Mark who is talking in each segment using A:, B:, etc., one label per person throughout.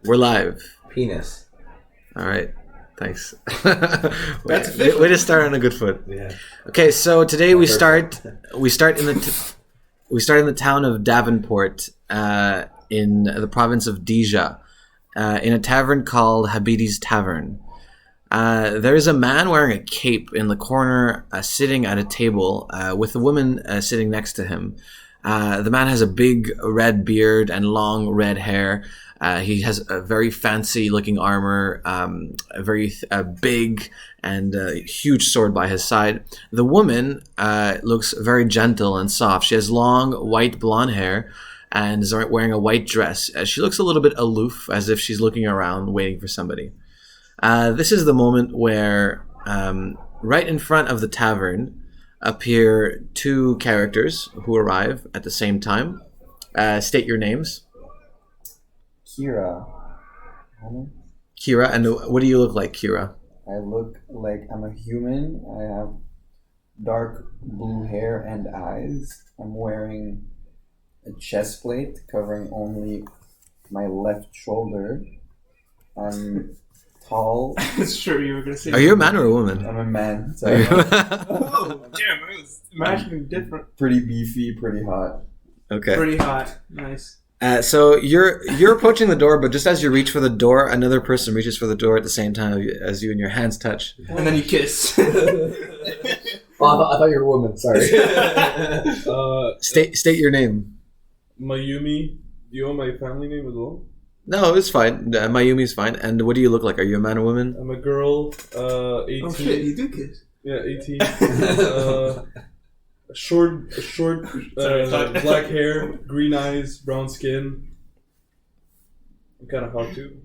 A: We're live.
B: Penis.
A: All right. Thanks. Way to start on a good foot.
B: Yeah.
A: Okay, so today we start in the town of Davenport, in the province of Dija, in a tavern called Habidi's Tavern. There is a man wearing a cape in the corner, sitting at a table with a woman sitting next to him. The man has a big red beard and long red hair. He has a very fancy-looking armor, a very big and huge sword by his side. The woman looks very gentle and soft. She has long, white blonde hair and is wearing a white dress. She looks a little bit aloof, as if she's looking around, waiting for somebody. This is the moment where, right in front of the tavern, appear two characters who arrive at the same time. State your names.
C: Kira.
A: Kira, and what do you look like, Kira?
C: I look like I'm a human. I have dark blue hair and eyes. I'm wearing a chest plate covering only my left shoulder. I'm tall.
D: That's true, you were going to say.
A: Are you a man or a woman?
C: I'm a man. Sorry.
D: Oh, damn, I was imagining different.
C: Pretty beefy, pretty hot.
A: Okay.
D: Pretty hot. Nice.
A: So you're approaching the door, but just as you reach for the door, another person reaches for the door at the same time as you, and your hands touch.
D: And then you kiss.
B: Oh, I thought you were a woman. Sorry.
A: State your name.
E: Mayumi. Do you want my family name as well?
A: No, it's fine. Mayumi's fine. And what do you look like? Are you a man or woman?
E: I'm a girl. 18.
D: Oh shit, you do kiss.
E: Yeah, 18. Short, black hair, green eyes, brown skin. I'm kind of hot too.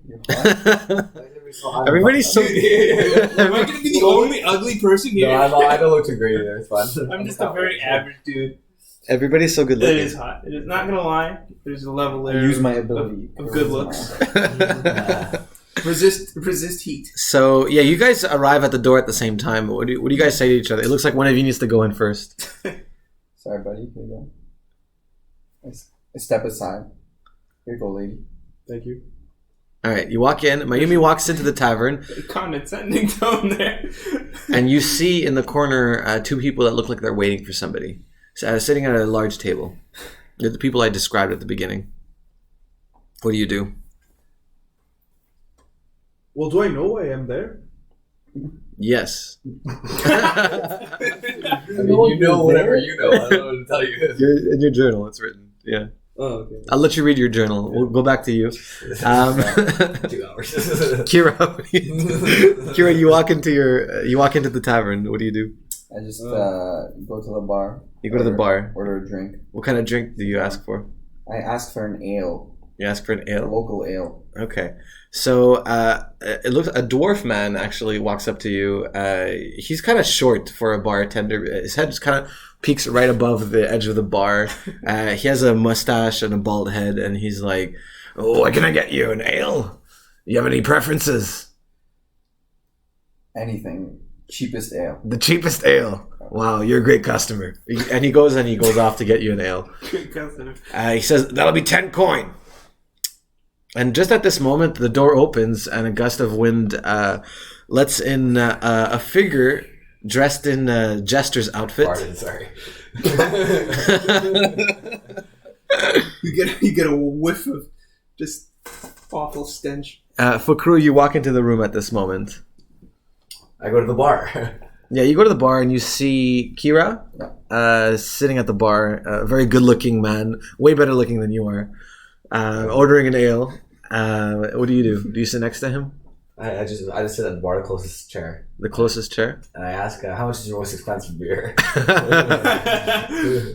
A: Everybody's so.
D: Am I gonna be the only ugly person here?
B: No, I don't look too great either. It's fine.
D: I'm just a very average dude.
A: Everybody's so good
D: It
A: looking.
D: is hot. It is not gonna lie. There's a level
C: I
D: there.
C: use my ability.
D: of good looks. Resist heat.
A: So yeah, you guys arrive at the door at the same time. What do you guys say to each other? It looks like one of you needs to go in first.
C: Sorry, buddy. Here you go. I step aside. Here you go, lady.
E: Thank you.
A: All right, you walk in. Mayumi walks into the tavern,
D: Condescending tone there.
A: and you see in the corner two people that look like they're waiting for somebody, sitting at a large table. They're the people I described at the beginning. What do you do?
E: Well, do I know I am there?
A: Yes.
B: I mean, you know whatever you know. I don't know what to tell you.
A: In your journal, it's written. Yeah.
E: Oh, okay.
A: I'll let you read your journal. We'll go back to you.
B: 2 hours.
A: Kira, you walk into the tavern. What do you do?
C: I just go to the bar.
A: You go to the bar.
C: Order a drink.
A: What kind of drink do you ask for?
C: I ask for an ale.
A: You ask for an
C: A
A: ale?
C: local ale.
A: Okay. So it looks a dwarf man actually walks up to you. He's kind of short for a bartender. His head just kind of peeks right above the edge of the bar. He has a mustache and a bald head, and he's like, "Oh, what can I get you? An ale? You have any preferences?"
C: Anything. Cheapest ale.
A: The cheapest ale. Wow, you're a great customer. And he goes off to get you an ale.
D: Good customer.
A: He says, "That'll be 10 coin." And just at this moment, the door opens and a gust of wind lets in a figure dressed in a jester's outfit.
B: Pardon, sorry.
D: You get a whiff of just awful stench.
A: Fukru, you walk into the room at this moment.
B: I go to the bar.
A: Yeah, you go to the bar and you see Kira sitting at the bar. A very good-looking man, way better looking than you are, ordering an ale. What do you do? Do you sit next to him?
B: I just sit at the bar, the closest chair.
A: The closest chair?
B: And I ask, how much is your most expensive beer?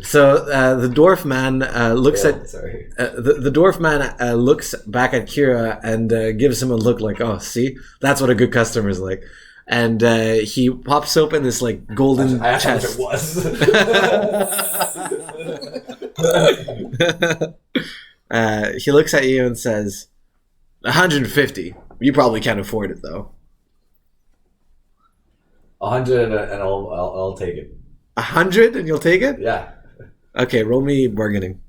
A: So the dwarf man looks
B: Yeah,
A: at
B: sorry.
A: the dwarf man looks back at Kira and gives him a look like, "Oh, see, that's what a good customer is like." And he pops open this like golden
B: I asked how much
A: chest.
B: it was.
A: He looks at you and says, 150. You probably can't afford it though.
B: 100 and I'll take it.
A: 100 and you'll take it?
B: Yeah.
A: Okay, roll me bargaining.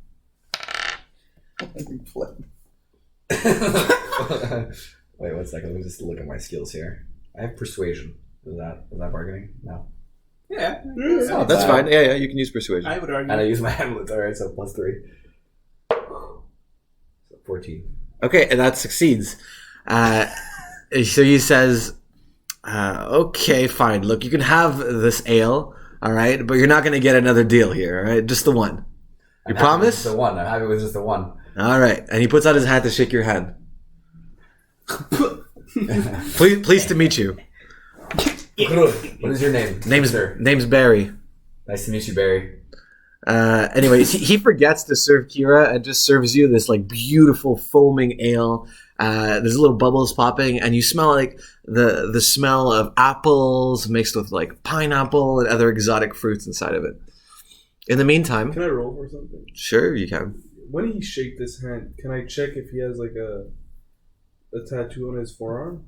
B: Wait, 1 second. Let me just look at my skills here. I have persuasion. Is that bargaining? No.
D: Yeah.
A: Oh, that's fine. Yeah, you can use persuasion.
D: I would argue.
B: And I use my amulet. Alright, so +3. So 14.
A: Okay, and that succeeds. So he says, okay, fine. Look, you can have this ale, all right? But you're not going to get another deal here, all right? Just the one. You promise?
B: The one. I'm happy with just the one.
A: All right. And he puts out his hand to shake your hand. Pleased to meet you.
B: What is your name?
A: Name's Barry.
B: Nice to meet you, Barry.
A: Anyways, he forgets to serve Kira and just serves you this like beautiful foaming ale. There's little bubbles popping, and you smell like the smell of apples mixed with like pineapple and other exotic fruits inside of it. In the meantime,
E: Can I roll for something?
A: sure you can.
E: When he shake this hand, can I check if he has like a tattoo on his forearm?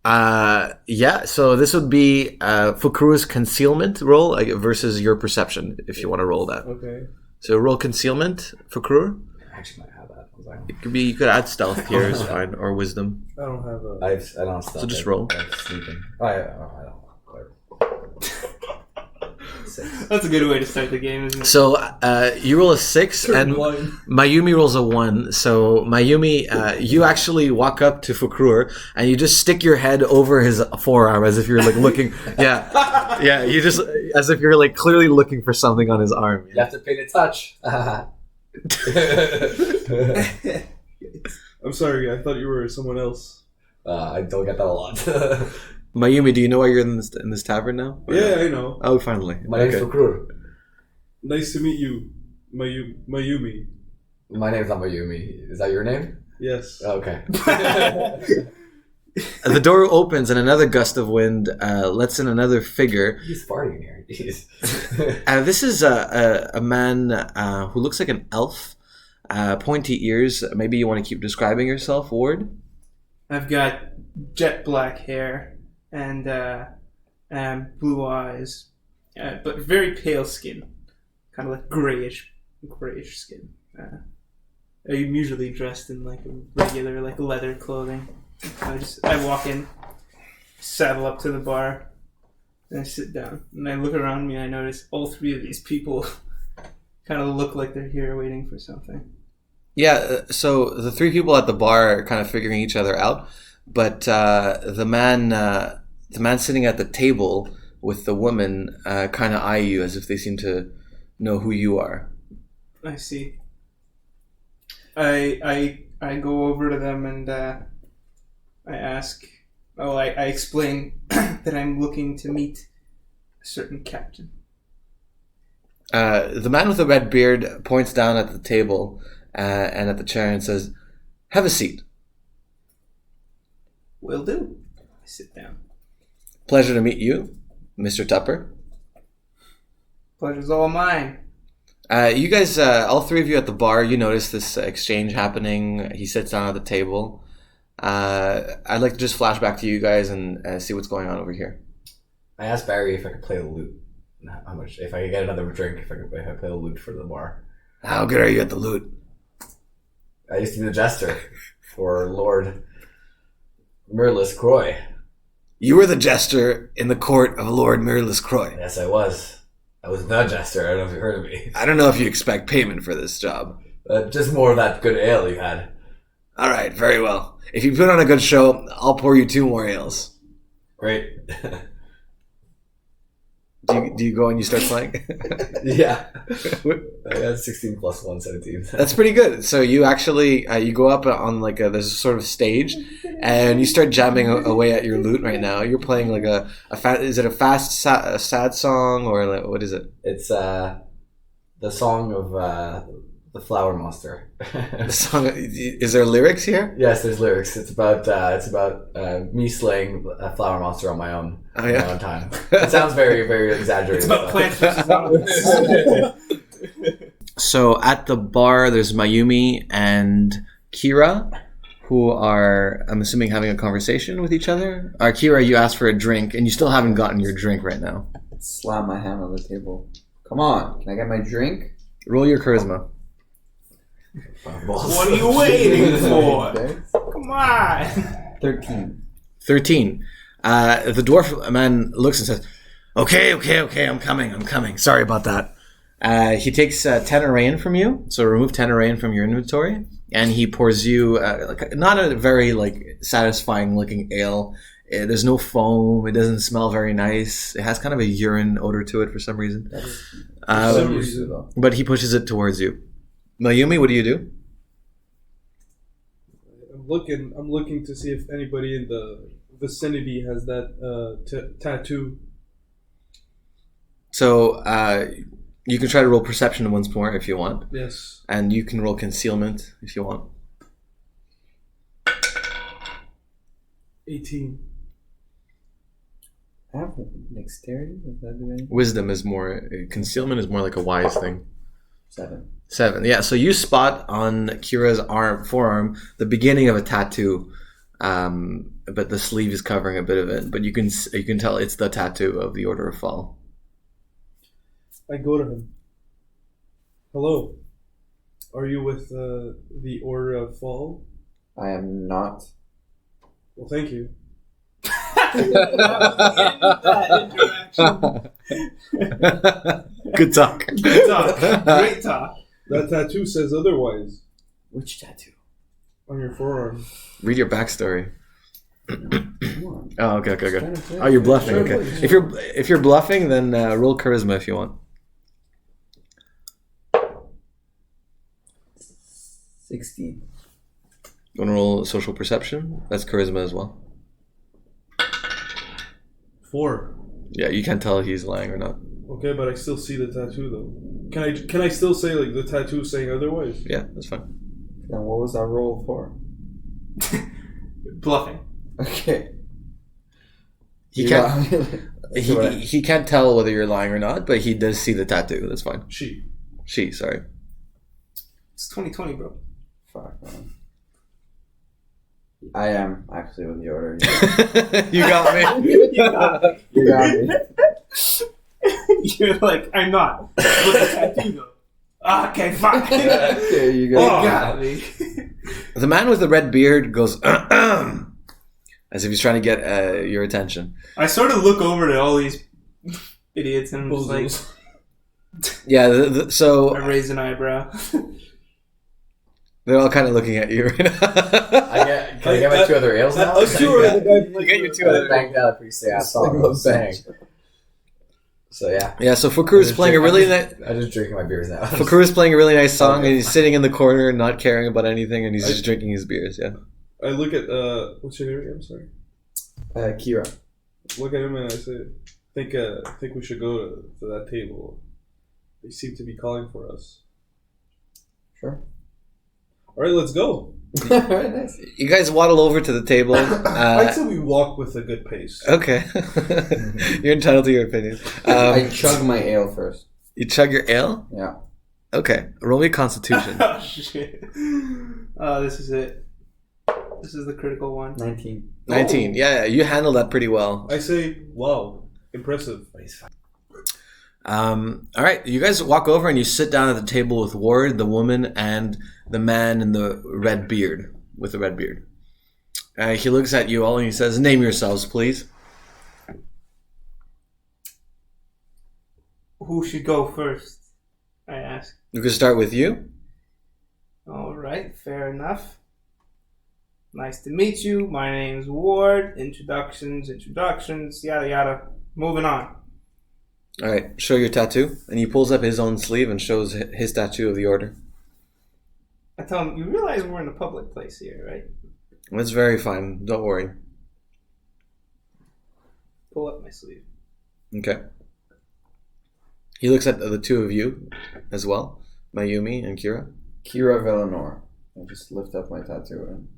A: Yeah. So this would be Fukuru's concealment roll versus your perception, if you want to roll that.
E: Okay.
A: So roll concealment, Fukuru.
B: I actually might have that.
A: It could be. You could add stealth here, is fine, or wisdom.
E: I don't have a.
B: I don't stop.
A: So just roll.
B: I have sleeping. I don't. Whatever. 6.
D: That's a good way to start the game, isn't it?
A: So you roll a 6, and
E: blind.
A: Mayumi rolls a 1. So Mayumi, you actually walk up to Fukurur and you just stick your head over his forearm as if you're like looking. Yeah. You just as if you're like clearly looking for something on his arm.
B: You have to pay to touch.
E: I'm sorry, I thought you were someone else.
B: I don't get that a lot.
A: Mayumi, do you know why you're in this tavern now? Or
E: Yeah,
A: no?
E: I know.
A: Oh, finally.
B: My name's Fukur.
E: Nice to meet you, Mayumi.
B: My name's not Mayumi. Is that your name?
E: Yes.
B: Okay.
A: The door opens and another gust of wind lets in another figure.
B: He's farting in here. Jeez.
A: This is a man who looks like an elf. Pointy ears. Maybe you want to keep describing yourself, Ward?
D: I've got jet black hair and blue eyes, but very pale skin, kind of like grayish skin. I'm usually dressed in like regular like leather clothing. I walk in, saddle up to the bar, and I sit down. And I look around me and I notice all 3 of these people kind of look like they're here waiting for something.
A: Yeah, so the 3 people at the bar are kind of figuring each other out, but the man sitting at the table with the woman kind of eye you as if they seem to know who you are.
D: I see. I go over to them and I ask. Oh, I explain that I'm looking to meet a certain captain.
A: The man with the red beard points down at the table and at the chair and says, "Have a seat."
D: Will do. I sit down.
A: Pleasure to meet you, Mr. Tupper.
D: Pleasure's all mine.
A: You guys, all 3 of you at the bar, you notice this exchange happening. He sits down at the table. I'd like to just flash back to you guys and see what's going on over here.
B: I asked Barry if I could play the lute. How much? If I could get another drink, if I play the lute for the bar.
A: How good are you at the lute?
B: I used to be the jester for Lord Merlis Croy.
A: You were the jester in the court of Lord Merlis Croy.
B: Yes, I was. I was the jester. I don't know if you heard of me.
A: I don't know if you expect payment for this job.
B: Just more of that good ale you had.
A: All right, very well. If you put on a good show, I'll pour you 2 more ales.
B: Great.
A: Do you go and you start playing?
B: Yeah. I got 16 plus 1, 17.
A: That's pretty good. So you actually you go up on like there's a sort of stage, and you start jamming away at your lute right now. You're playing like is it a fast sad song or like, what is it?
B: It's the song of the Flower Monster.
A: The song, is there lyrics here?
B: Yes, there's lyrics. It's about me slaying a flower monster on my own.
A: Oh, yeah.
B: My own time. It sounds very, very exaggerated.
D: It's about Plants vs. Zombies.
A: So at the bar, there's Mayumi and Kira, who are, I'm assuming, having a conversation with each other. Kira, you asked for a drink, and you still haven't gotten your drink right now.
C: Slam my hand on the table. Come on, can I get my drink?
A: Roll your charisma.
D: What are you waiting for? on.
C: 13.
A: 13. The dwarf man looks and says, okay, I'm coming. Sorry about that. He takes 10 arraign from you, so remove 10 arraign from your inventory, and he pours you not a very satisfying looking ale. There's no foam. It doesn't smell very nice. It has kind of a urine odor to it for some reason. But he pushes it towards you. Mayumi, what do you do?
E: I'm looking to see if anybody in the vicinity has that tattoo.
A: So you can try to roll perception once more if you want.
E: Yes.
A: And you can roll concealment if you want.
E: 18.
C: I have dexterity. Does that do anything?
A: Wisdom is more... Concealment is more like a wise thing.
C: 7.
A: Yeah, so you spot on Kira's forearm the beginning of a tattoo, but the sleeve is covering a bit of it. But you can tell it's the tattoo of the Order of Fall.
E: I go to him. Hello. Are you with the Order of Fall?
C: I am not.
E: Well, thank you.
A: Good talk.
D: Good talk. Great talk.
E: That tattoo says otherwise
C: Which tattoo?
E: on your forearm.
A: Read your backstory.
C: Come on.
A: Oh, okay.
C: Trying to say-
A: Oh, you're bluffing.
C: Sure,
A: Okay.
C: please.
A: If you're bluffing, then roll charisma if you want.
C: 16.
A: You want to roll social perception? That's charisma as well.
E: 4.
A: Yeah, you can't tell if he's lying or not.
E: Okay, but I still see the tattoo though. Can I still say the tattoo saying otherwise?
A: Yeah, that's fine.
C: Then what was that roll for?
D: Bluffing.
C: Okay.
A: He can't. He can't tell whether you're lying or not, but he does see the tattoo. That's fine. She, sorry.
D: It's 2020, bro.
C: Fuck, man. I am actually with the Order.
A: You got me.
C: You got me.
D: You're like, I'm not. With the tattoo, though. Okay, fine.
C: Okay, you
D: You
C: got
D: got me.
A: The man with the red beard goes as if he's trying to get your attention.
D: I sort of look over to all these idiots and I'm just like,
A: Yeah, so
D: I raise an eyebrow.
A: they're all kind of looking at you right now.
B: Can I get my 2 other ales now?
E: Us two are the guy.
A: You get your 2 other.
B: Banged out pre-save song. I was saying. So yeah,
A: Yeah, so Fukuru's playing a really nice.
B: I'm just drinking my beers now.
A: Fukuru's playing a really nice song, and he's sitting in the corner, not caring about anything, and he's just drinking his beers. Yeah.
E: I look at what's your name again? I'm sorry.
C: Kira.
E: Look at him and I say, think we should go to that table. They seem to be calling for us.
C: Sure.
E: All right, let's go.
C: Alright, nice.
A: You guys waddle over to the table.
E: I'd say we walk with a good pace.
A: Okay. You're entitled to your opinion.
C: I chug my ale first.
A: You chug your ale?
C: Yeah.
A: Okay. Roll me Constitution.
D: Oh, shit. Oh, this is it. This is the critical one.
C: 19.
A: 19. Yeah, you handled that pretty well.
E: I say, wow, impressive.
A: All right, you guys walk over and you sit down at the table with Ward, the woman, and the man in the red beard with the red beard. He looks at you all and he says, "Name yourselves, please."
D: Who should go first? I ask.
A: We can start with you.
D: All right, fair enough. Nice to meet you. My name's Ward. Introductions, yada yada. Moving on.
A: All right, show your tattoo. And he pulls up his own sleeve and shows his tattoo of the order.
D: I tell him, you realize we're in a public place here, right?
A: That's very fine. Don't worry.
D: Pull up my sleeve.
A: Okay. He looks at the two of you as well, Mayumi and Kira.
C: Kira Villanor. I just lift up my tattoo and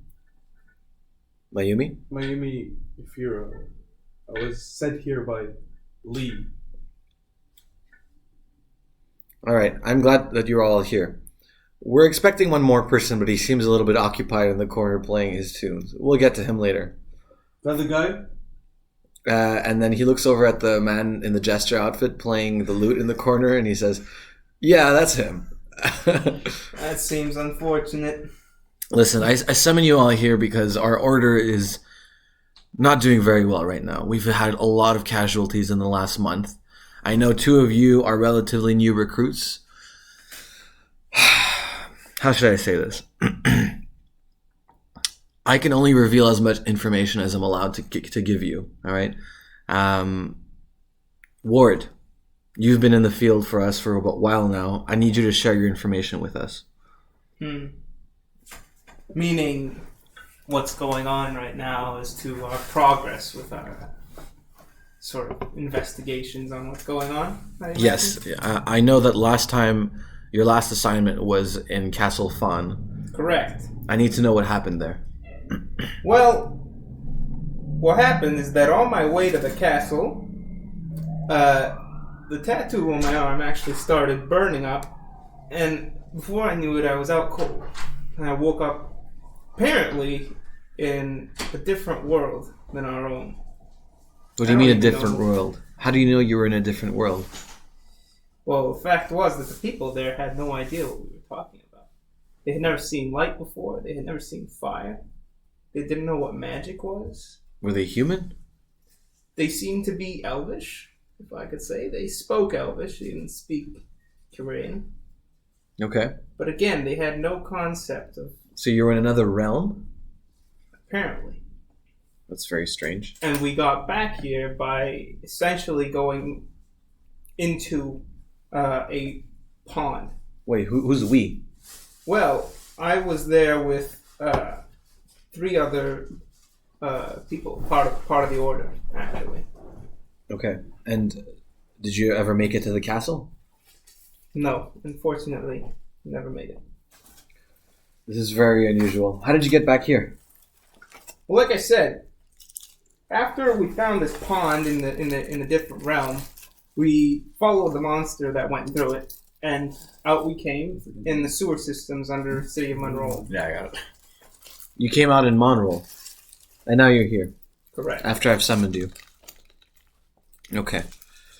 A: Mayumi?
E: Mayumi Ifira. I was sent here by Lee.
A: All right, I'm glad that you're all here. We're expecting one more person, but he seems a little bit occupied in the corner playing his tunes. We'll get to him later.
E: That the guy?
A: And then he looks over at the man in the jester outfit playing the lute in the corner, and he says, "Yeah, that's him."
D: That seems unfortunate.
A: Listen, I summon you all here because our order is not doing very well right now. We've had a lot of casualties in the last month. I know 2 of you are relatively new recruits. How should I say this? I can only reveal as much information as I'm allowed to give you, all right? Ward, you've been in the field for us for a while now. I need you to share your information with us.
D: Meaning, what's going on right now is to our progress with our sort of investigations on what's going on.
A: Yes, I know that last time, your last assignment was in Castle Fawn.
D: Correct.
A: I need to know what happened there.
D: Well, what happened is that on my way to the castle, the tattoo on my arm actually started burning up, and before I knew it, I was out cold. And I woke up, apparently, in a different world than our own.
A: What do you mean a different world? How do you know you were in a different world?
D: Well, the fact was that the people there had no idea what we were talking about. They had never seen light before. They had never seen fire. They didn't know what magic was.
A: Were they human?
D: They seemed to be Elvish, if I could say. They spoke Elvish. They didn't speak Korean.
A: Okay.
D: But again, they had no concept of...
A: So you were in another realm?
D: Apparently.
A: That's very strange.
D: And we got back here by essentially going into a pond.
A: Wait, who's we?
D: Well, I was there with 3 other people, part of the order, actually.
A: Okay. And did you ever make it to the castle?
D: No, unfortunately, never made it.
A: This is very unusual. How did you get back here?
D: Well, like I said, after we found this pond in a different realm, we followed the monster that went through it, and out we came in the sewer systems under the city of Monroe.
B: Yeah, I got it.
A: You came out in Monroe, and now you're here.
D: Correct.
A: After I've summoned you. Okay.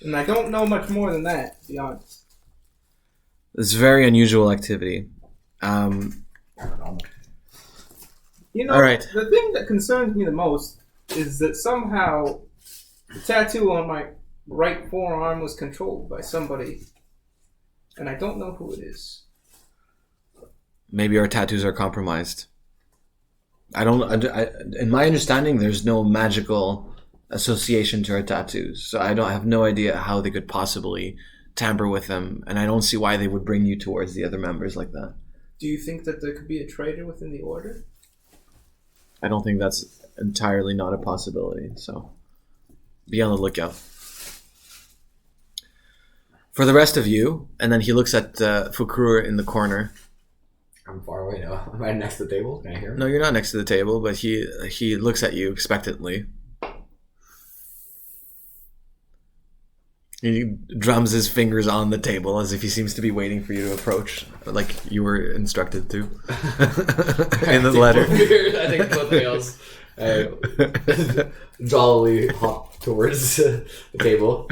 D: And I don't know much more than that, to be honest.
A: This is very unusual activity.
D: You know,
A: All right.
D: The thing that concerns me the most is that somehow the tattoo on my right forearm was controlled by somebody, and I don't know who it is.
A: Maybe our tattoos are compromised. In my understanding, there's no magical association to our tattoos, so I have no idea how they could possibly tamper with them, and I don't see why they would bring you towards the other members like that.
D: Do you think that there could be a traitor within the order?
A: I don't think that's entirely not a possibility, so be on the lookout. For the rest of you, and then he looks at Fukur in the corner.
B: I'm far away now. I'm right next to the table. Can I hear him?
A: No, you're not next to the table, but he looks at you expectantly. He drums his fingers on the table as if he seems to be waiting for you to approach, like you were instructed to in the letter.
B: I think both wheels. Jollily hop towards the table.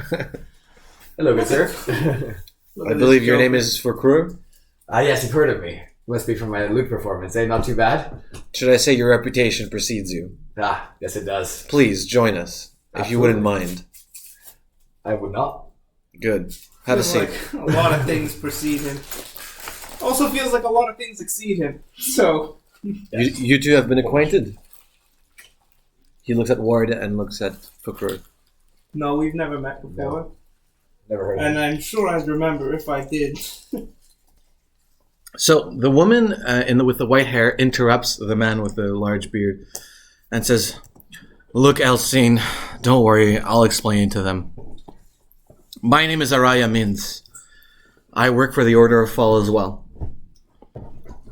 B: Hello, good sir.
A: I believe your name is Fukur.
B: Yes, you've heard of me. Must be from my lute performance. Not too bad.
A: Should I say your reputation precedes you?
B: Yes, it does.
A: Please join us, if you wouldn't mind.
B: I would not.
A: Good. Have a seat.
D: Like a lot of things precede him. Also feels like a lot of things exceed him. So
A: You two have been acquainted? He looks at Ward and looks at Fukur.
D: no, we've never met before.
B: No. Never heard of
D: And
B: it.
D: I'm sure I'd remember if I did.
A: So the woman with the white hair interrupts the man with the large beard and says, "Look, Elsine, don't worry, I'll explain to them. My name is Araya Mins. I work for the Order of Fall as well.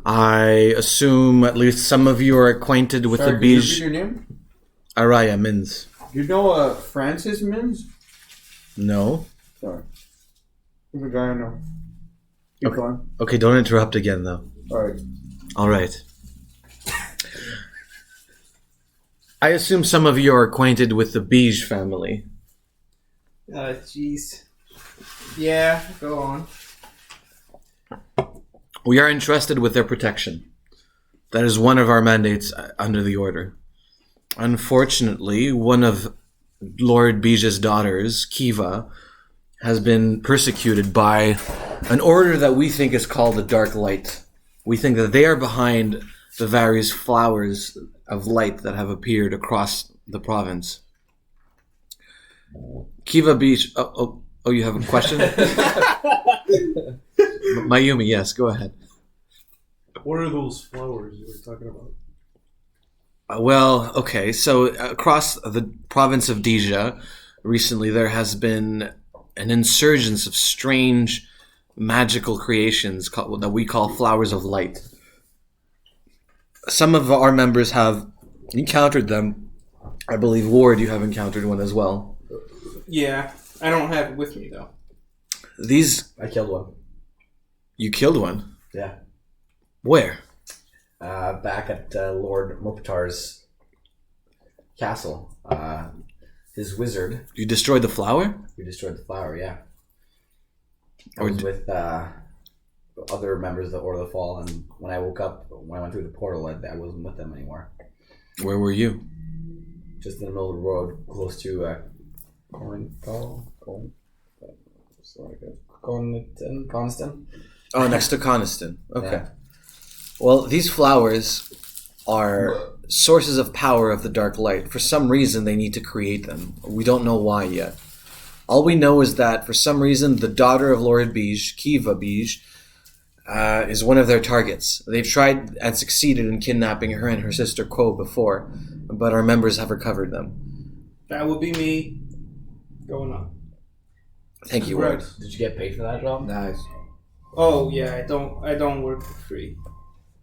A: I assume at least some of you are acquainted with
C: Sorry,
A: the
C: can you
A: Bij.
C: repeat your name?
A: Araya Mins.
C: You know Francis Mins?
A: No?
C: Sorry. He's a guy I know. Keep going.
A: Okay, don't interrupt again, though.
C: Alright.
A: All right. I assume some of you are acquainted with the Bij family.
D: Jeez. Yeah, go on.
A: We are entrusted with their protection. That is one of our mandates under the order. Unfortunately, one of Lord Bija's daughters, Kiva, has been persecuted by an order that we think is called the Dark Light. We think that they are behind the various flowers of light that have appeared across the province. Kiva Beach. Oh, you have a question? Mayumi, yes, go ahead.
E: What are those flowers you were talking about?
A: Well, okay, so across the province of Dija, recently there has been an insurgence of strange magical creations that we call flowers of light. Some of our members have encountered them. I believe, Ward, you have encountered one as well.
D: Yeah, I don't have it with me though.
B: I killed one.
A: You killed one?
B: Yeah.
A: Where?
B: Back at Lord Mokhtar's castle. His wizard.
A: You destroyed the flower?
B: We destroyed the flower, yeah. I
A: Or
B: was with other members of the Order of the Fall, and when I woke up, when I went through the portal, I wasn't with them anymore.
A: Where were you?
B: Just in the middle of the road, close to Coniston.
A: Oh, next to Coniston. Okay.
B: Yeah.
A: Well, these flowers are sources of power of the dark light. For some reason, they need to create them. We don't know why yet. All we know is that for some reason, the daughter of Lord Bij, Kiva Bij, is one of their targets. They've tried and succeeded in kidnapping her and her sister Ko before, but our members have recovered them.
D: That would be me going on.
A: Thank you, Ward.
B: Did you get paid for that job?
C: Nice.
D: Oh yeah, I don't work for free.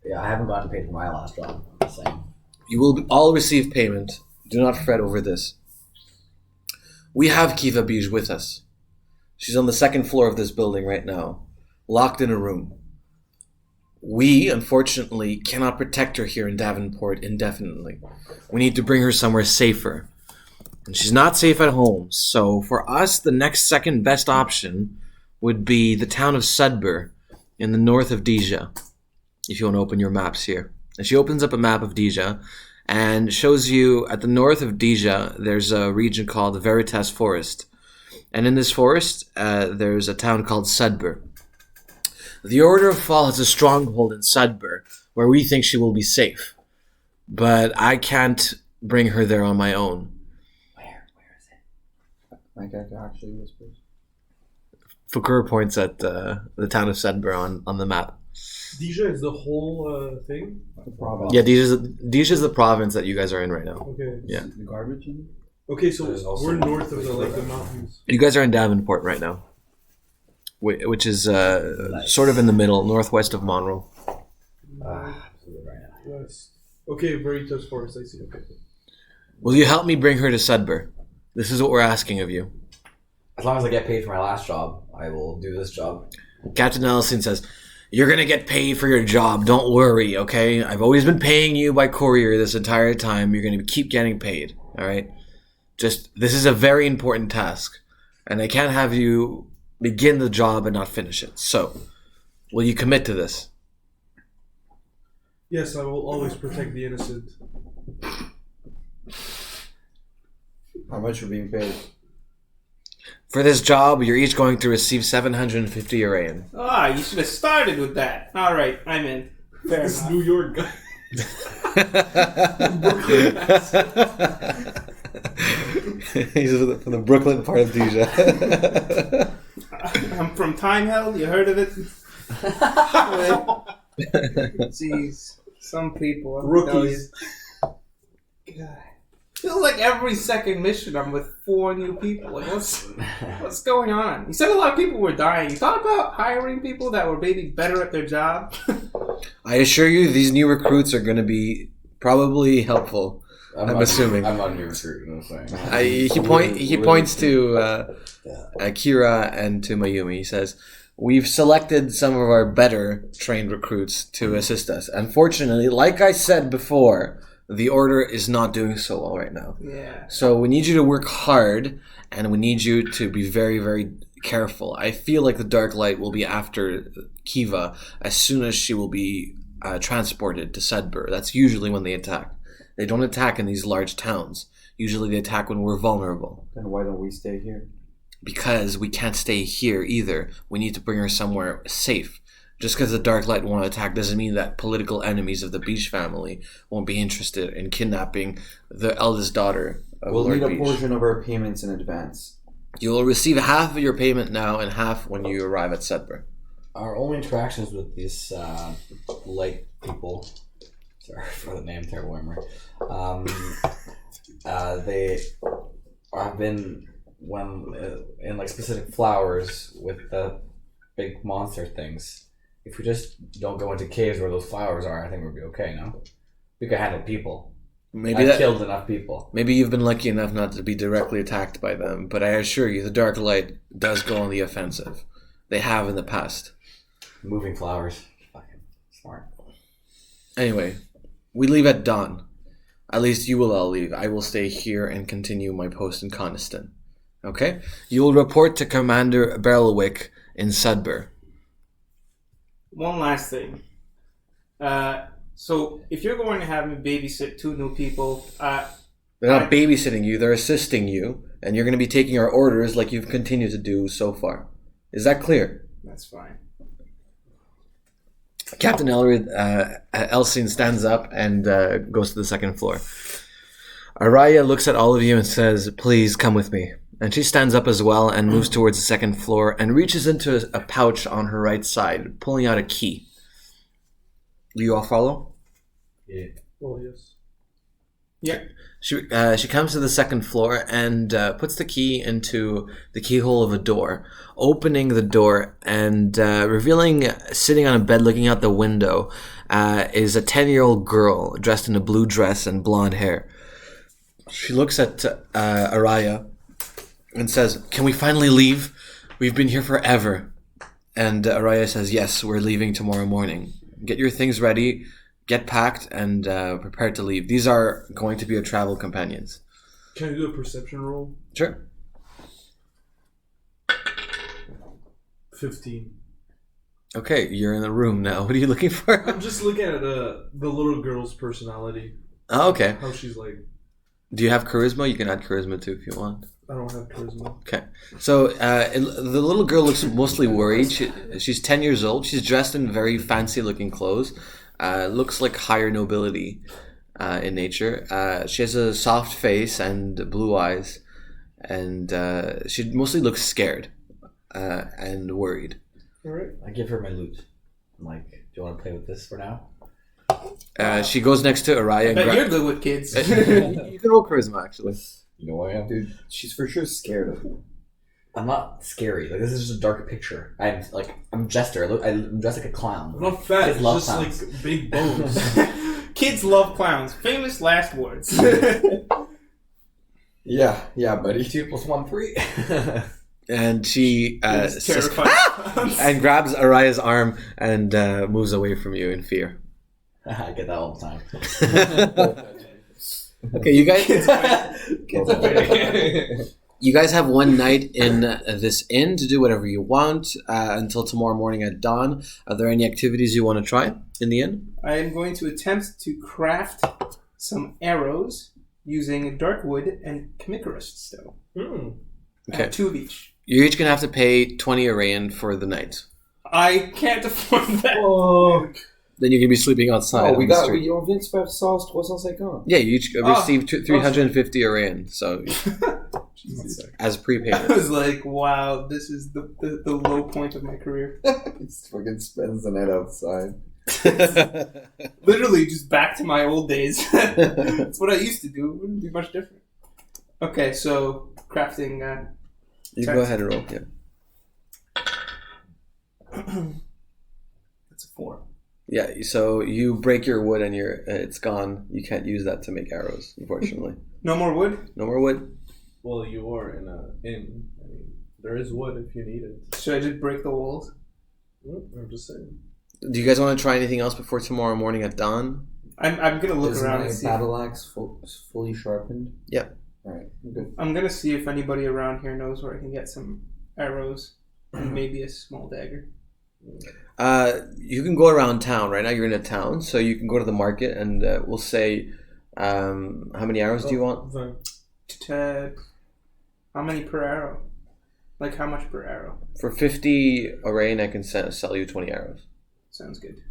B: Yeah, I haven't gotten paid for my last job. Same.
A: You will all receive payment. Do not fret over this. We have Kiva Bij with us. She's on the second floor of this building right now, locked in a room. We, unfortunately, cannot protect her here in Davenport indefinitely. We need to bring her somewhere safer. And she's not safe at home, so for us, the next second best option would be the town of Sudbury in the north of Dija. If you want to open your maps here. And she opens up a map of Dija and shows you at the north of Dija, there's a region called the Veritas Forest. And in this forest, there's a town called Sudbury. The Order of Fall has a stronghold in Sudbury where we think she will be safe. But I can't bring her there on my own.
B: Where is it?
C: My character actually whispers.
A: Fukur points at the town of Sudbury on the map.
E: Dija is the whole thing?
C: The province.
A: Yeah, Dija's the province that you guys are in right now.
E: Okay.
A: Yeah.
C: The garbage in
E: Okay, so
B: There's also
E: we're north of
B: places
E: the
B: like
E: mountains.
A: You guys are in Davenport right now, which is sort of in the middle, northwest of Monroe.
B: Absolutely right now.
E: Yes. Okay, Veritas Forest, I see. Okay.
A: Will you help me bring her to Sudbury? This is what we're asking of you.
B: As long as I get paid for my last job, I will do this job.
A: Captain Ellison says, "You're going to get paid for your job. Don't worry, okay? I've always been paying you by courier this entire time. You're going to keep getting paid, all right? Just, this is a very important task, and I can't have you begin the job and not finish it. So, will you commit to this?"
E: Yes, I will always protect the innocent.
C: How much are being paid?
A: For this job, you're each going to receive 750 Urayan.
D: Ah, you should have started with that. All right, I'm in. Fair
E: This
D: enough.
E: New York guy.
A: He's from the Brooklyn part of Dija.
D: I'm from Time Held. You heard of it? Jeez, some people. I'll tell you.
E: Rookies.
D: God. Feels like every second mission I'm with 4 new people. Like what's going on? You said a lot of people were dying. You thought about hiring people that were maybe better at their job?
A: I assure you, these new recruits are going to be probably helpful. I'm assuming.
B: I'm not a new recruit, you know what I'm saying?
A: He points to Akira and to Mayumi. He says, "We've selected some of our better trained recruits to assist us. Unfortunately, like I said before, the Order is not doing so well right now.
D: Yeah.
A: So we need you to work hard, and we need you to be very, very careful. I feel like the Dark Light will be after Kiva as soon as she will be transported to Sudbur. That's usually when they attack. They don't attack in these large towns. Usually they attack when we're vulnerable.
C: Then why don't we stay here?
A: Because we can't stay here either. We need to bring her somewhere safe. Just because the Dark Light won't attack doesn't mean that political enemies of the Beach family won't be interested in kidnapping the eldest daughter of
C: We'll
A: Lord
C: need a
A: Beach.
C: portion of our payments in advance.
A: You will receive half of your payment now and half when you arrive at Sudbur.
B: Our only interactions with these light people. Sorry for the name, terrible memory. They have been in like specific flowers with the big monster things. If we just don't go into caves where those flowers are, I think we'll be okay. No, we could handle people.
A: Maybe
B: I killed enough people.
A: Maybe you've been lucky enough not to be directly attacked by them, but I assure you, the Dark Light does go on the offensive. They have in the past.
B: Moving flowers, fucking smart.
A: Anyway, we leave at dawn. At least you will all leave. I will stay here and continue my post in Coniston. Okay? You will report to Commander Berelwick in Sudbur.
D: One last thing. So, if you're going to have me babysit 2 new people,
A: They're not babysitting you, they're assisting you, and you're going to be taking our orders like you've continued to do so far. Is that clear?
D: that's fine.
A: Captain Elsine stands up and goes to the second floor. Araya looks at all of you and says, "Please come with me." And she stands up as well and moves towards the second floor and reaches into a pouch on her right side, pulling out a key. Do you all follow?
B: Yeah.
E: Oh, yes.
D: Yeah.
A: She comes to the second floor and puts the key into the keyhole of a door, opening the door and revealing, sitting on a bed looking out the window, is a 10-year-old girl dressed in a blue dress and blonde hair. She looks at Araya and says, "Can we finally leave? We've been here forever." And Araya says, "Yes, we're leaving tomorrow morning. Get your things ready. Get packed and prepared to leave. These are going to be your travel companions."
E: Can I do a perception roll?
A: Sure.
E: 15.
A: Okay, you're in the room now. What are you looking for?
E: I'm just looking at the little girl's personality.
A: Oh, okay.
E: How she's like.
A: Do you have charisma? You can add charisma too if you want.
E: I don't have charisma.
A: Okay. So the little girl looks mostly worried. She's 10 years old. She's dressed in very fancy looking clothes. Looks like higher nobility in nature. She has a soft face and blue eyes. And she mostly looks scared and worried.
E: Alright.
B: I give her my loot. I'm like, "Do you want to play with this for now?"
A: She goes next to Araya
D: But you're
A: and
D: good with kids.
A: you can roll charisma actually.
B: You know what I am?
C: Dude, she's for sure scared of you.
B: I'm not scary. Like, this is just a dark picture. I'm Jester. I'm dressed like a clown.
E: I'm not fat,
B: Kids
E: it's
B: love
E: just
B: clowns.
E: like big bones.
D: Kids love clowns. Famous last words.
C: Yeah, buddy.
B: 2 + 1 3.
A: And she
D: It's
A: says,
D: terrifying.
A: and grabs Araya's arm and moves away from you in fear.
B: I get that all the time.
A: Okay, you guys.
B: Kids are very-
A: You guys have one night in this inn to do whatever you want until tomorrow morning at dawn. Are there any activities you want to try in the inn?
D: I am going to attempt to craft some arrows using dark wood and chemicarus stone. I have 2 of each.
A: You're each going to have to pay 20 Arayan for the night.
D: I can't afford that.
C: Oh,
A: Then you can be sleeping outside on the street.
C: on vient de faire ça, 350.
A: Yeah, you each receive 350 Arayan, so as
D: I
A: prepayment.
D: was like, wow, this is the low point of my career.
C: He fucking spends the night outside.
D: Literally just back to my old days. That's what I used to do. It wouldn't be much different. Okay, so crafting.
A: You go ahead and roll, yeah.
D: That's a 4.
A: Yeah, so you break your wood and it's gone. You can't use that to make arrows, unfortunately.
D: No more wood?
A: No more wood?
E: Well, you are in an inn. I mean, there is wood if you need it.
D: Should I just break the walls?
E: I'm just saying.
A: Do you guys want to try anything else before tomorrow morning at dawn?
D: I'm gonna look
C: Is
D: around
C: my
D: and see.
C: battle axe fully sharpened?
A: Yeah.
C: Alright, good.
D: I'm gonna see if anybody around here knows where I can get some arrows and maybe a small dagger.
A: You can go around town. Right now you're in a town, so you can go to the market and we'll say, how many arrows do you want?
D: How many per arrow? Like how much per arrow?
A: For 50 Arain, I can sell you 20 arrows.
D: Sounds good.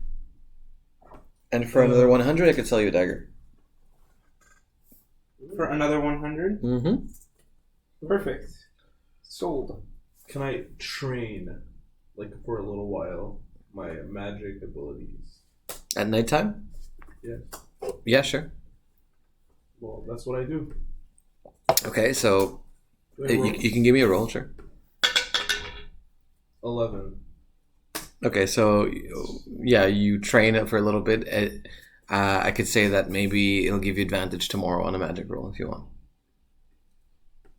A: And for another 100, I could sell you a dagger.
D: For another 100?
A: Mm-hmm.
D: Perfect. Sold.
E: Can I train, like for a little while, my magic abilities?
A: At nighttime?
E: Yeah.
A: Yeah, sure.
E: Well, that's what I do.
A: Okay, so
E: Do I roll?
A: you can give me a roll, sure.
E: 11.
A: Okay, so yeah, you train it for a little bit. I could say that maybe it'll give you advantage tomorrow on a magic roll if you want.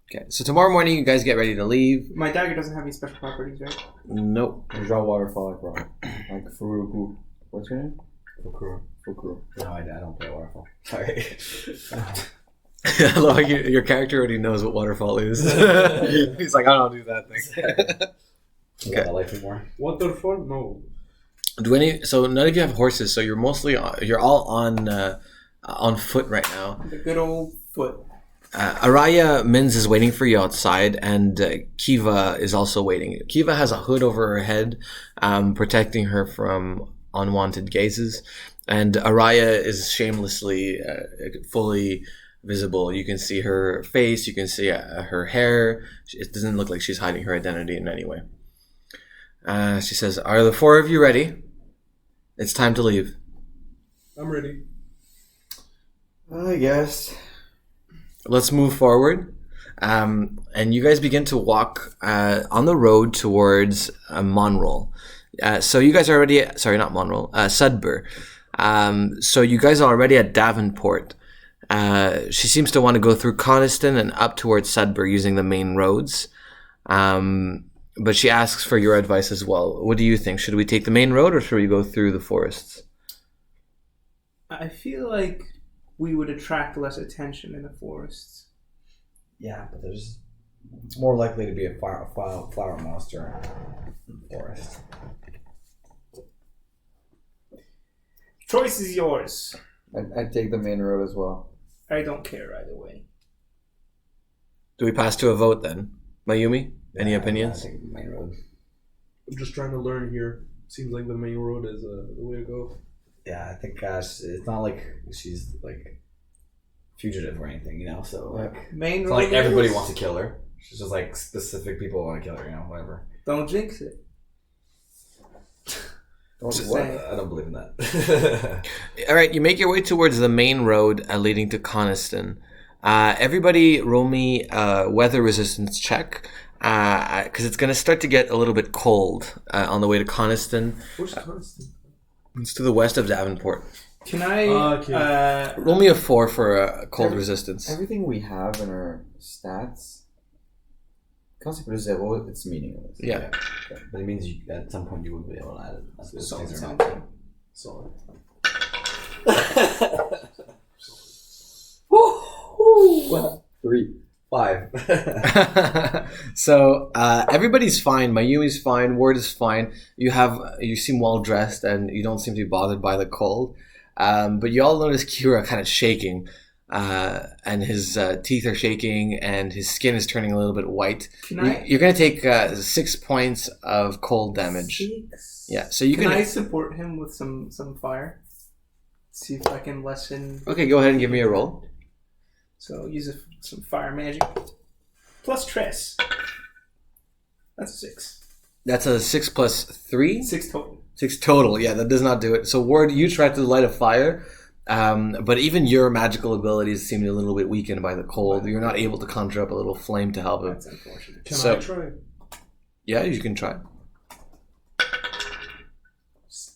A: Okay, so tomorrow morning you guys get ready to leave.
D: My dagger doesn't have any special properties, right?
A: Nope.
C: I draw waterfall like rock. Like Furuku. What's your name? Fukuro.
B: No, I don't play waterfall. Sorry.
A: I love how your character already knows what waterfall is. He's like, I don't do that thing.
B: Okay. I like more.
E: Waterfall? No.
A: So none of you have horses, so you're all on foot right now.
D: The good old foot.
A: Araya Mins is waiting for you outside, and Kiva is also waiting. Kiva has a hood over her head, protecting her from unwanted gazes, and Araya is shamelessly fully visible. You can see her face, you can see her hair. It doesn't look like she's hiding her identity in any way. She says, "Are the four of you ready? It's time to leave."
E: I'm ready.
C: I guess.
A: Let's move forward. And you guys begin to walk on the road towards Monroe. So you guys are already, not Monroe, Sudbury. So you guys are already at Davenport. She seems to want to go through Coniston and up towards Sudbury using the main roads. But she asks for your advice as well. What do you think? Should we take the main road or should we go through the forests?
D: I feel like we would attract less attention in the forests.
B: Yeah, but it's more likely to be a flower monster in the forest.
D: Choice is yours.
C: I'd take the main road as well.
D: I don't care either way.
A: Do we pass to a vote then? Mayumi, any
B: Yeah,
A: opinions?
B: I think the main road.
E: I'm just trying to learn here. Seems like the main road is the way to go.
B: Yeah, I think it's not like she's like fugitive or anything, So like,
D: Main
B: it's
D: road.
B: not like everybody
D: is-
B: wants to kill her. She's just like specific people want to kill her, whatever.
D: Don't jinx it.
C: Don't
D: What?
B: I don't believe in that.
A: All right, you make your way towards the main road leading to Coniston. Everybody roll me a weather resistance check because it's going to start to get a little bit cold on the way to Coniston.
E: Where's Coniston?
A: It's to the west of Davenport.
D: Can I?
E: Okay.
A: Roll me a 4 for cold resistance.
C: Everything we have in our stats, quand c'est plus zéro, it's meaningless.
A: Yeah.
B: Okay. But it means at some point you would be able to add it. That's good.
D: Solid
B: Things are
D: 17.
E: Solid.
B: not-
C: 3.
B: 5.
A: So everybody's fine. Mayumi's fine. Ward is fine. You seem well dressed and you don't seem to be bothered by the cold. But you all notice Kira kind of shaking, and his teeth are shaking, and his skin is turning a little bit white. You're going to take 6 points of cold damage.
D: 6?
A: Yeah. So you
D: Can
A: can.
D: I support him with some fire? See if I can lessen.
A: Okay, go ahead and give me a roll.
D: So use some fire magic. Plus Tress. That's a 6.
A: That's a 6 plus 3.
D: 6 total.
A: 6 total. Yeah, that does not do it. So Ward, you tried to light a fire, but even your magical abilities seem a little bit weakened by the cold. You're not able to conjure up a little flame to help him.
D: That's unfortunate.
E: Can
A: So-
E: I try?
A: Yeah, you can try.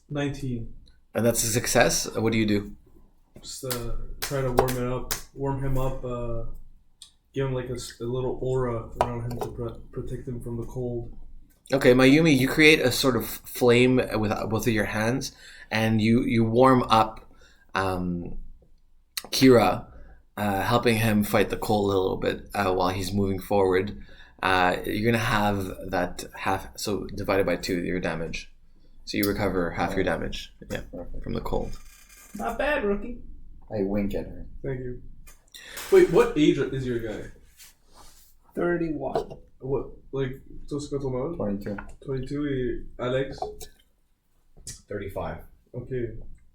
E: 19.
A: And that's a success. What do you do?
E: Just try to warm him up, give him like a little aura around him to protect him from the cold.
A: Okay, Mayumi, you create a sort of flame with both of your hands, and you warm up Kira, helping him fight the cold a little bit while he's moving forward. You're gonna have that half, so divided by 2 your damage. So you recover half your damage. Yeah,
C: Perfect.
A: from the cold.
D: Not bad, rookie.
C: I wink at her.
E: Thank you. Wait, what age is your guy?
D: 31.
E: What, like, tu seras ton âge?
C: 22.
E: 22 et Alex?
B: 35.
E: Okay.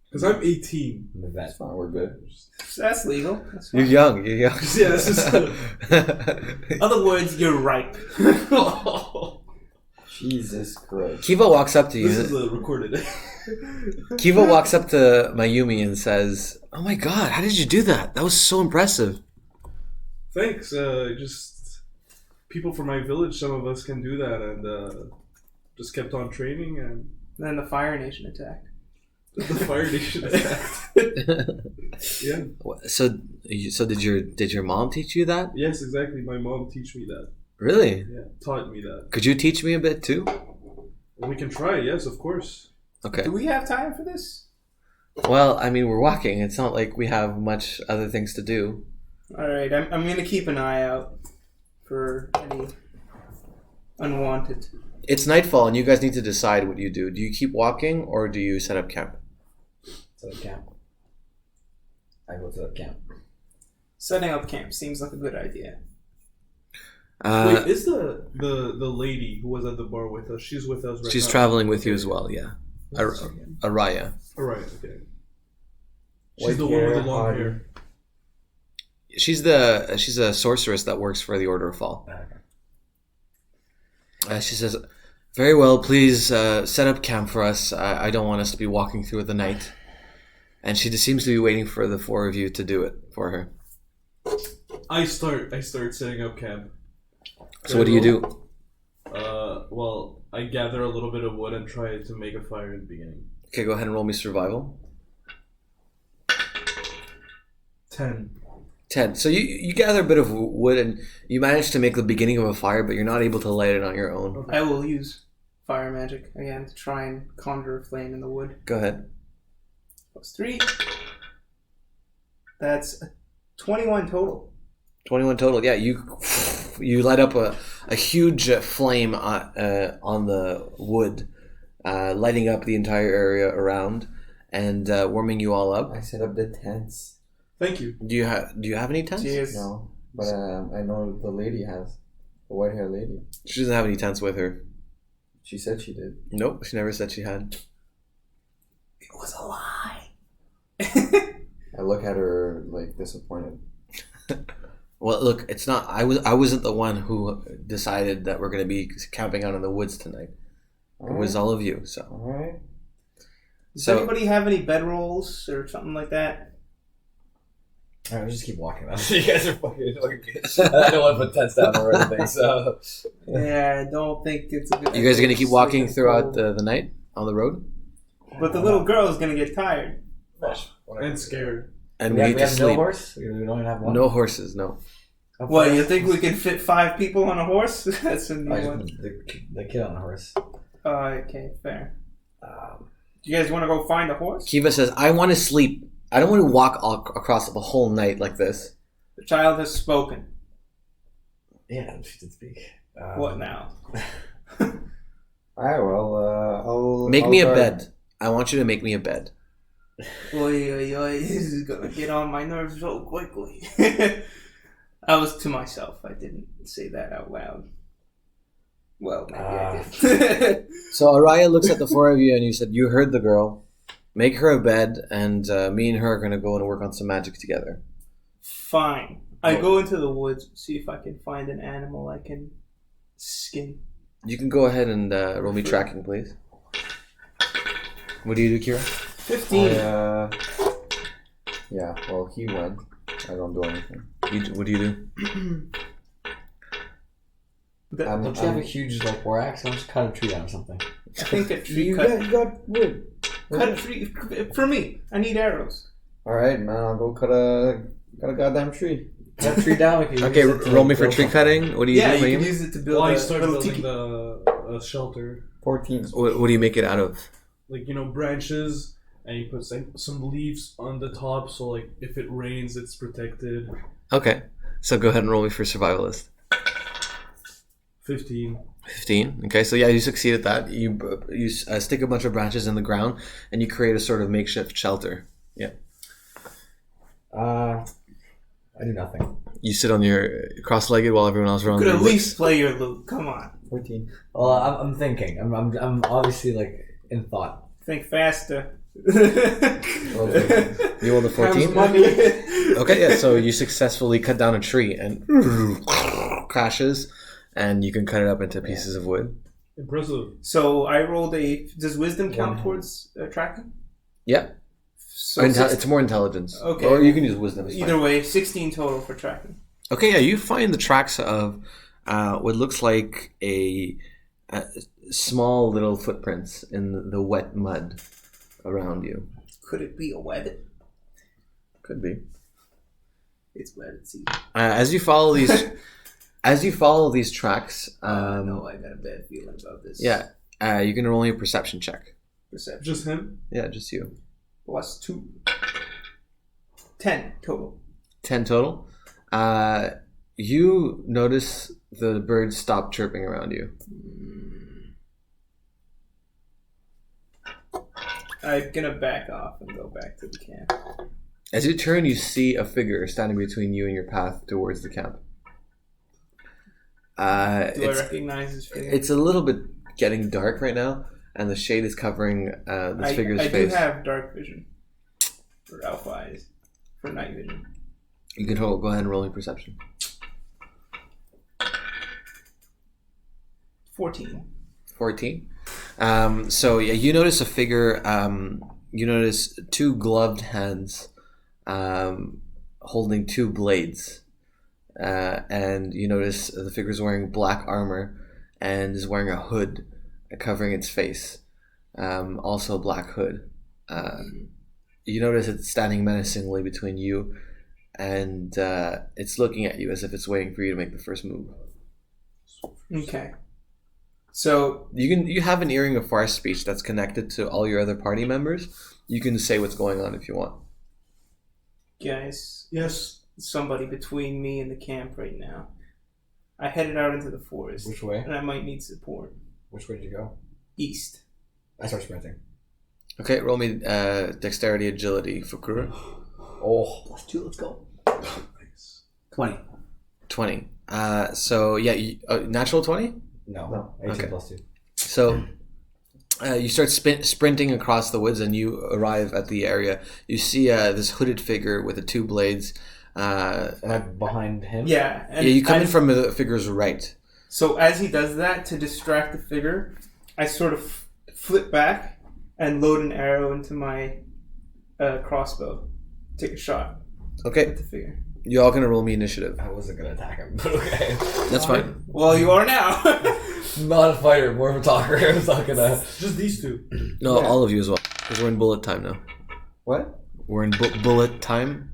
E: Because I'm 18.
B: I'm a vet.
C: That's fine, we're good.
D: So that's legal. That's
A: You're
D: fine.
A: young. You're young.
E: Yeah, this is...
D: Other words, you're ripe.
C: Jesus Christ.
A: Kiva walks up to you.
E: This is recorded.
A: Kiva walks up to Mayumi and says, "Oh my god, how did you do that? That was so impressive."
E: Thanks. Just people from my village, some of us can do that, and just kept on training, and
D: Then the Fire Nation attacked.
E: the Fire Nation attacked. Yeah.
A: So did your mom teach you that?
E: Yes, exactly. My mom teach me that.
A: Really?
E: Yeah, taught me that.
A: Could you teach me a bit too?
E: We can try. Yes, of course.
A: Okay.
D: Do we have time for this?
A: Well, I mean, we're walking. It's not like we have much other things to do.
D: Alright, I'm going to keep an eye out for any unwanted.
A: It's nightfall, and you guys need to decide what you do. Do you keep walking, or do you set up camp?
B: Set up camp. I go to the camp.
D: Setting up camp seems like a good idea.
E: Wait, is the lady who was at the bar with us? She's with us right now.
A: She's traveling with you as well. Yeah, Araya.
E: All right. Okay. She's
C: White
E: the one with the
C: hair,
E: long
C: hard.
E: hair.
A: She's a sorceress that works for the Order of Fall. She says, "Very well, please set up camp for us. I don't want us to be walking through the night." And she just seems to be waiting for the four of you to do it for her.
E: I start setting up camp.
A: So what do you do?
E: Well, I gather a little bit of wood and try to make a fire in the beginning.
A: Okay, go ahead and roll me survival.
E: 10.
A: 10. So you gather a bit of wood and you manage to make the beginning of a fire, but you're not able to light it on your own.
D: I will use fire magic again to try and conjure a flame in the wood.
A: Go ahead.
D: +3. That's 21 total.
A: 21 total. Yeah, you light up a huge flame on the wood, lighting up the entire area around and warming you all up.
C: I set up the tents.
E: Thank you.
A: Do you have any tents?
D: Cheers.
C: No, but I know the lady has. The white hair lady.
A: She doesn't have any tents with her.
C: She said she did.
A: Nope, she never said she had.
D: It was a lie.
C: I look at her like disappointed.
A: Well, look, it's not. I wasn't the one who decided that we're going to be camping out in the woods tonight. It was all of you. So,
C: Alright.
D: Does anybody have any bedrolls or something like that?
B: Alright, we'll just keep walking. You guys are fucking. I don't want to put tents down or anything, so.
D: Yeah, I don't think it's a good
A: you guys are going to keep walking
D: Sleep
A: throughout
D: cold.
A: the night on the road,
D: But the little girl is going to get tired.
E: And scared.
A: and
B: We
A: we
B: have,
A: need
B: we
A: to
B: have no
A: sleep.
B: horse? We don't even have one?
A: No horses. No.
D: What, you think we can fit 5 people on a horse? That's a new
B: I just
D: one.
B: put the kid on the horse.
D: Okay, fair. Do you guys want to go find a horse?
A: Kiva says, "I want to sleep. I don't want to walk across the whole night like this."
D: The child has spoken.
B: Yeah, she did speak.
D: What now?
C: Alright, well, I'll...
A: Make
C: I'll
A: me a
C: guard-
A: bed. I want you to make me a bed.
D: Oy, oy, oy, this is gonna get on my nerves so quickly. I was to myself. I didn't say that out loud. Well, maybe I did.
A: So Araya looks at the four of you and you said, "You heard the girl. Make her a bed, and me and her are going to go and work on some magic together."
D: Fine. I go into the woods, see if I can find an animal I can skin.
A: You can go ahead and roll me tracking, please. What do you do, Kira?
D: 15.
C: Yeah, well, he went. I don't do anything.
A: What do you do?
B: Don't you have a huge war axe? I'll just cut a tree down or something.
D: I think a tree
C: You
D: cut.
C: got wood.
D: Cut a tree for me. I need arrows.
C: Alright, man, I'll go cut a goddamn tree.
B: Cut a tree down. We can
A: Okay,
B: use it to,
A: roll me
B: like,
A: for
B: build
A: tree
B: something.
A: cutting. What do you
D: Yeah,
A: do?
D: you
A: Liam?
D: can use it to build
E: Well, I
D: a
E: start
D: little
E: building
D: tiki.
E: the shelter.
C: 14.
A: What do you make it out of?
E: Like, branches, and you put some leaves on the top, so, like, if it rains, it's protected.
A: Okay, so go ahead and roll me for survivalist.
E: 15.
A: 15. Okay, so yeah, you succeed at that. You stick a bunch of branches in the ground, and you create a sort of makeshift shelter. Yeah.
B: I do nothing.
A: You sit on your cross-legged while everyone else runs.
D: Could at least play your loot. Come on.
C: 14.
B: Well, I'm thinking. I'm obviously like in thought.
D: Think faster.
C: Well,
A: You rolled a 14? Okay, yeah, so you successfully cut down a tree and crashes, and you can cut it up into pieces of wood.
E: Impressive.
D: So I rolled a. Does wisdom count
C: One.
D: towards tracking?
A: Yeah.
D: So
A: It's more intelligence.
D: Okay.
A: Or you can use wisdom. It's fine.
D: either way, 16 total for tracking.
A: Okay, yeah, you find the tracks of what looks like a small little footprints in the wet mud around you.
D: Could it be a web?
A: Could be.
D: It's wet. It's easy.
A: As you follow these tracks,
D: No, I got a bad feeling about this.
A: yeah, you can roll a perception check.
D: Perception.
E: Just him?
A: Yeah, just you.
D: Plus 2. 10 total.
A: 10 total. You notice the birds stop chirping around you.
D: I'm gonna back off and go back to the camp.
A: As you turn, you see a figure standing between you and your path towards the camp.
D: Do I
A: It's,
D: recognize this figure?
A: it's a little bit getting dark right now, and the shade is covering this figure's
D: I
A: face.
D: do have dark vision. For alpha eyes. For night vision.
A: You can go ahead and roll your perception.
D: 14.
A: 14. So yeah, you notice a figure. You notice two gloved hands holding two blades, and you notice the figure's wearing black armor and is wearing a hood covering its face. Also a black hood. You notice it's standing menacingly between you, and it's looking at you as if it's waiting for you to make the first move.
D: Okay. So,
A: You have an earring of far speech that's connected to all your other party members. You can say what's going on if you want.
D: guys,
E: Yes.
D: somebody between me and the camp right now. I headed out into the forest.
B: Which way?
D: And I might need support.
B: Which way did you go?
D: East.
B: I start sprinting.
A: Okay, roll me dexterity agility for Kura.
B: Oh, +2. Let's go. 20.
A: 20. So yeah, natural 20.
B: No. 18
A: Okay.
B: +2.
A: So you start sprinting across the woods, and you arrive at the area. You see this hooded figure with the two blades.
B: Am I behind him?
D: Yeah. And
A: Yeah, you come in
D: as-
A: from the figure's right.
D: So as he does that, to distract the figure, I sort of flip back and load an arrow into my crossbow. Take a shot
A: Okay,
D: at the figure.
A: you all gonna roll me initiative.
B: I wasn't gonna attack him, but okay.
A: That's fine.
D: Well, you are now.
B: Not a fighter, more of a talker. I'm not gonna.
E: Just these two.
A: No,
C: Yeah.
A: all of you as well, because we're in bullet time now.
C: What?
A: We're in bullet time.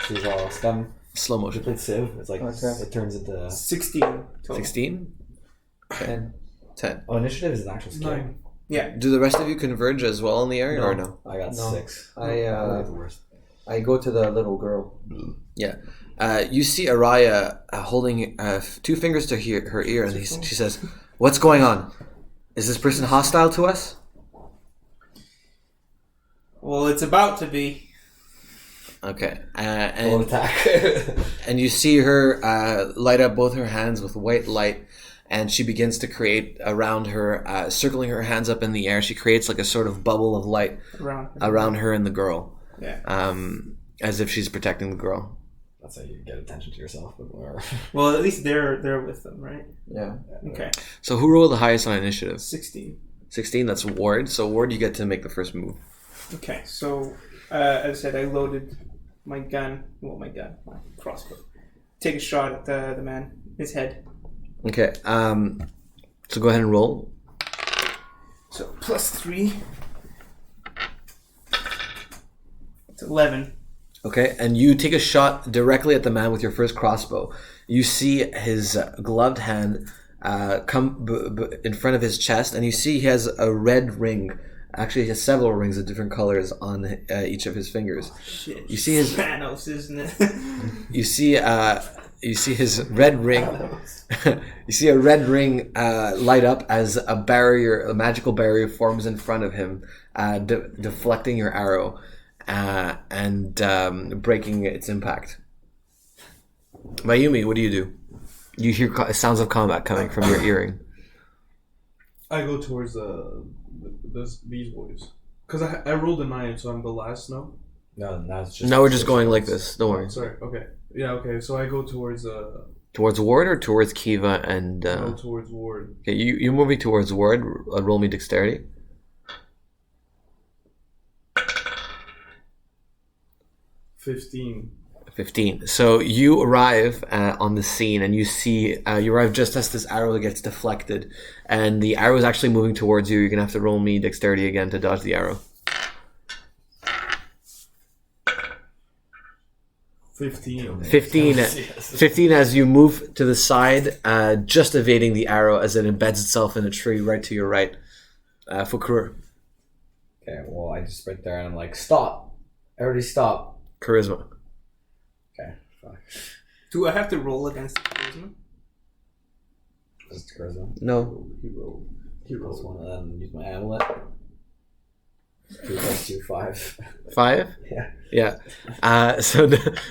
B: She's all STEM.
A: Slow
B: She
A: motion.
B: played Civ. It's like
C: Okay.
B: it turns into.
D: 16 total.
A: 16.
C: And
A: 10.
B: Oh, initiative is an actual skill.
E: 9.
D: Yeah.
A: Do the rest of you converge as well in the area, or no?
B: I got
C: No.
B: 6.
C: I
B: I'm the worst.
C: I go to the little girl.
A: You see Araya holding two fingers to her ear, and she says, "What's going on? Is this person hostile to us?"
D: Well, it's about to be.
A: Okay,
B: Full
A: and
B: attack.
A: and you see her light up both her hands with white light, and she begins to create around her, circling her hands up in the air. She creates like a sort of bubble of light around her and the girl,
D: Yeah.
A: as if she's protecting the girl.
B: That's how you get attention to yourself. But whatever.
D: Well, at least they're with them, right?
C: Yeah.
D: Okay.
A: So who rolled the highest on initiative?
D: 16.
A: 16. That's Ward. So Ward, you get to make the first move.
D: Okay. So, as I said, I loaded my crossbow. Take a shot at the man, his head.
A: Okay. So go ahead and roll.
D: So +3. It's 11.
A: Okay, and you take a shot directly at the man with your first crossbow. You see his gloved hand come in front of his chest, and you see he has a red ring. Actually, he has several rings of different colors on each of his fingers.
D: Shit.
A: You see his-
D: Thanos, isn't it?
A: You see you see his red ring. You see a red ring light up as a magical barrier forms in front of him, deflecting your arrow and breaking its impact. Mayumi, what do? You hear sounds of combat coming from your earring.
E: I go towards these boys. Because I rolled a 9, so I'm the last now.
B: No, now it's just.
A: No, we're just going like this. Don't worry.
E: Sorry, okay. Yeah, okay, so I go towards...
A: Towards Ward or towards Kiva and...
E: go towards Ward.
A: Okay, you're moving towards Ward. Roll me dexterity.
E: 15.
A: 15. So you arrive on the scene and you see, you arrive just as this arrow gets deflected and the arrow is actually moving towards you. You're going to have to roll me dexterity again to dodge the arrow.
E: 15.
A: 15 as you move to the side, just evading the arrow as it embeds itself in a tree right to your right. Fukur.
B: Okay, well, I just right there and I'm like, stop. Everybody stop.
A: Charisma.
B: Okay, fine.
D: Do I have to roll against charisma?
B: Just charisma.
A: No.
E: He rolled.
B: Plus one, and then use my amulet. 2 plus 2, 5.
A: 5?
B: Yeah.
A: Yeah. So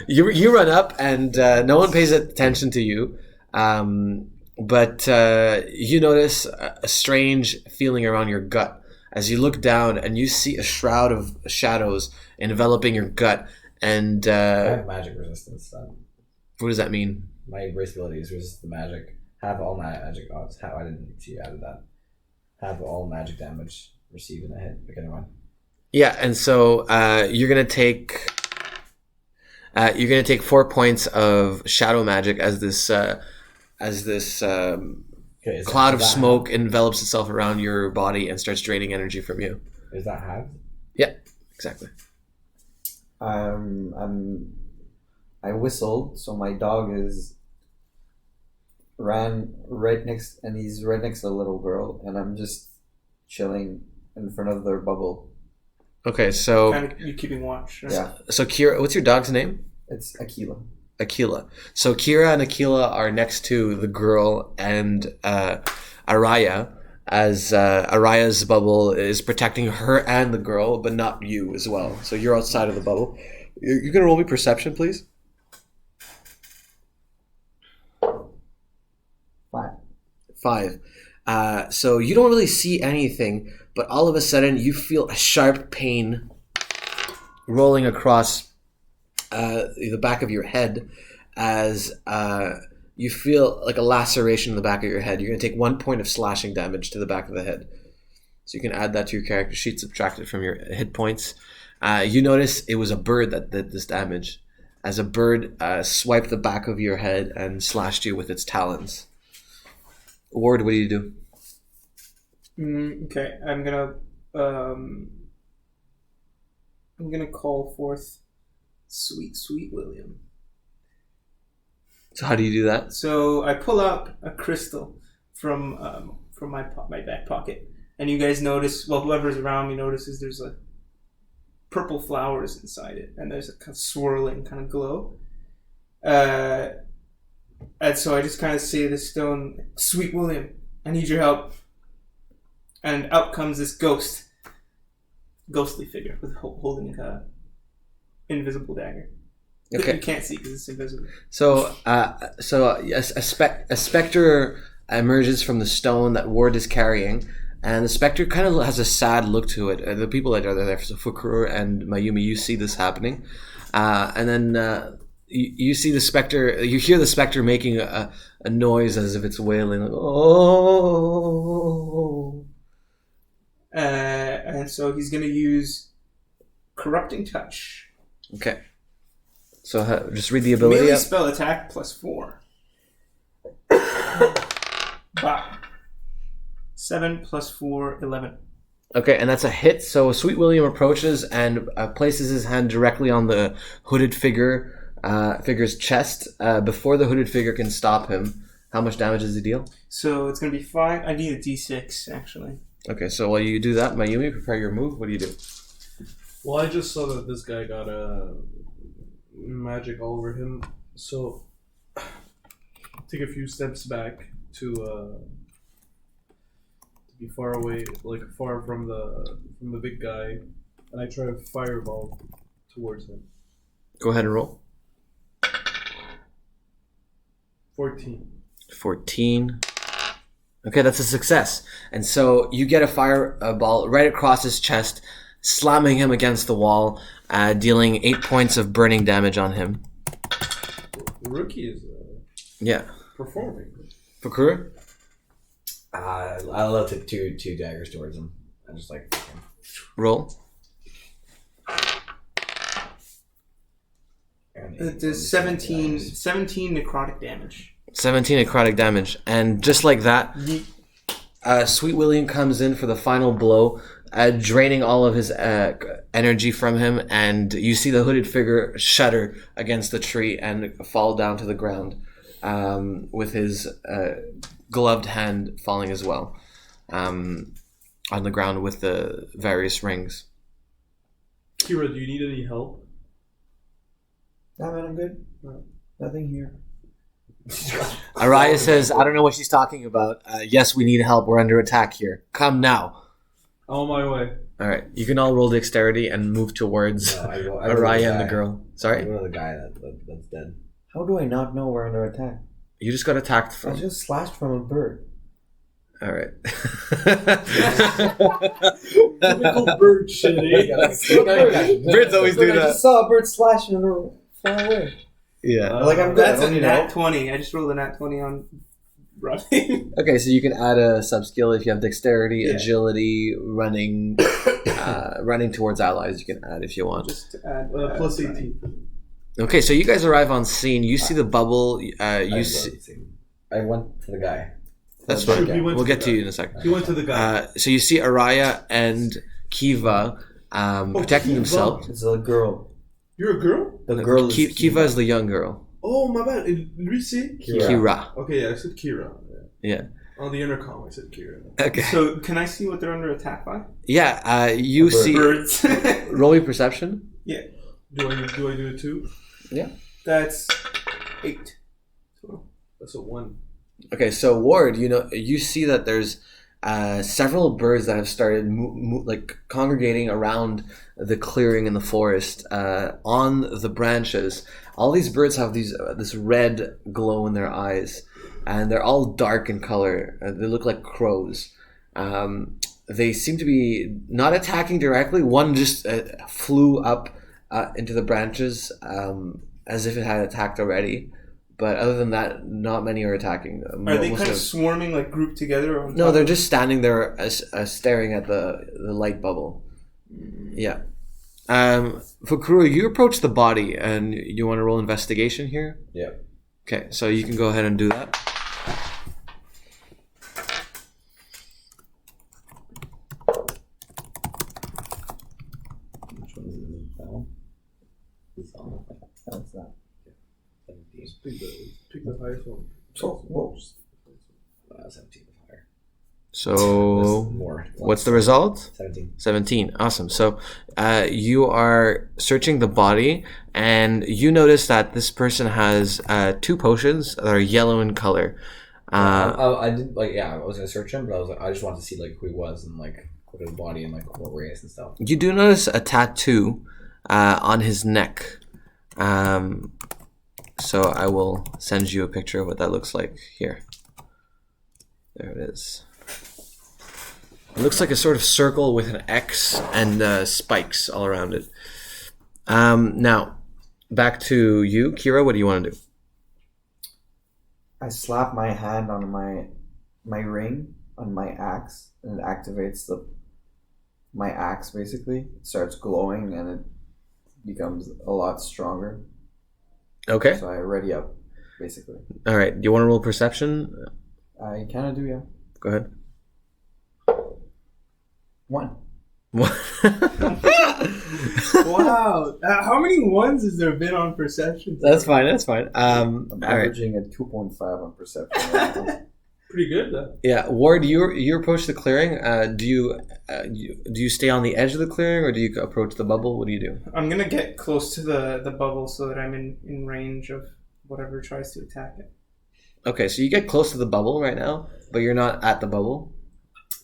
A: you run up and no one pays attention to you. But you notice a strange feeling around your gut as you look down and you see a shroud of shadows enveloping your gut. And
B: I have magic resistance.
A: what does that mean?
B: My brace abilities resist the magic. Have all magic odds. I didn't see you added that. Have all magic damage received in a hit. Okay, never mind.
A: Yeah, and so you're gonna take 4 points of shadow magic as this
B: Okay,
A: cloud of smoke envelops itself around your body and starts draining energy from you.
B: Is that halved?
A: Yeah, exactly.
C: I whistled, so my dog ran right next, and he's right next to the little girl, and I'm just chilling in front of their bubble.
A: Okay, so
D: Kind of you keeping watch. Right?
C: Yeah,
A: so Kira, what's your dog's name?
C: it's Aquila.
A: Aquila. So Kira and Aquila are next to the girl and Araya, as Araya's bubble is protecting her and the girl, but not you as well. So you're outside of the bubble. You're gonna roll me perception, please. 5. So you don't really see anything, but all of a sudden you feel a sharp pain rolling across the back of your head as you feel like a laceration in the back of your head. You're going to take 1 point of slashing damage to the back of the head. So you can add that to your character sheet, subtract it from your hit points. You notice it was a bird that did this damage, as a bird swiped the back of your head and slashed you with its talons. Ward, what do you do?
D: Okay, I'm gonna call forth Sweet William.
A: So how do you do that?
D: So I pull out a crystal from my back pocket, and you guys notice. Well, whoever's around me notices there's a purple flowers inside it, and there's a kind of swirling kind of glow. And so I just kind of say to the stone, "Sweet William, I need your help." And out comes this ghostly figure with holding an invisible dagger.
A: Okay.
D: You can't see because it's invisible.
A: So yes, a specter emerges from the stone that Ward is carrying, and the specter kind of has a sad look to it. The people that are there, so Fukur and Mayumi, you see this happening, and then you see the specter. You hear the specter making a noise as if it's wailing, like, oh.
D: And so he's going to use Corrupting Touch.
A: Okay. So just read the ability
D: Melee
A: up.
D: spell attack +4. Wow. 7 + 4, 11.
A: Okay, and that's a hit. So Sweet William approaches and places his hand directly on the hooded figure's chest. Before the hooded figure can stop him, how much damage does he deal?
D: So it's going to be 5. I need a d6, actually.
A: Okay, so while you do that, Mayumi, prepare your move. What do you do?
E: Well, I just saw that this guy got magic all over him, so take a few steps back to be far away, like far from the big guy, and I try to fireball towards him.
A: Go ahead and roll.
E: 14.
A: 14. Okay, that's a success. And so you get a fireball right across his chest, slamming him against the wall, dealing 8 points of burning damage on him.
E: The rookie is
A: Yeah.
E: performing.
A: Fakura?
B: I'll take two daggers towards him. I'm just like...
A: Roll.
D: It is 17 necrotic damage.
A: 17 necrotic damage. And just like that, Sweet William comes in for the final blow, draining all of his energy from him, and you see the hooded figure shudder against the tree and fall down to the ground, with his gloved hand falling as well, on the ground with the various rings.
E: Kira, do you need any help?
C: Nah, man, I'm good. Nothing here.
A: Araya says, I don't know what she's talking about. Yes, we need help. We're under attack here. Come now.
E: On my way.
A: All right, you can all roll dexterity and move towards
B: I go
A: Araya and the girl.
B: I
A: Sorry?
B: go to the guy that's dead.
C: How do I not know we're under attack?
A: You just got attacked
C: I
A: from...
C: was just slashed from a bird.
A: All right.
E: Typical bird shit, eh?
A: Birds always do
C: I
A: that.
C: just saw a bird slashing and far away.
A: Yeah.
C: Like, I'm good.
D: That's
C: I
D: a
C: don't need
D: nat
C: help.
D: 20. I just rolled a nat 20 on running.
A: Okay, so you can add a sub skill if you have dexterity,
D: Yeah.
A: agility, running, running towards allies. You can add if you want.
D: Just to add
E: Plus
D: running.
E: 18.
A: Okay, so you guys arrive on scene. You see the bubble. You see.
B: I went to the guy.
A: That's
E: Sure,
A: fine.
E: he went
A: We'll
E: to
A: get
E: the
A: to
E: guy.
A: you in a second.
E: He went to the guy.
A: So you see Araya and Kiva protecting
E: Kiva.
A: themselves.
C: It's a girl.
E: You're a girl?
C: The girl is
A: Kiva is the young girl.
E: Oh, my bad. Did we say?
A: Kira.
E: Okay, yeah, I said Kira.
A: Yeah.
E: On the intercom, I said Kira.
A: Okay.
D: So, can I see what they're under attack by?
A: Yeah. You see.
D: Birds.
A: Roll me perception.
E: Do I do it too?
D: That's 8. So,
E: That's a 1.
A: Okay, so Ward, you see that there's several birds that have started like congregating around the clearing in the forest on the branches. All these birds have this red glow in their eyes, and they're all dark in color. They look like crows. They seem to be not attacking directly. One just flew up into the branches as if it had attacked already. But other than that, not many are attacking.
D: are they kind of swarming, like grouped together? On
A: No,
D: top
A: they're
D: of-
A: just standing there staring at the light bubble. Yeah. Fakura, you approach the body and you want to roll investigation here?
B: Yeah.
A: Okay, so you can go ahead and do that.
B: Which one is it? That one? This one.
C: That's that.
B: 17.
E: Pick the highest one.
C: Whoa.
B: 17 is higher.
A: So,
B: More.
A: what's the result?
B: 17.
A: 17. Awesome. So, you are searching the body, and you notice that this person has 2 potions that are yellow in color.
B: I did I was gonna search him, but I just wanted to see who he was and look at his body and what race and stuff.
A: You do notice a tattoo on his neck. So I will send you a picture of what that looks like here. There it is. It looks like a sort of circle with an X and spikes all around it. Now, back to you, Kira. What do you want to do?
C: I slap my hand on my ring on my axe, and it activates my axe. Basically, it starts glowing, and it becomes a lot stronger.
A: Okay.
C: So I ready up, basically.
A: All right. Do you want to roll perception?
C: I kind of do, yeah.
A: Go ahead.
C: 1.
D: Wow. How many ones has there been on perception?
A: That's fine. That's fine.
C: I'm
A: All right.
C: averaging a 2.5 on perception. Right now.
E: Pretty good, though.
A: Yeah, Ward, you approach the clearing. Do you stay on the edge of the clearing, or do you approach the bubble? What do you do?
D: I'm gonna get close to the bubble so that I'm in range of whatever tries to attack it.
A: Okay, so you get close to the bubble right now, but you're not at the bubble.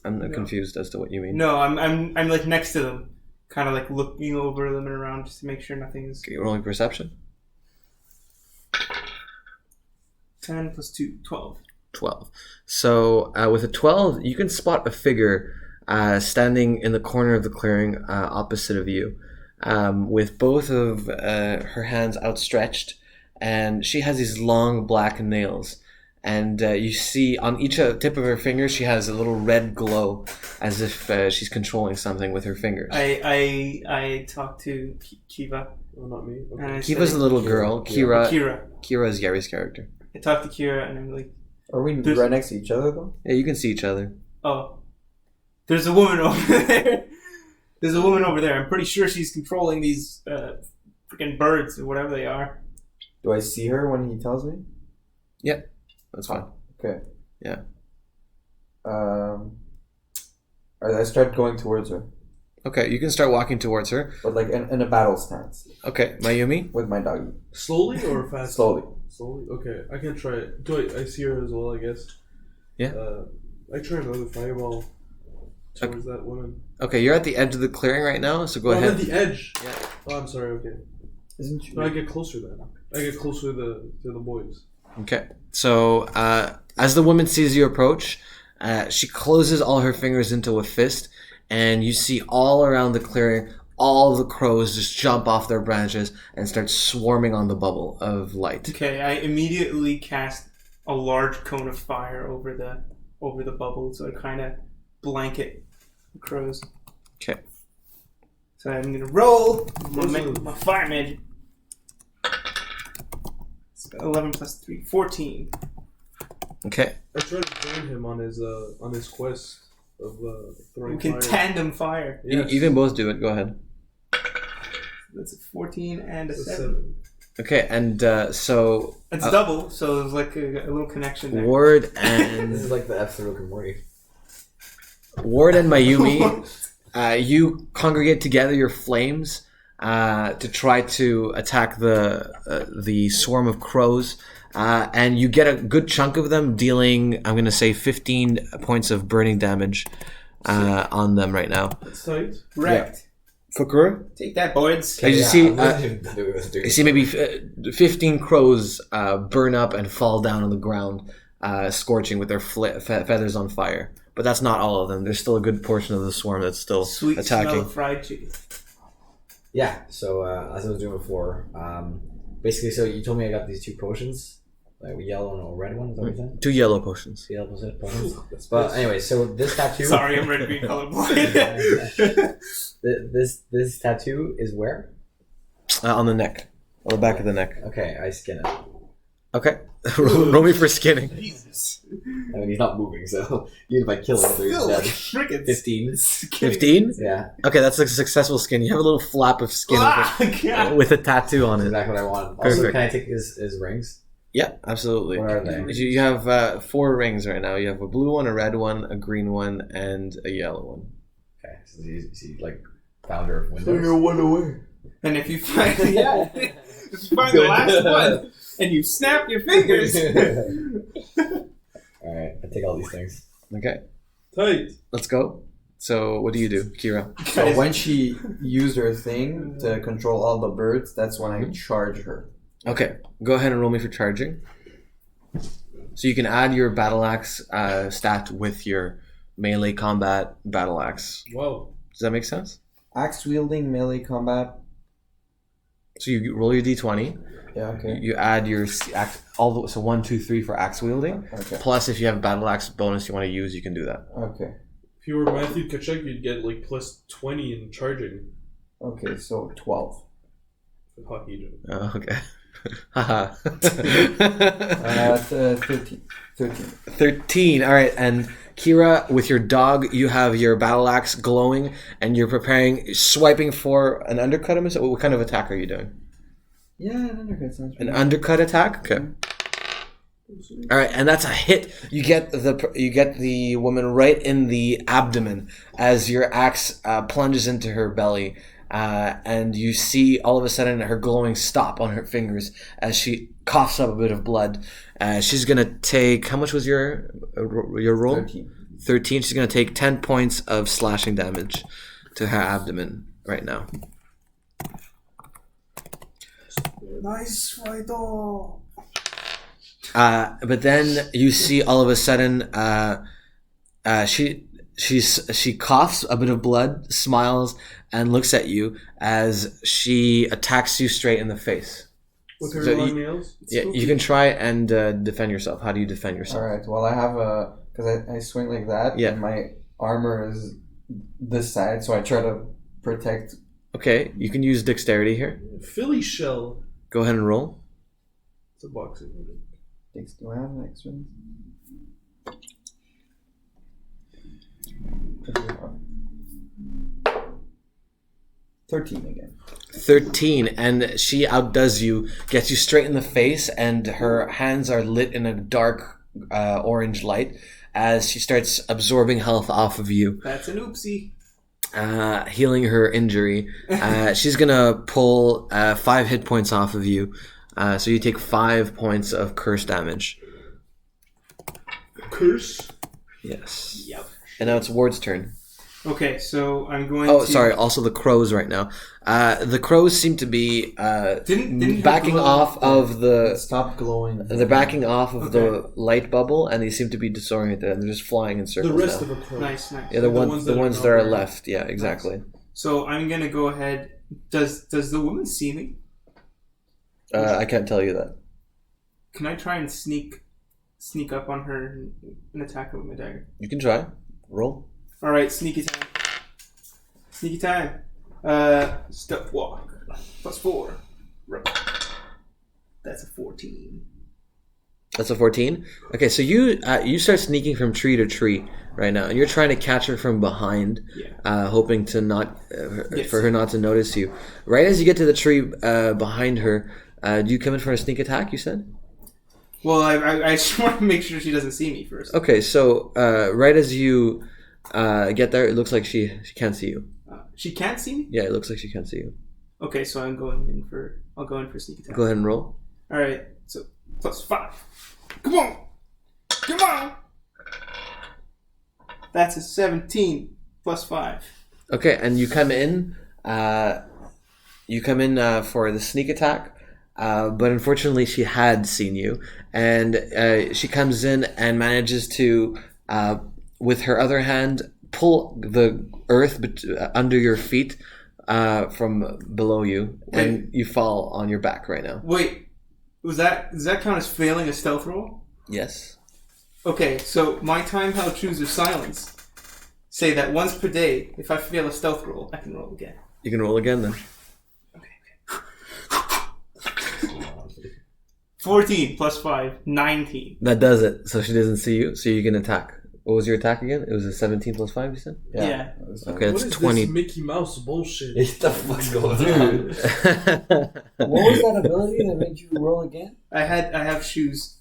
A: I'm confused as to what you mean.
D: No, I'm like next to them, kind of like looking over them and around just to make sure nothing's.
A: Okay, rolling perception.
D: 10 plus 2, 12.
A: 12. So with a 12, you can spot a figure standing in the corner of the clearing opposite of you, with both of her hands outstretched, and she has these long black nails. And you see on each tip of her finger, she has a little red glow, as if she's controlling something with her fingers.
D: I talked to Kiva.
E: Oh, not me.
D: And
E: Okay.
D: I
A: Kiva's
D: said,
A: the little girl. Kira
D: Kira.
A: is Yari's character.
D: I talked to Kira and I'm like,
C: Are we
D: There's-
C: right next to each other though?
A: Yeah, you can see each other.
D: oh, there's a woman over there. There's a woman over there. I'm pretty sure she's controlling these freaking birds or whatever they are.
C: Do I see her when he tells me?
A: That's fine.
C: Okay.
A: Yeah.
C: I start going towards her,
A: Okay, you can start walking towards her.
C: but like in a battle stance
A: Okay, Mayumi.
C: with my doggy.
E: Slowly or fast?
C: Slowly.
E: Slowly? Okay, I can try it. Do I see her as well, I guess?
A: Yeah.
E: I try another fireball towards that woman.
A: Okay, you're at the edge of the clearing right now, so go
E: I'm
A: ahead.
E: at the edge.
A: Yeah.
E: Oh, I'm sorry, okay.
C: Isn't she?
E: No, I get closer then. I get closer to the boys.
A: Okay, so as the woman sees you approach, she closes all her fingers into a fist, and you see all around the clearing, all the crows just jump off their branches and start swarming on the bubble of light.
D: Okay, I immediately cast a large cone of fire over the bubble, so I kind of blanket the crows.
A: Okay.
D: So I'm gonna roll my fire magic. So 11 plus 3, 14.
A: Okay.
E: I tried to join him on his quest of throwing
D: We can
E: fire.
D: tandem fire.
E: Yes.
A: You can both do it. Go ahead.
D: That's a 14 and a
E: It's a
D: 7.
A: Okay, and so
D: It's double, so there's like a little connection there.
A: Ward
B: This
A: and
B: is like the episode of Rick and Morty.
A: Mayumi, you congregate together your flames to try to attack the swarm of crows, and you get a good chunk of them, dealing, I'm going to say, 15 points of burning damage on them right now.
E: It's tight.
D: Wrecked.
A: Fukura?
D: Take that, boys.
A: As you see,
B: I'm listening to this, dude.
A: you see maybe 15 crows burn up and fall down on the ground, scorching with their feathers on fire. But that's not all of them. There's still a good portion of the swarm that's still
D: Sweet smell
A: attacking.
D: of fried chicken.
B: Yeah, so as I was doing before, basically, so you told me I got these two potions, like a yellow and a red one, is that what you said?
A: 2 yellow potions.
B: Two yellow potions?
E: That's
B: But anyway, so this tattoo...
D: Sorry, I'm red green colorblind.
B: this tattoo is where?
A: On the neck. On the back of the neck.
B: Okay, I skin it.
A: Okay. Roll me for skinning.
D: Jesus.
B: I mean, he's not moving, so even if I kill him, he's dead.
D: Frickin'
B: 15.
A: 15?
B: Yeah,
A: Okay, that's a successful skin. You have a little flap of skin
D: God.
A: with a tattoo on
B: that's
A: it.
B: exactly what I want. Also,
A: Perfect.
B: can I take his rings?
A: Yeah, absolutely.
B: What are they?
A: You have 4 rings right now. You have a blue one, a red one, a green one, and a yellow one.
B: Okay, so he's like founder of
E: So
B: Windows.
E: you're one away.
D: And if you find if you find the last one and you snap your fingers.
B: Alright, I take all these things.
A: Okay,
E: Tight.
A: let's go. So, what do you do, Kira?
C: So when she used her thing to control all the birds, that's when I charge her.
A: Okay, go ahead and roll me for charging. So you can add your battle axe stat with your melee combat battle axe.
E: Wow.
A: Does that make sense?
C: Axe wielding melee combat.
A: So you roll your d20.
C: Yeah. Okay.
A: You add your axe, so 1, 2, 3 for axe wielding.
C: Okay.
A: Plus, if you have battle axe bonus you want to use, you can do that.
C: Okay.
E: If you were Matthew Kachuk, you'd get like plus 20 in charging.
C: Okay. So 12.
E: Hockey joke.
A: Oh, okay. Haha.
C: 13.
A: 13. All right, and Kira, with your dog, you have your battle axe glowing, and you're swiping for an undercut. What kind of attack are you doing?
C: Yeah, an undercut sounds
A: An
C: right.
A: undercut attack. Okay. All right, and that's a hit. You get the woman right in the abdomen as your axe plunges into her belly, and you see all of a sudden her glowing stop on her fingers as she coughs up a bit of blood. She's gonna take, how much was your roll? 13. She's gonna take 10 points of slashing damage to her abdomen right now.
E: Nice fight, all.
A: But then you see all of a sudden she coughs a bit of blood, smiles, and looks at you as she attacks you straight in the face.
E: With her
A: So
E: long
A: you-
E: nails?
A: Yeah, you can try and defend yourself. How do you defend yourself?
C: Alright, well, I have a. Because I swing like that,
A: Yeah.
C: and my armor is this side, so I try to protect.
A: Okay, you can use dexterity here.
E: Philly shell.
A: Go ahead and roll.
E: It's a boxing.
C: Do I have an extra? 13 again.
A: 13, and she outdoes you, gets you straight in the face, and her hands are lit in a dark orange light as she starts absorbing health off of you,
D: That's an oopsie.
A: healing her injury. She's gonna pull 5 hit points off of you, so you take 5 points of curse damage.
E: Curse?
A: Yes.
D: Yep.
A: And now it's Ward's turn.
D: Okay, so I'm going
A: Oh,
D: to...
A: sorry. Also, the crows right now. The crows seem to be
D: Didn't
A: backing
D: glow-
A: off of the.
C: Stop glowing.
A: They're backing off of
D: Okay.
A: the light bubble, and they seem to be disoriented, and they're just flying in
E: The
A: circles
E: rest
A: now.
E: of the crow.
D: Nice.
A: Yeah, the ones that are left. Yeah, exactly.
D: So I'm going to go ahead... Does the woman see me?
A: I can't tell you that.
D: Can I try and sneak up on her and attack her with my dagger?
A: You can try. Roll.
D: All right, sneaky time. Sneaky time. Step walk. +4. That's a 14.
A: That's a 14. Okay, so you start sneaking from tree to tree right now, and you're trying to catch her from behind,
D: Yeah.
A: hoping to not
D: Yes.
A: for her not to notice you. Right as you get to the tree behind her, do you come in for a sneak attack? You said.
D: Well, I just want to make sure she doesn't see me first.
A: Okay, so right as you get there, it looks like she can't see you.
D: She can't see me?
A: Yeah, it looks like she can't see you.
D: Okay, so I'll go in for sneak attack.
A: Go ahead and roll.
D: All right, so +5. Come on! Come on! That's a 17 +5.
A: Okay, and you come in. For the sneak attack, but unfortunately, she had seen you, and she comes in and manages to, with her other hand, pull the earth under your feet from below you, and you fall on your back right now.
D: Wait, does that count as failing a stealth roll?
A: Yes.
D: Okay, so my time held truths of silence say that once per day, if I fail a stealth roll, I can roll again.
A: You can roll again then.
D: 14 +5, 19.
A: That does it. So she doesn't see you, so you can attack. What was your attack again? It was a 17 + 5, you said?
D: Yeah.
A: Okay,
E: What
A: that's
E: is
A: 20.
E: this Mickey Mouse bullshit?
B: What the fuck's going on?
C: What was that ability that made you roll again?
D: I have shoes.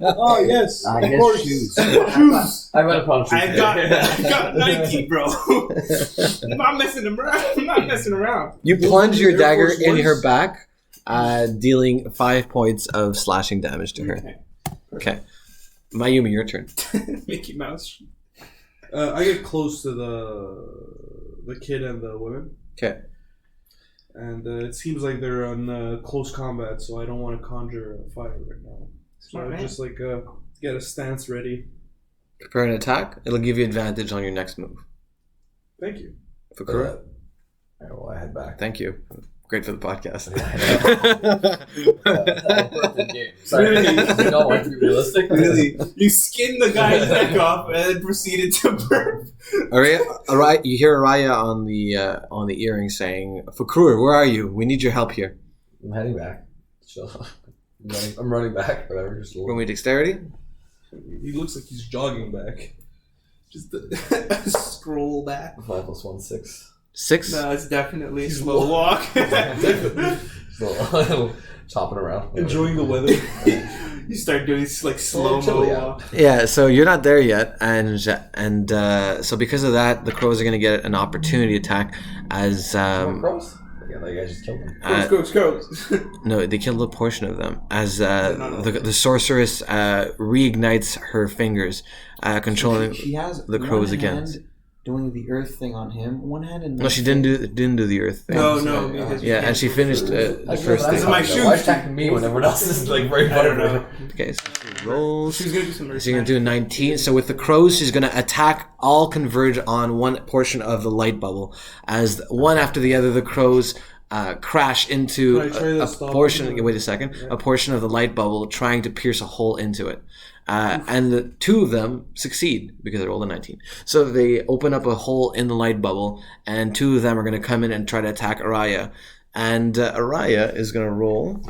E: Oh, yes.
C: I
E: of
C: guess
E: course.
C: shoes.
B: I read upon shoes.
D: I got 19, bro. I'm not messing around. I'm not messing around.
A: You plunge your
E: Air
A: dagger
E: Force
A: in her
E: Ones?
A: back, dealing 5 points of slashing damage to her.
D: Okay.
A: Okay. Mayumi, your turn.
D: Mickey Mouse.
E: I get close to the kid and the women.
A: Okay.
E: And it seems like they're on close combat, so I don't want to conjure a fire right now. So
D: Smart
E: I
D: man.
E: just get a stance ready.
A: Prepare an attack. It'll give you advantage on your next move.
E: Thank you.
A: Fakura.
B: Alright, well, I head back.
A: Thank you. Great for the podcast.
B: Sorry, you don't want to be realistic.
D: Really? You skinned the guy's neck off and then proceeded to burp.
A: Araya, you hear Araya on the earring saying, "Fakura, where are you? We need your help here."
B: I'm heading back. Chill. I'm running back. Whatever. Just a
A: Roll
B: little.
A: me dexterity.
E: He looks like he's jogging back.
D: Just scroll back.
B: 5 + 1 = 6.
A: 6.
D: No, it's definitely a
E: He's
D: slow walk.
B: Still chopping around.
E: Enjoying the weather.
D: You start doing like slow
B: chilly
D: mo.
B: out.
A: Yeah, so you're not there yet, and so because of that, the crows are going to get an opportunity attack as
B: Crows? Yeah, like I just killed them.
D: Goes.
A: no, they killed a portion of them as the sorceress reignites her fingers, controlling
C: She has
A: the crows
C: one
A: again.
C: hand doing the earth thing on him. One hand and
A: No, she didn't do the earth thing.
D: No, because
A: Yeah, and she finished the first
D: This is
A: thing.
D: my shoe.
B: Why attacking me when everyone else is like right in front of her?
A: Okay, so she rolls.
D: She's gonna do some.
A: So you're gonna do a 19. So with the crows, she's gonna attack. All converge on one portion of the light bubble. As one after the other, the crows crash into
E: Can I try to
A: a
E: stop
A: portion.
E: them?
A: Wait a second. A portion of the light bubble, trying to pierce a hole into it. And the two of them succeed because they rolled a 19. So they open up a hole in the light bubble, and two of them are going to come in and try to attack Araya. And Araya is going to roll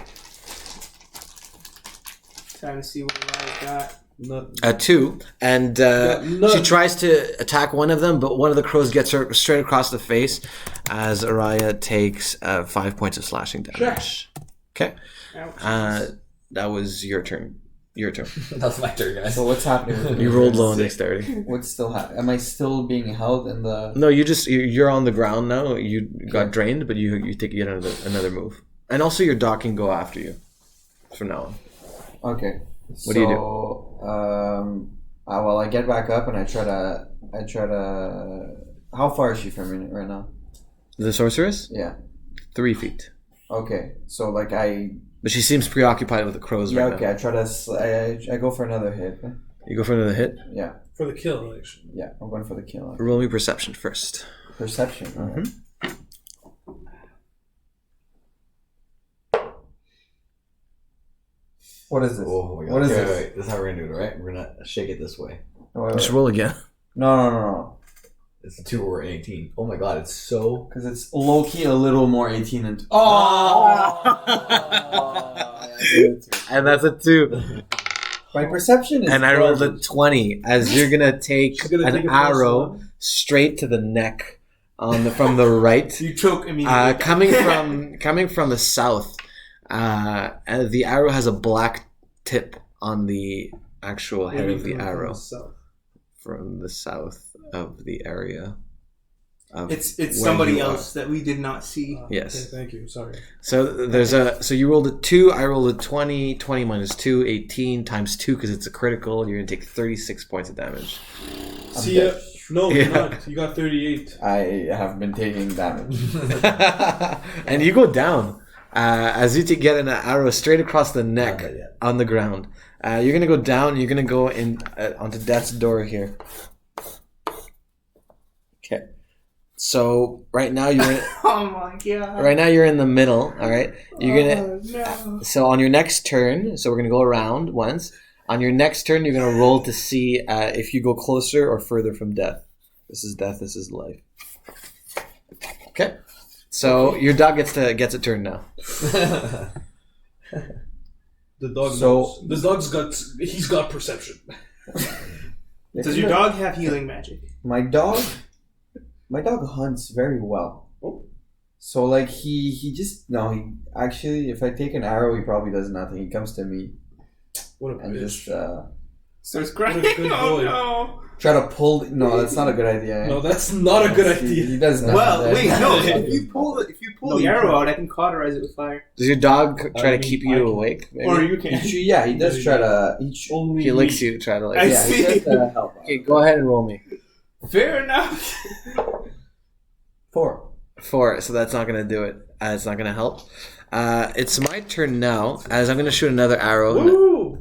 D: Time to see what I got.
E: Not,
A: a 2, and she tries to attack one of them, but one of the crows gets her straight across the face as Araya takes 5 points of slashing damage. Okay, that was your turn. Your turn.
B: That's my turn, guys.
C: So what's happening? With
A: You rolled low on dexterity.
C: What's still happening? Am I still being held in the?
A: No, you're on the ground now. You got drained, but you get another move, and also your dog can go after you from now on.
C: Okay.
A: What do you do?
C: Well, I get back up and I try to. How far is she from me right now?
A: The sorceress,
C: Yeah.
A: 3 feet,
C: Okay. So
A: but she seems preoccupied with the crows
C: Yeah.
A: right
C: Okay.
A: now.
C: I try to. I go for another hit.
A: You go for another hit.
C: Yeah.
E: for the kill, actually.
C: Yeah. I'm going for the kill.
A: Roll me perception first.
C: Perception. All right. What is this?
B: Oh my god.
C: What is
B: Okay,
C: this?
B: wait. This is how we're gonna do it, right? We're gonna shake it this way.
A: Just roll again.
C: No.
B: It's a 2 or an 18. Oh my god, it's so.
C: Because it's low key a little more 18 and.
A: And that's a 2.
C: My perception is.
A: And I rolled a 20 as you're gonna take
E: She's gonna take
A: an
E: a
A: arrow
E: plus
A: straight to the neck from the right.
D: You choke immediately.
A: Coming from the south, and the arrow has a black tip on the actual head of the arrow from the south of the area.
D: It's
A: where
D: somebody
A: you
D: else that we did not see.
A: Yes.
E: Okay, thank you. Sorry.
A: So you rolled a 2, I rolled a 20, 20 minus 2, 18 times 2 because it's a critical. You're gonna take 36 points of damage.
E: See ya. No,
A: Yeah.
E: you're not. You got 38.
C: I have been taking damage.
A: And you go down as you get an arrow straight across the neck
B: Not yet.
A: on the ground. You're gonna go down. You're gonna go in onto death's door here. Okay. So right now you're in,
D: Oh my god.
A: right now you're in the middle. All right. You're gonna.
D: No.
A: So on your next turn, so we're gonna go around once. On your next turn, you're gonna roll to see if you go closer or further from death. This is death. This is life. Okay. So your dog gets a turn now.
E: The dog.
C: So-
E: knows. He's got perception.
D: Does your dog have healing magic?
C: My dog hunts very well.
E: Oh.
C: So like he actually if I take an arrow he probably does nothing. He comes to me
E: What a
C: and
E: bitch.
C: just
D: Starts crying.
E: What a good
D: Oh
E: boy.
D: no.
C: try to pull. No, that's not a good idea.
E: No, that's not a good
C: He
E: idea.
C: does nothing.
D: Well, wait, no.
E: Yeah.
D: If you pull
E: No,
D: the
E: you
D: arrow
E: can't.
D: out, I can cauterize it with fire.
A: Does your dog try
E: I
A: to
E: mean,
A: keep
E: I
A: you
E: can-
A: awake? Maybe?
D: Or you can.
C: He does try to.
E: Only
A: He licks you. Try to like.
D: I
C: Yeah, he
D: see.
C: tries to help.
A: Okay, go ahead and roll me.
D: Fair enough.
C: 4.
A: 4, so that's not gonna do it. It's not gonna help. It's my turn now, as I'm gonna shoot another arrow.
E: Woo!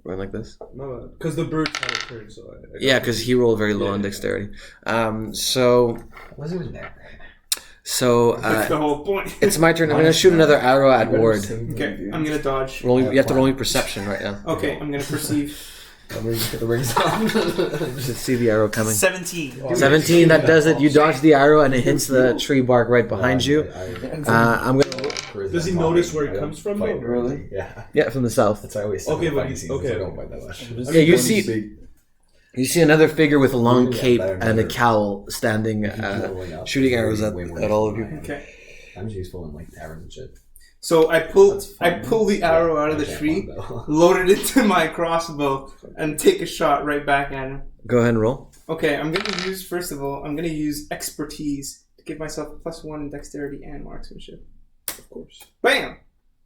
A: Run like this.
E: No, because the bird had a turn, so I
A: Yeah, because he rolled very low on
E: Yeah.
A: dexterity. So
B: What's he doing there?
D: That's the whole point.
A: it's my turn. I'm gonna shoot another arrow at Ward.
D: Okay, I'm gonna dodge.
A: Roll. You have to roll me perception right now.
D: Okay, I'm gonna perceive.
B: Let me get the rings on.
A: You should see the arrow coming.
D: 17.
A: 17. That does it. You dodge the arrow and it hits the tree bark right behind you. I'm gonna.
E: Does he notice where it comes from, though?
C: Really?
B: Yeah.
A: Yeah, from the south.
B: That's why I always say
E: Okay,
B: when
E: but
B: fighting scenes,
E: okay.
B: I don't fight that much.
A: Yeah, you see. You see another figure with a long cape and a cowl standing, shooting arrows at all of you.
D: Okay.
B: Time's useful in like taverns and shit.
D: So I pull
B: That's fun.
D: the arrow out of the
B: That's
D: tree,
B: fun, though.
D: load it into my crossbow, and take a shot right back at him.
A: Go ahead and roll.
D: Okay, I'm gonna use expertise to give myself a +1 in dexterity and marksmanship. Of course. Bam!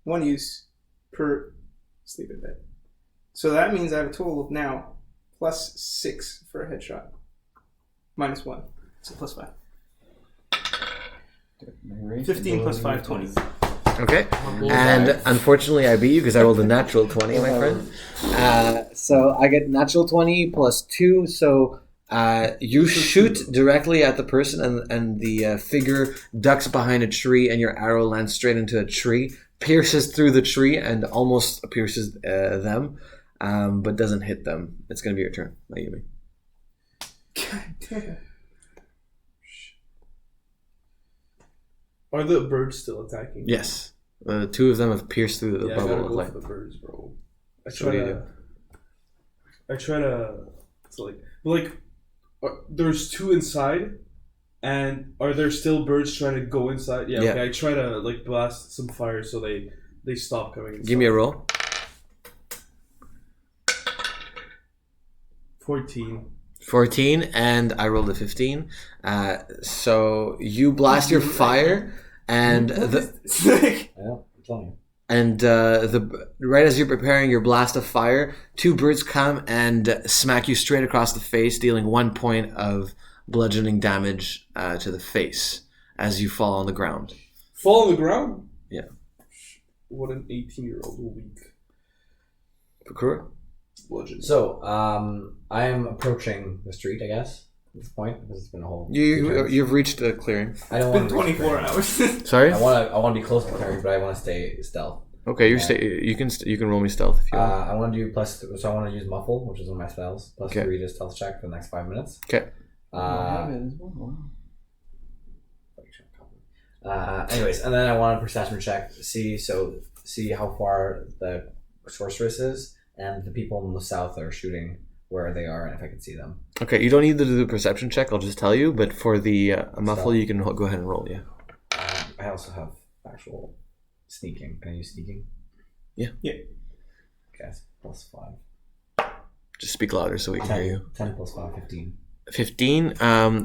D: 1 use per sleeping bit. So that means I have a total of now +6 for a headshot. -1. So +5. 15 plus 5, 20.
A: Okay. And unfortunately, I beat you because I rolled a natural 20, my friend. So I get natural 20 plus 2. So you shoot directly at the person, and the figure ducks behind a tree, and your arrow lands straight into a tree, pierces through the tree, and almost pierces them, but doesn't hit them. It's going to be your turn, Mayumi.
D: God damn.
E: Are the birds still attacking?
A: Yes. 2 of them have pierced through the
E: Yeah, I
A: bubble
E: gotta
A: of
E: go
A: light.
E: for the birds, bro. I
A: So what do you
E: try to. So there's 2 inside, and are there still birds trying to go inside? Yeah.
A: Yeah.
E: Okay. I try to blast some fire so they stop coming inside.
A: Give me a roll.
E: 14.
A: 14, and I rolled a 15. So you blast your fire, and the
B: I know. I'm telling you.
A: and right as you're preparing your blast of fire, 2 birds come and smack you straight across the face, dealing 1 point of bludgeoning damage to the face as you fall on the ground.
E: Fall on the ground.
A: Yeah.
E: What an 18-year-old weak.
A: Pakura?
E: Bludgeon.
B: So, I am approaching the street, I guess, at this point, because it's been a whole...
A: You've reached a clearing.
B: I don't
D: It's been
B: want to
D: 24 hours.
A: Sorry?
B: I want to be close to the clearing, but I want to stay stealth.
A: Okay, you can roll me stealth if you want.
B: I want to do so I want to use Muffle, which is one of my spells, plus
A: Okay.
B: 3 to stealth check for the next 5 minutes.
A: Okay.
B: Anyways, and then I want a perception check to see how far the sorceress is, and the people in the south that are shooting, where they are, and if I can see them.
A: Okay, you don't need to do the perception check, I'll just tell you, but for the muffle, you can go ahead and roll, yeah.
B: I also have actual sneaking. Can I use sneaking?
A: Yeah.
B: Okay, that's +5.
A: Just speak louder so we can hear you.
B: 10 plus 5, 15.
A: 15.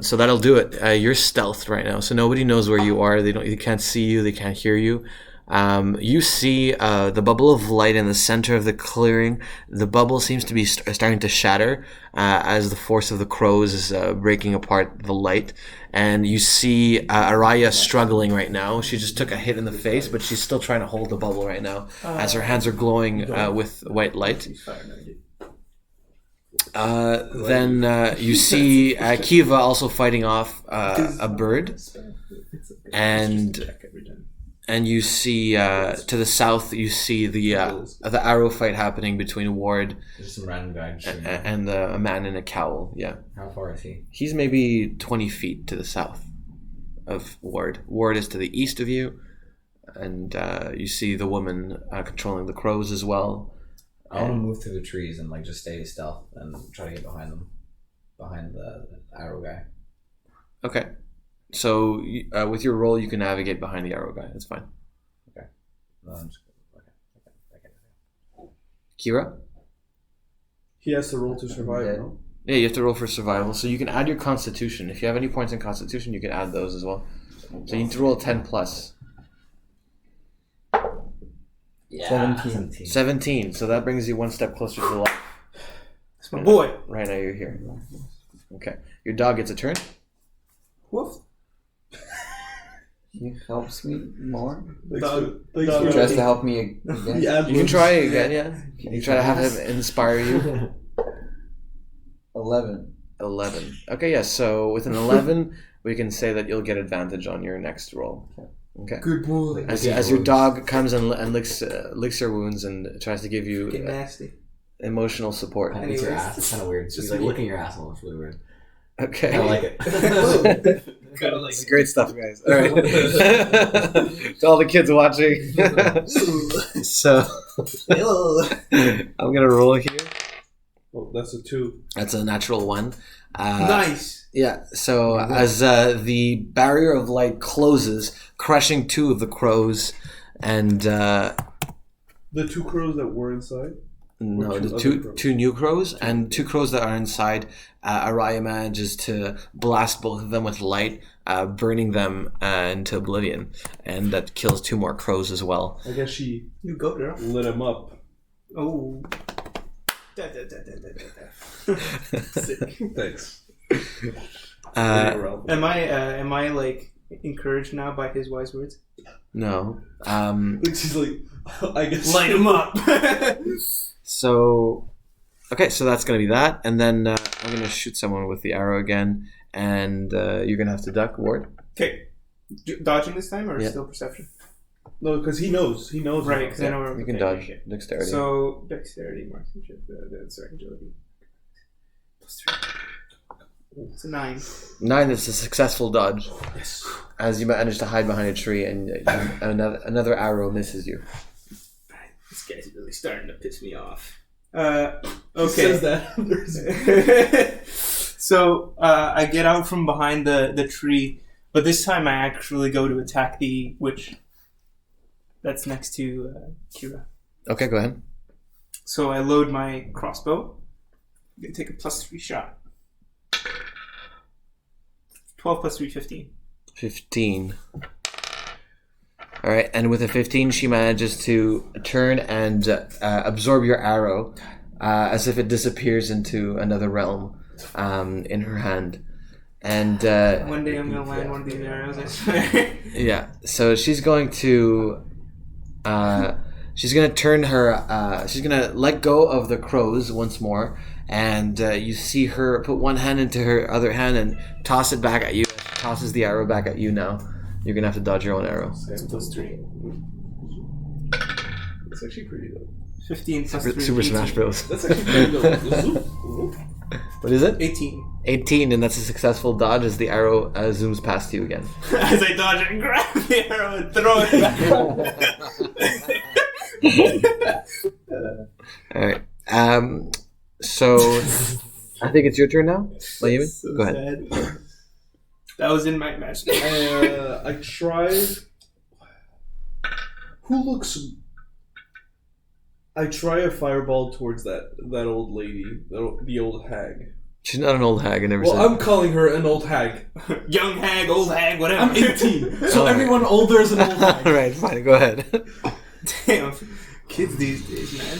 A: So that'll do it. You're stealthed right now, so nobody knows where you are. They can't see you. They can't hear you. You see the bubble of light in the center of the clearing. The bubble seems to be starting to shatter as the force of the crows is breaking apart the light. And you see Araya struggling right now. She just took a hit in the face, but she's still trying to hold the bubble right now as her hands are glowing with white light. Then you see Kiva also fighting off a bird, and you see to the south you see the arrow fight happening between Ward
B: Just some random guy.
A: and a man in a cowl. Yeah,
B: How far is he?
A: he's maybe 20 feet to the south of Ward. Ward is to the east of you, and you see the woman controlling the crows as well.
B: I want to move through the trees and just stay stealth and try to get behind them, behind the arrow guy.
A: Okay. So with your roll, you can navigate behind the arrow guy. That's fine.
B: No, I'm just, okay.
A: Kira?
E: He has to roll to survive,
C: Dead.
E: no?
A: Yeah, you have to roll for survival. So you can add your constitution. If you have any points in constitution, you can add those as well. So you need to roll a 10 plus.
B: Yeah,
C: 17.
A: 17. So that brings you one step closer to the light.
D: That's my boy.
A: Right now you're here. Okay. Your dog gets a turn.
D: Woof.
C: He helps me more.
E: Dog.
C: He tries to help me again.
E: Yeah,
A: You can try again, yeah. You try to have him inspire you.
C: 11.
A: 11. Okay, yeah. So with an 11, we can say that you'll get advantage on your next roll. Okay.
D: Good boy.
A: As your dog comes and licks your wounds and tries to give you
D: Get nasty.
A: emotional support.
B: Kind of your ass. It's kind of weird. She's licking your asshole. It's really weird.
A: Okay.
B: I like it.
A: It's great stuff, guys. All right. To all the kids watching. So I'm gonna roll here.
E: Oh, that's a 2.
A: That's a natural 1.
D: Nice.
A: Yeah, so as the barrier of light closes, crushing 2 of the crows, and
E: The 2 crows that were inside?
A: no,
E: Or
A: the
E: two
A: two
E: other crows?
A: two new crows and 2 crows that are inside. Araya manages to blast both of them with light, burning them into oblivion, and that kills 2 more crows as well.
E: I guess she
D: You go, girl.
E: lit him up.
D: Oh. Sick.
E: Thanks.
D: Am I like encouraged now by his wise words?
A: No.
E: She's like, I guess.
D: Light him up.
A: So, okay, so that's going to be that. And then I'm going to shoot someone with the arrow again. And you're going to have to duck, Ward.
D: Okay. Dodging this time or
A: Yeah.
D: still perception?
E: No, because he knows. He knows.
D: Right, because I know where
A: You can
D: okay,
A: dodge.
D: okay.
A: Dexterity.
D: So, dexterity, marksmanship, sorry, agility. Plus 3. It's a 9.
A: 9 is a successful dodge. Yes. As you manage to hide behind a tree and another arrow misses you.
D: This guy's really starting to piss me off. Okay.
E: He says that.
D: So, I get out from behind the tree, but this time I actually go to attack the witch that's next to Kira.
A: Okay, go ahead.
D: So I load my crossbow. I'm going to take a plus 3 shot. 12 plus 3, 15.
A: 15. All right, and with a 15, she manages to turn and absorb your arrow as if it disappears into another realm in her hand. And
D: One day I'm going to land one of these arrows, I swear.
A: yeah, so she's going to turn her. She's going to let go of the crows once more, and you see her put one hand into her other hand and toss it back at you. She tosses the arrow back at you now. You're going to have to dodge your own arrow.
D: That's plus 3.
E: That's actually pretty dope.
D: 15 plus 3.
A: Super
D: 18.
A: Smash Bros.
E: That's actually pretty dope.
A: What is it?
D: 18.
A: 18, and that's a successful dodge as the arrow zooms past you again.
D: As I dodge it and grab the arrow and throw it back.
A: Alright. So, I think it's your turn now. Layman?
D: So
A: Go ahead.
D: sad. That was in my match.
E: I try. Who looks? I try a fireball towards that old lady, the old hag.
A: She's not an old hag, I never
E: Well,
A: said.
E: I'm calling her an old hag.
D: Young hag, old hag, whatever.
E: I'm 18, so
A: Oh,
E: everyone older is an old hag.
A: Alright, fine, go ahead.
D: Damn. Kids these days, man.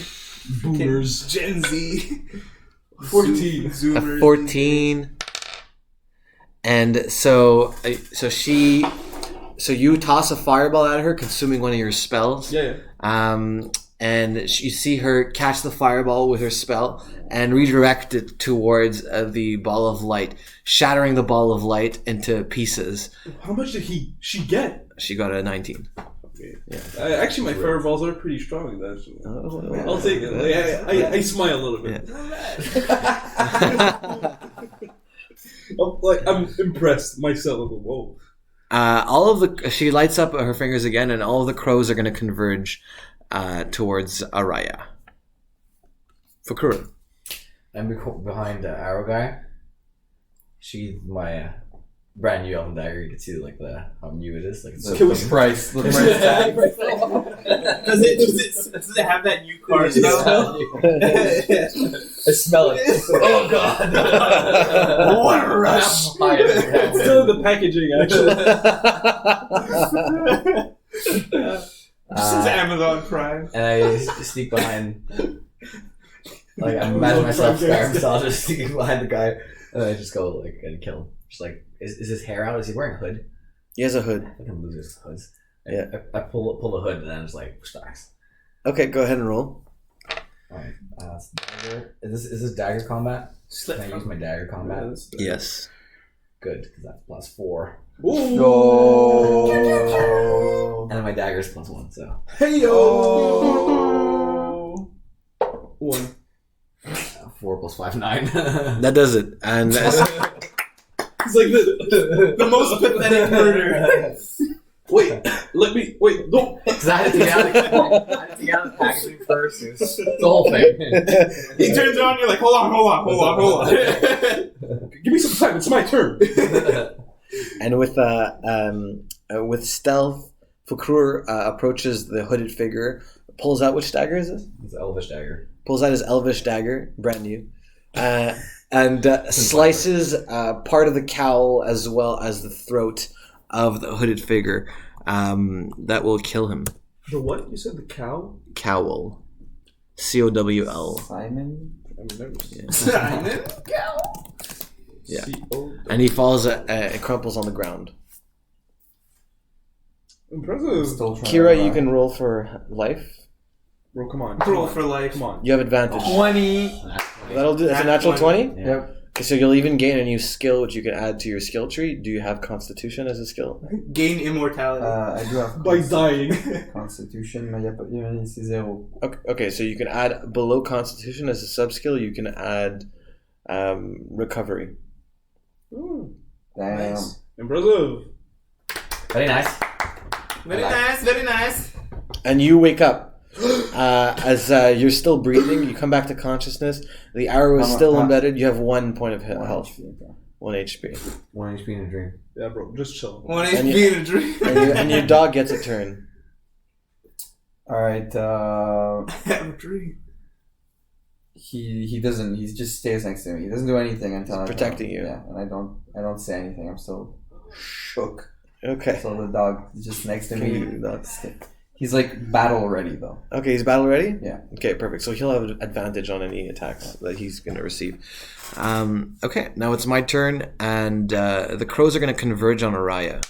E: Boomers.
D: Gen Z.
E: 14.
D: Zoomers.
A: A 14. And so you toss a fireball at her, consuming one of your spells.
E: Yeah.
A: And you see her catch the fireball with her spell and redirect it towards the ball of light, shattering the ball of light into pieces.
E: How much did she get?
A: She got a 19.
E: Okay.
A: Yeah.
E: Actually, my fireballs are pretty strong. Actually.
A: Oh,
E: I'll take it. I smile a little bit. I'm impressed myself. Whoa.
A: She lights up her fingers again, and all of the crows are going to converge towards Araya. Fukura.
B: I'm behind the arrow guy. She's my brand new elven dagger. You can see how new it is. Like it's
C: Kill his price. The price tag.
D: Does it have that new car smell?
B: I smell it. Oh god!
D: What a rush!
E: It's still in the packaging, actually.
D: This is Amazon Prime.
B: And I sneak behind. Like I imagine myself scarred, so I'll just sneak behind the guy, and I just go and kill him. Just is his hair out? Is he wearing a hood?
A: He has a hood.
B: I can lose his hoods.
A: Yeah.
B: I pull the hood, and then I'm just stacks.
A: Okay, go ahead and roll.
B: Alright, dagger. Is this dagger combat? Can I use my dagger combat?
A: Yes.
B: Good, because that's +4.
E: Ooh.
B: And then my dagger is +1, so.
E: Hey yo. 1.
B: 4 + 5, 9.
A: That does it. And
E: It's like the
D: The most pathetic murder.
E: Wait, let me. Wait, no.
B: Because I had to get out of the packaging first. It was the whole thing.
D: He turns around, you're like, hold on.
E: Give me some time. It's my turn.
A: And with stealth, Fakrur approaches the hooded figure, pulls out, which dagger is this?
B: It's an elvish dagger.
A: Pulls out his elvish dagger, brand new, and slices part of the cowl as well as the throat of the hooded figure. That will kill him.
E: The what? You said the cow?
A: Cowl. Cowl.
C: Simon?
D: Simon?
A: Yeah.
E: C-O.
A: And he falls, it crumples on the ground.
E: Impressive.
C: Still trying
A: Kira,
C: to
A: you
C: run.
A: can roll for life.
E: Bro, come on.
D: Roll for life.
E: Come on.
A: You have advantage.
C: 20!
A: That'll do. It's a natural 20?
B: Yeah.
C: Yep.
A: Okay, so you'll even gain a new skill, which you can add to your skill tree. Do you have Constitution as a skill?
D: Gain immortality.
C: I do have
E: By dying.
C: Constitution, mais c'est 0.
A: Okay, so you can add below Constitution as a sub skill. You can add Recovery.
E: Ooh,
C: Damn.
D: Nice.
E: impressive.
B: Very nice.
D: Very nice.
A: And you wake up. As you're still breathing, you come back to consciousness. The arrow is still embedded. You have 1 point of health. 1 HP.
B: 1 HP in a dream.
E: Yeah, bro, just chill.
D: 1
A: And
D: HP in a dream.
A: And your dog gets a turn.
C: Alright,
D: Have a dream.
C: he doesn't, he just stays next to me. He doesn't do anything until
A: He's protecting you.
C: Yeah, and I don't say anything. I'm still shook.
A: Okay.
C: So the dog is just next to
A: Can
C: me.
A: you do that?
C: He's like battle ready though.
A: Okay, he's battle ready?
C: Yeah.
A: Okay, perfect. So he'll have advantage on any attacks that he's going to receive. Okay, now it's my turn, and the crows are going to converge on Araya.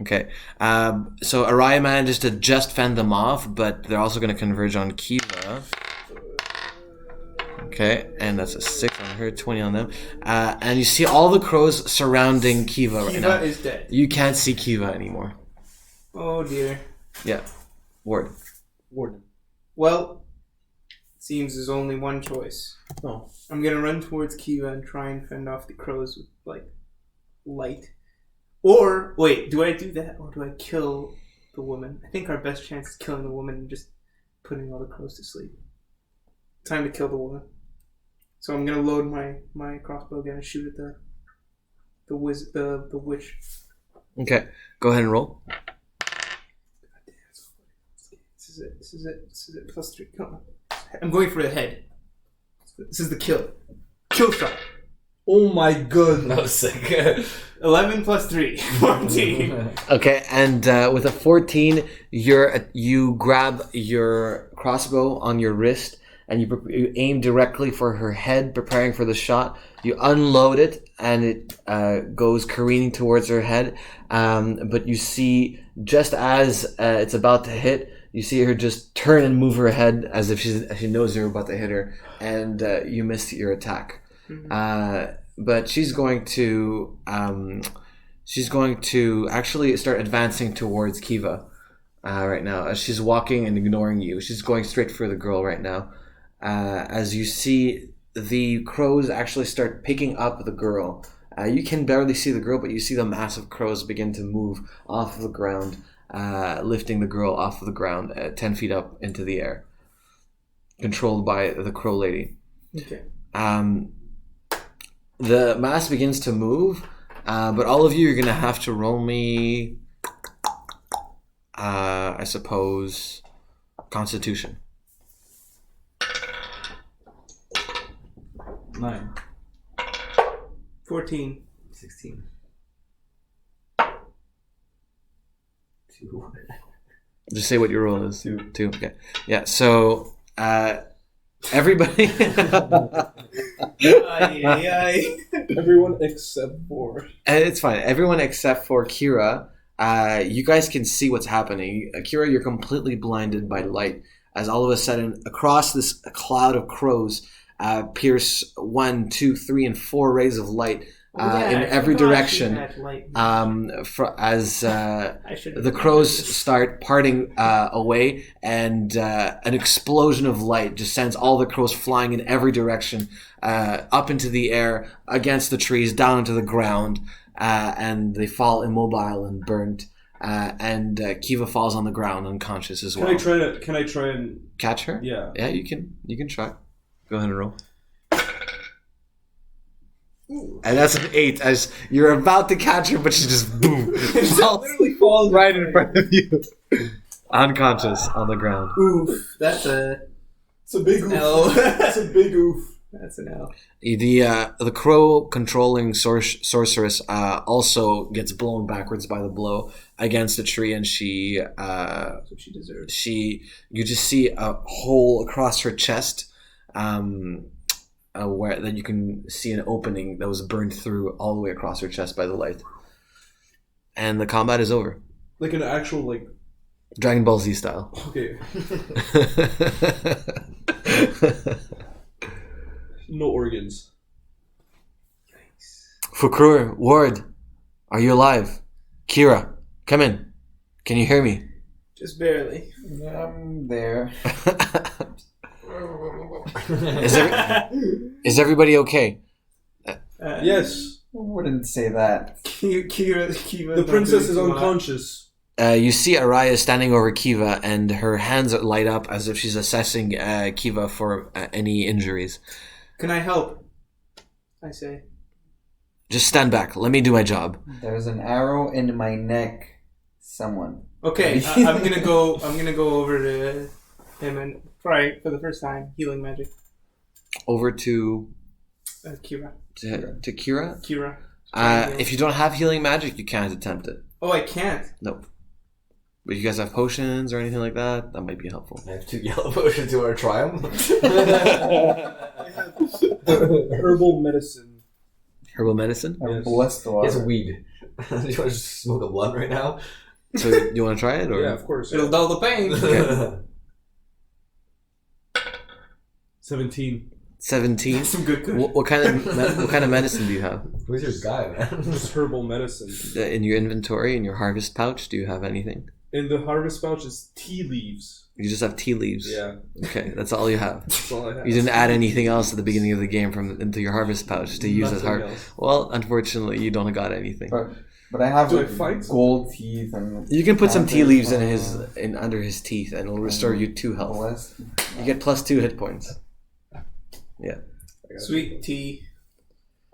A: Okay, so Araya manages to just fend them off, but they're also going to converge on Kiva. Okay, and that's a 6 on her, 20 on them. And you see all the crows surrounding Kiva right now.
D: Kiva is dead.
A: You can't see Kiva anymore.
D: Oh dear.
A: Yeah. Ward.
E: Warden.
D: Well, it seems there's only one choice.
E: No.
D: I'm gonna run towards Kiva and try and fend off the crows with, like, light. Or, wait, do I do that or do I kill the woman? I think our best chance is killing the woman and just putting all the crows to sleep. Time to kill the woman. So I'm gonna load my crossbow again and shoot at the witch.
A: Okay, go ahead and roll.
D: This is it. +3. Come on. I'm going for the head. This is the kill. Kill shot.
E: Oh my god.
B: That was sick.
D: 11 + 3. 14.
A: Okay, and with a 14, you grab your crossbow on your wrist and you aim directly for her head, preparing for the shot. You unload it, and it goes careening towards her head. But you see, just as it's about to hit, you see her just turn and move her head as if she knows you're about to hit her, and you missed your attack. But she's going to actually start advancing towards Kiva right now. As she's walking and ignoring you, she's going straight for the girl right now. As you see, the crows actually start picking up the girl. You can barely see the girl, but you see the massive crows begin to move off of the ground, lifting the girl off of the ground 10 feet up into the air, controlled by the crow lady.
D: Okay.
A: The mass begins to move, but all of you are going to have to roll me, I suppose, Constitution.
B: 9.
D: 14.
B: 16. 2.
A: Just say what your roll is. 2. Okay. Yeah. So everybody.
E: Everyone except for.
A: It's fine. Everyone except for Kira. You guys can see what's happening. Kira, you're completely blinded by light as all of a sudden across this cloud of crows pierce 1, 2, 3, and 4 rays of light in every direction. As the crows start parting away, and an explosion of light just sends all the crows flying in every direction, up into the air, against the trees, down into the ground. and they fall immobile and burnt. And Kiva falls on the ground unconscious as well.
E: Can I try and
A: Catch her?
E: Yeah.
A: Yeah, you can try. Go ahead and roll. And that's an 8. As you're about to catch her, but she just boom,
D: literally falls
A: right in front of you, unconscious on the ground.
D: Oof. It's a
E: big oof.
D: L.
E: That's a big oof.
D: That's an L.
A: The crow controlling sorceress also gets blown backwards by the blow against a tree, and she
D: That's what she deserves.
A: you just see a hole across her chest, where that you can see an opening that was burned through all the way across her chest by the light, and the combat is over.
E: Like an actual like.
A: Dragon Ball Z style.
E: Okay. No organs.
A: Fukrur, Ward, are you alive? Kira, come in. Can you hear me?
D: Just barely.
C: I'm there.
A: Is everybody okay?
E: Yes.
C: I wouldn't say that.
D: Kiva.
E: The princess is unconscious.
A: You see Araya standing over Kiva, and her hands light up as if she's assessing Kiva for any injuries.
D: Can I help? I say.
A: Just stand back. Let me do my job.
C: There's an arrow in my neck. Someone.
D: Okay, I'm gonna go over to him and try for the first time healing magic.
A: Over to
D: Kira.
A: Kira.
D: Kira.
A: If you don't have healing magic, you can't attempt it.
D: Oh, I can't.
A: Nope. But you guys have potions or anything like that? That might be helpful.
B: I have 2 yellow potions. You want to try them?
E: Herbal medicine.
A: Herbal medicine?
C: I'm
E: Yes.
C: blessed a
B: He has
C: lot.
B: weed. Do you want to just smoke a blunt right now?
A: So you want to try it? Or?
E: Yeah, of course.
D: It'll dull the pain.
A: Okay.
E: 17.
A: 17.
D: Some good.
A: What kind of medicine do you have
B: Who's your guy, man?
E: Just herbal medicine.
A: in your inventory? In your harvest pouch, do you have anything?
E: In the harvest pouch is tea leaves.
A: You just have tea leaves.
E: Yeah,
A: Okay, that's all you have.
E: that's all I have.
A: You didn't add anything else at the beginning of the game into your harvest pouch to use as
E: Nothing
A: har.
E: else.
A: Well, unfortunately, you don't got anything.
C: But I have
E: Do I
C: like
E: fight?
C: gold teeth and
A: You can put some tea
C: Panther,
A: leaves in under his teeth, and it'll restore you 2 health.
C: blessed.
A: You get +2 hit points.
D: Sweet tea.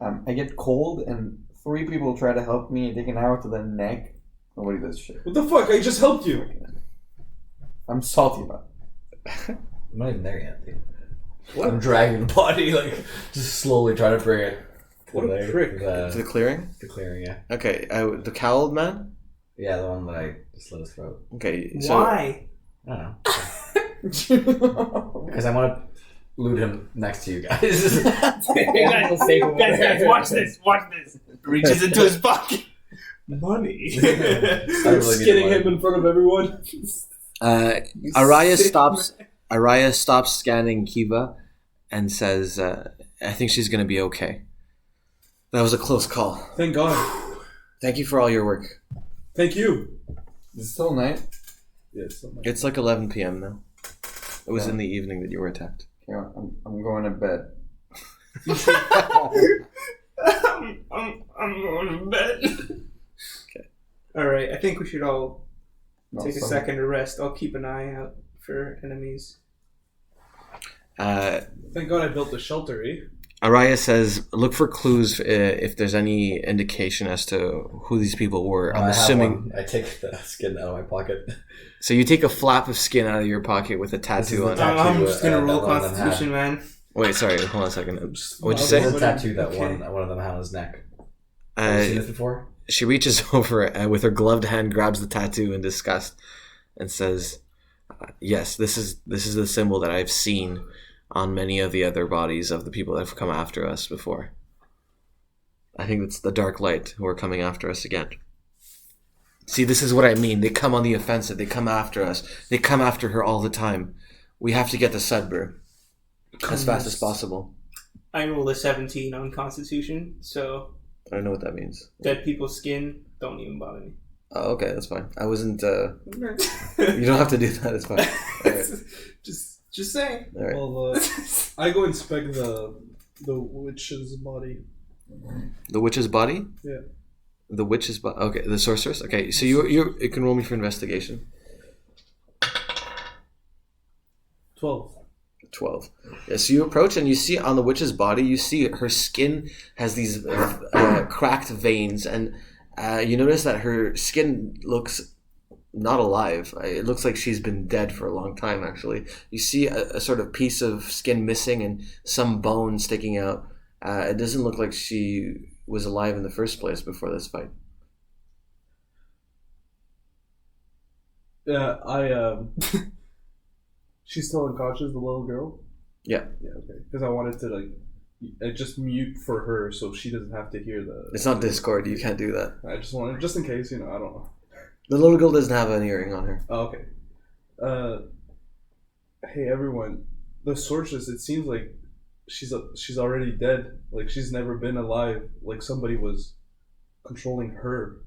C: I get cold and 3 people try to help me and take an arrow to the neck. Nobody does shit.
E: What the fuck? I just helped you.
C: I'm salty about it.
B: I'm not even there yet, dude. I'm dragging the body, like, just slowly trying to bring it.
E: What a prick.
A: To the clearing.
B: The clearing, yeah.
A: Okay, the cowled man.
B: Yeah, the one that I just slit his throat.
A: Okay, so
D: Why?
B: I don't know. Because I want to loot him next to you guys.
D: Guys, watch this. Watch this. Reaches into his pocket. Money.
B: I really need
E: Skinning
B: the
E: him
B: money.
E: in front of everyone.
A: Araya stops scanning Kiva and says, "I think she's gonna be okay." That was a close call.
E: Thank God.
A: Thank you for all your work.
E: Thank you.
C: It's still night.
E: Yes. Oh my
A: It's like 11 p.m. now. It was
C: Yeah.
A: in the evening that you were attacked.
C: Okay, I'm going to bed.
D: I'm going to bed.
A: Okay.
D: Alright, I think we should all
C: No,
D: take a
C: sorry.
D: second to rest. I'll keep an eye out for enemies.
E: Thank God I built the shelter, eh?
A: Araya says, "Look for clues if there's any indication as to who these people were." I'm
B: I have
A: assuming.
B: one. I take the skin out of my pocket.
A: So you take a flap of skin out of your pocket with a tattoo on
B: the
A: it.
B: tattoo.
D: I'm just gonna roll
B: that one of them
D: Constitution, man.
A: Wait, sorry, hold on a second. What'd you
B: This
A: say?
B: is a tattoo that
D: Okay.
B: one of them had on his neck. Have you seen
A: Uh,
B: this before?
A: she reaches over with her gloved hand, grabs the tattoo in disgust, and says, "Yes, this is the symbol that I've seen on many of the other bodies of the people that have come after us before. I think it's the Dark Light who are coming after us again. See, this is what I mean. They come on the offensive. They come after us. They come after her all the time. We have to get to Sudbury as fast as possible."
D: I rolled a 17 on Constitution, so
A: I don't know what that means.
D: dead people's skin don't even bother me.
A: Oh, okay, that's fine. I wasn't. You don't have to do that. It's fine. All right.
D: Just saying.
A: All right.
E: Well, I go inspect the witch's body.
A: The witch's body?
E: Yeah.
A: The witch's body. Okay, the sorceress. Okay, so you can roll me for investigation.
E: 12.
A: 12. Yeah, so you approach and you see on the witch's body, you see her skin has these cracked veins, and you notice that her skin looks not alive. It looks like she's been dead for a long time, actually. You see a sort of piece of skin missing and some bone sticking out. It doesn't look like she was alive in the first place before this fight.
E: She's still unconscious, the little girl?
A: Yeah.
E: Yeah, okay. Because I wanted to, just mute for her so she doesn't have to hear the...
A: It's not Discord, you can't do that.
E: I just wanted, just in case, I don't know.
A: The little girl doesn't have an earring on her.
E: Oh, okay. Hey, everyone. The sorceress, it seems like she's already dead. Like, she's never been alive. Like, somebody was controlling her.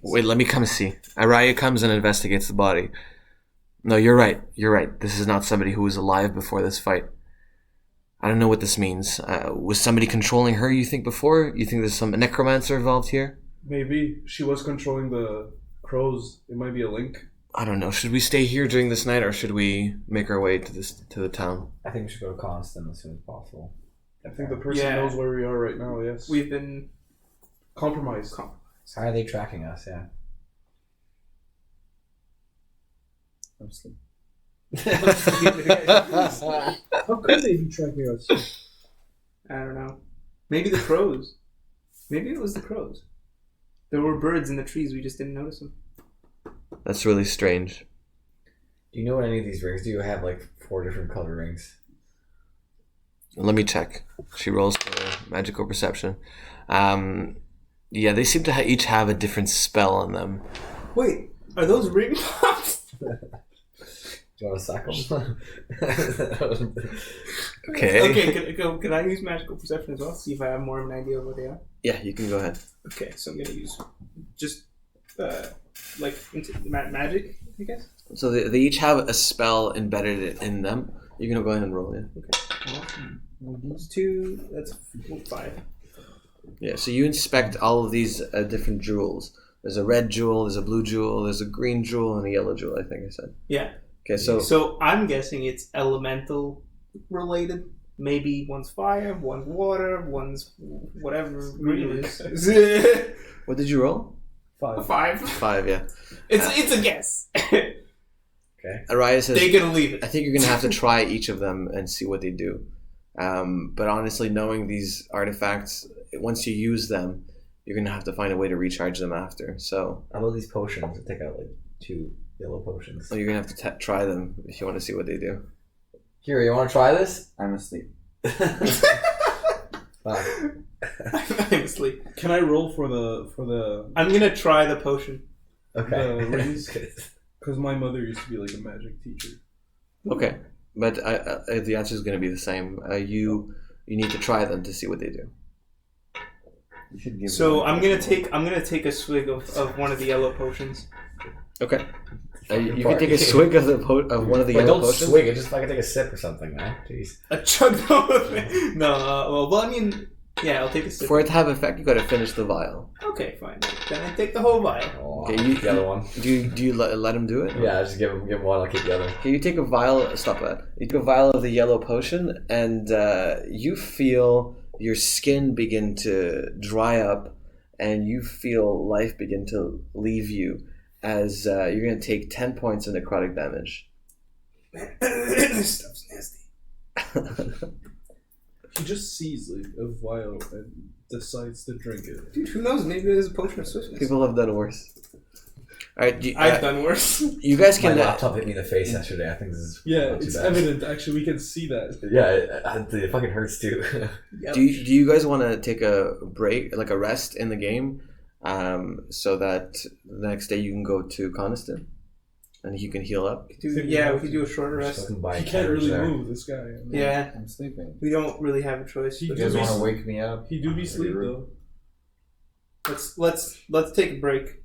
A: Wait, let me come see. Araya comes and investigates the body. No, you're right. You're right. This is not somebody who was alive before this fight. I don't know what this means. Was somebody controlling her, you think, before? You think there's some necromancer involved here?
E: Maybe. She was controlling the crows. It might be a link.
A: I don't know. Should we stay here during this night, or should we make our way to the town?
B: I think we should go to Coniston as soon as possible.
E: I think the person knows where we are right now, yes.
D: We've been
E: compromised.
B: How are they tracking us? Yeah.
C: I'm asleep.
E: How could they be tracking us?
D: I don't know. Maybe the crows. Maybe it was the crows. There were birds in the trees. We just didn't notice them.
A: That's really strange.
B: Do you know what any of these rings do? You have like 4 different color rings.
A: Let me check. She rolls for magical perception. Yeah, they seem to each have a different spell on them.
D: Wait, are those ring pops?
B: Do you want to suck them?
A: Okay.
D: Okay, can I use magical perception as well? See if I have more of an idea of what they are?
A: Yeah, you can go ahead.
D: Okay, so I'm going to use just magic, I guess?
A: So they each have a spell embedded in them. You can go ahead and roll it.
D: Okay. These 2, that's 5.
A: Yeah, so you inspect all of these different jewels. There's a red jewel, there's a blue jewel, there's a green jewel, and a yellow jewel, I think I said.
D: Yeah.
A: Okay,
D: So I'm guessing it's elemental related. Maybe one's fire, one's water, one's whatever green is.
A: What did you roll?
E: 5.
A: 5, yeah.
D: It's a guess.
B: Okay.
A: Araya says,
D: They're gonna leave it.
A: I think you're going to have to try each of them and see what they do. But honestly, knowing these artifacts, once you use them, you're going to have to find a way to recharge them after. So,
B: How about these potions? I take out like 2 yellow potions.
A: you're going to have to try them if you want to see what they do.
B: Here, you want to try this?
C: I'm asleep.
B: Fuck.
D: I'm asleep.
E: Can I roll for the
D: I'm gonna try the potion.
B: Okay.
E: The rings? Because my mother used to be like a magic teacher.
A: Okay, but the answer is going to be the same. You need to try them to see what they do.
C: You should give.
D: So I'm gonna take a swig of one of the yellow potions.
A: Okay. You can take a swig of of one of the
B: Wait,
A: yellow
B: don't
A: potions.
B: swig it. Just fucking take a sip or something, man. Jeez.
D: A chug down with it. No, well, I mean, yeah, I'll take a sip.
A: For it to have effect, you got to finish the vial.
D: Okay, fine. Then I take the whole vial.
B: Oh,
A: Okay,
B: I'll keep the other one.
A: Do you let him do it?
B: Yeah, just give him one. I'll keep the other.
A: Okay, you take a vial. Stop that. You take a vial of the yellow potion, and you feel your skin begin to dry up, and you feel life begin to leave you, as you're going to take 10 points of necrotic damage.
D: This stuff's nasty.
E: He just sees like a vial and decides to drink it.
D: Dude, who knows? Maybe there's a potion of swiftness.
A: People have done worse. All right,
D: I've done worse.
A: You guys
B: My
A: can.
B: laptop hit me in the face yesterday. I think this is
E: Yeah,
B: not too
E: it's
B: bad.
E: evident. Actually, we can see that.
B: Yeah, it fucking hurts too.
D: Yep.
A: Do you guys want to take a break, like a rest in the game, so that the next day you can go to Coniston, and you can heal up?
D: we could do a shorter rest.
E: He can't really move, this guy.
D: Yeah,
C: I'm sleeping.
D: we don't really have a choice.
E: He
B: You
E: do
B: guys
E: be,
B: want to wake me up?
E: he do be sleep though.
D: Let's take a break.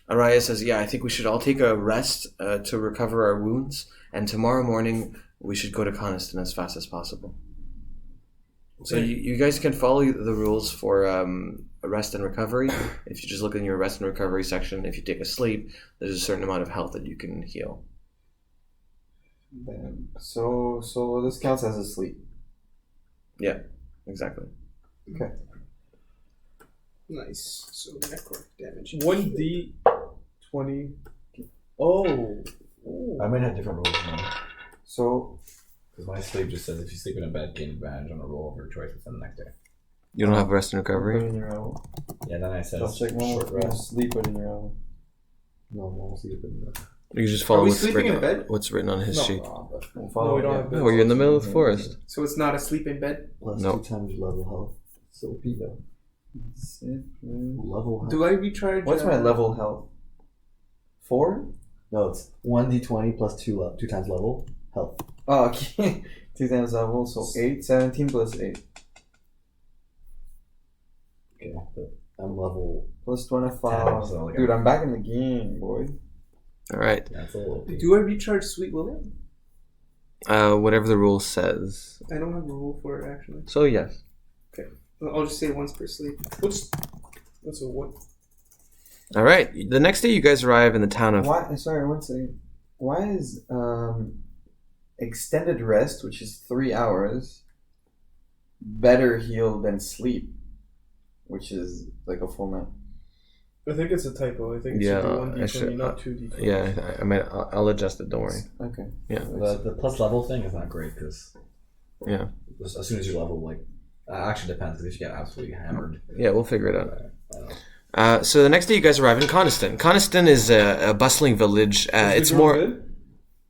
A: Araya says, "Yeah, I think we should all take a rest to recover our wounds, and tomorrow morning we should go to Coniston as fast as possible." So you guys can follow the rules for rest and recovery. If you just look in your rest and recovery section, if you take a sleep, there's a certain amount of health that you can heal.
C: So this counts as a sleep.
A: Yeah, exactly.
C: Okay.
D: Nice. So necrotic damage.
E: 1d20. Oh.
B: I might have different rules now.
C: So
B: Because my sleep just says if you sleep in a bed, gain advantage on a roll of your choice within the next day.
A: You don't have rest and
C: put
A: recovery?
C: it in your owl.
B: Yeah, then I said
C: I'll check one
B: short
C: more.
B: rest.
C: Sleep it in your owl.
B: Normal sleep in the
A: You just follow
D: Are we
A: what's
D: sleeping
A: written,
D: in bed?
A: what's written on his sheet.
C: We'll
E: No,
C: follow
E: we don't
C: it.
E: have
A: Oh, you're in the middle of the forest.
D: So it's not a sleep in bed.
B: plus
A: Nope.
B: 2 times level health. So P though. Level health.
D: Do I recharge?
C: What's my level health? 4?
B: No, it's 1d20 plus 2 times level health.
C: Oh, okay. 2 times level, so 8. 17 plus 8.
B: Okay, but I'm level.
C: Plus 25.
B: 10, so like
C: Dude, I'm back in the game, boy.
A: All right.
B: That's a little.
D: Do I recharge Sweet William?
A: Whatever the rule says.
D: I don't have a rule for it actually.
A: So yes.
D: I'll just say once per sleep.
E: That's a what?
A: All right. The next day, you guys arrive in the town of.
C: Why? Sorry, one second. Why is extended rest, which is 3 hours, better heal than sleep, which is like a full night?
E: I think it's a typo. I think it
A: Yeah,
E: should be
A: I
E: 1d20,
A: should-
E: not 2d20.
A: Yeah, I mean, I'll adjust it. Don't worry.
C: Okay.
B: The plus level thing is not great because
A: Yeah.
B: as soon as you level, like, actually depends because if you get absolutely hammered.
A: Yeah, we'll figure it out.
B: I don't know.
A: So the next day, you guys arrive in Coniston. Coniston is a bustling village. It's
E: the girl
A: more.
E: good?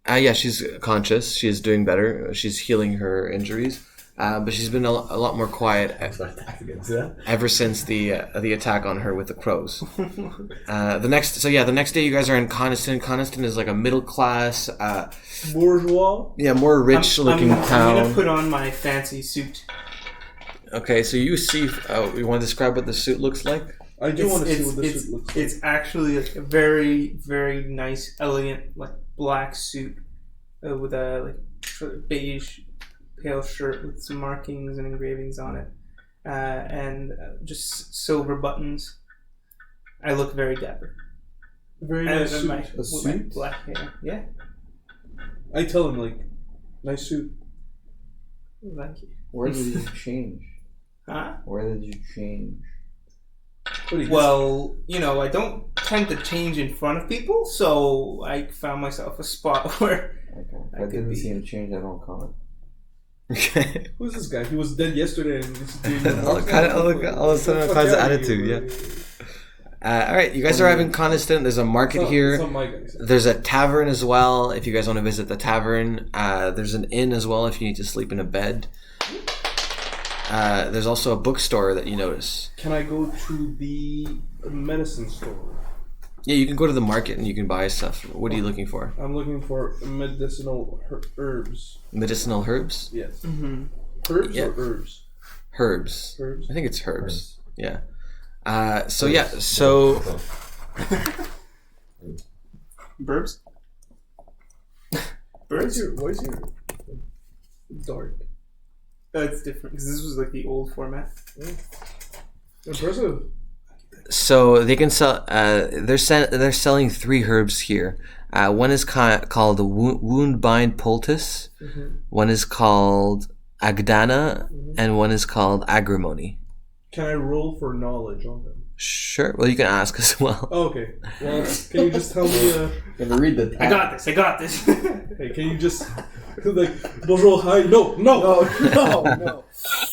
A: Yeah, she's conscious. She's doing better. She's healing her injuries. But she's been a lot more quiet ever since the attack on her with the crows. The next day you guys are in Coniston. Coniston is like a middle class,
E: Bourgeois.
A: more rich looking
D: I'm
A: town.
D: gonna put on my fancy suit.
A: Okay, so you see. You want to describe what the suit looks like?
E: I do want to see what this suit looks like.
D: It's actually like a very, very nice, elegant, like black suit with a like sort of beige, pale shirt with some markings and engravings on it, and just silver buttons. I look very dapper.
E: Very
D: And
E: nice suit.
D: with my black hair. Yeah,
E: I tell him, like, nice suit.
D: thank you.
C: Where did you change?
D: Huh?
C: Where did you change?
E: What do you
D: Well, I don't tend to change in front of people, so I found myself a spot where
C: Okay. If
D: I
C: I
D: could
C: didn't
D: be-
C: see him change, I don't comment.
A: Okay.
E: Who's this guy? He was dead yesterday and he's doing
A: All of a sudden, all kinds of attitude. Yeah. All right, you guys arrive in Coniston. There's a market here.
E: It's not my guys.
A: There's a tavern as well if you guys want to visit the tavern. There's an inn as well if you need to sleep in a bed. There's also a bookstore that you notice.
E: Can I go to the medicine store?
A: Yeah, you can go to the market and you can buy stuff. What are you looking for?
E: I'm looking for medicinal herbs.
A: Medicinal herbs?
E: Yes.
D: Mm-hmm.
E: Herbs
A: Yeah.
E: or herbs?
A: Herbs.
E: Herbs.
A: I think it's herbs. Yeah. So
D: Burbs?
E: Why is your dark?
D: It's different because this was like the old format.
E: Impressive.
A: So they can sell. They're selling 3 herbs here. One is called the Woundbind Poultice.
E: Mm-hmm.
A: One is called Agdana, and one is called Agrimony.
E: Can I roll for knowledge on them?
A: Sure. Well, you can ask as well.
E: Oh, okay. Well, can you just tell me?
C: Can read the
D: I got this.
E: Hey, can you just like bonjour, hi? No.
C: No.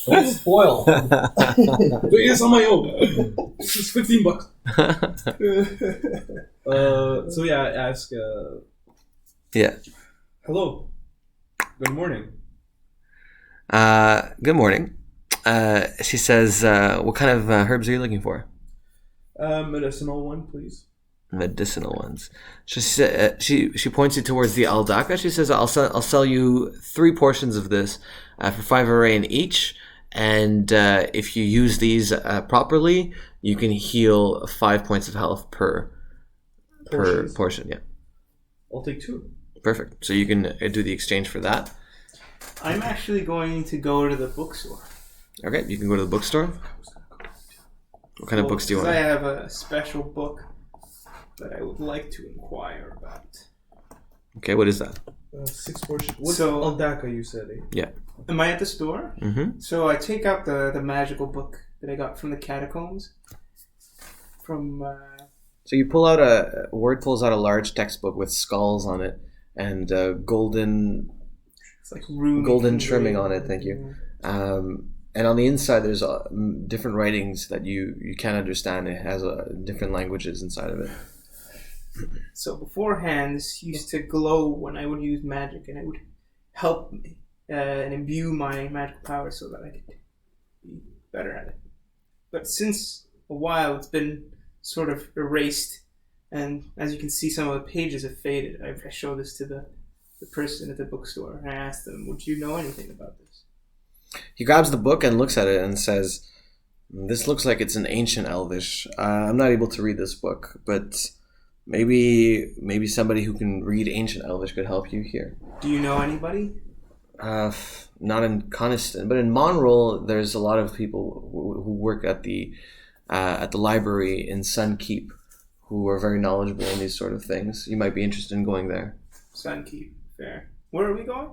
B: Don't spoil.
E: It's on my own. This is $15. So yeah, I ask.
A: Yeah.
E: Hello. Good morning.
A: Good morning. She says, "What kind of herbs are you looking for?"
E: Medicinal one, please.
A: Medicinal ones. She points you towards the aldaka. She says, "I'll sell you 3 portions of this for 5 arain each, and if you use these properly, you can heal 5 points of health per
E: Portions.
A: portion." Yeah,
E: I'll take 2.
A: perfect. So you can do the exchange for that.
D: I'm actually going to go to the bookstore.
A: Okay, you can go to the bookstore. What kind of books do you want?
D: I have a special book that I would like to inquire about.
A: Okay, what is that?
E: 6 portions. What's
D: So-
E: Aldaka, you said, eh?
A: Yeah.
D: Am I at the store?
A: Mm-hmm.
D: So I take out the magical book that I got from the catacombs. From
A: So you pull out Ward pulls out a large textbook with skulls on it and golden
D: it's like rune
A: golden trimming on it. Thank you. And on the inside, there's different writings that you can't understand. It has different languages inside of it.
D: So beforehand, this used to glow when I would use magic, and it would help me and imbue my magical power so that I could be better at it. But since a while, it's been sort of erased, and as you can see, some of the pages have faded. I showed this to the person at the bookstore, and I asked them, would you know anything about this?
A: He grabs the book and looks at it and says, "This looks like it's an ancient Elvish. I'm not able to read this book, but maybe somebody who can read ancient Elvish could help you here."
D: Do you know anybody?
A: Not in Coniston, but in Monroe, there's a lot of people who work at the library in Sun Keep who are very knowledgeable in these sort of things. You might be interested in going there.
D: Sunkeep. Fair. Where are we going?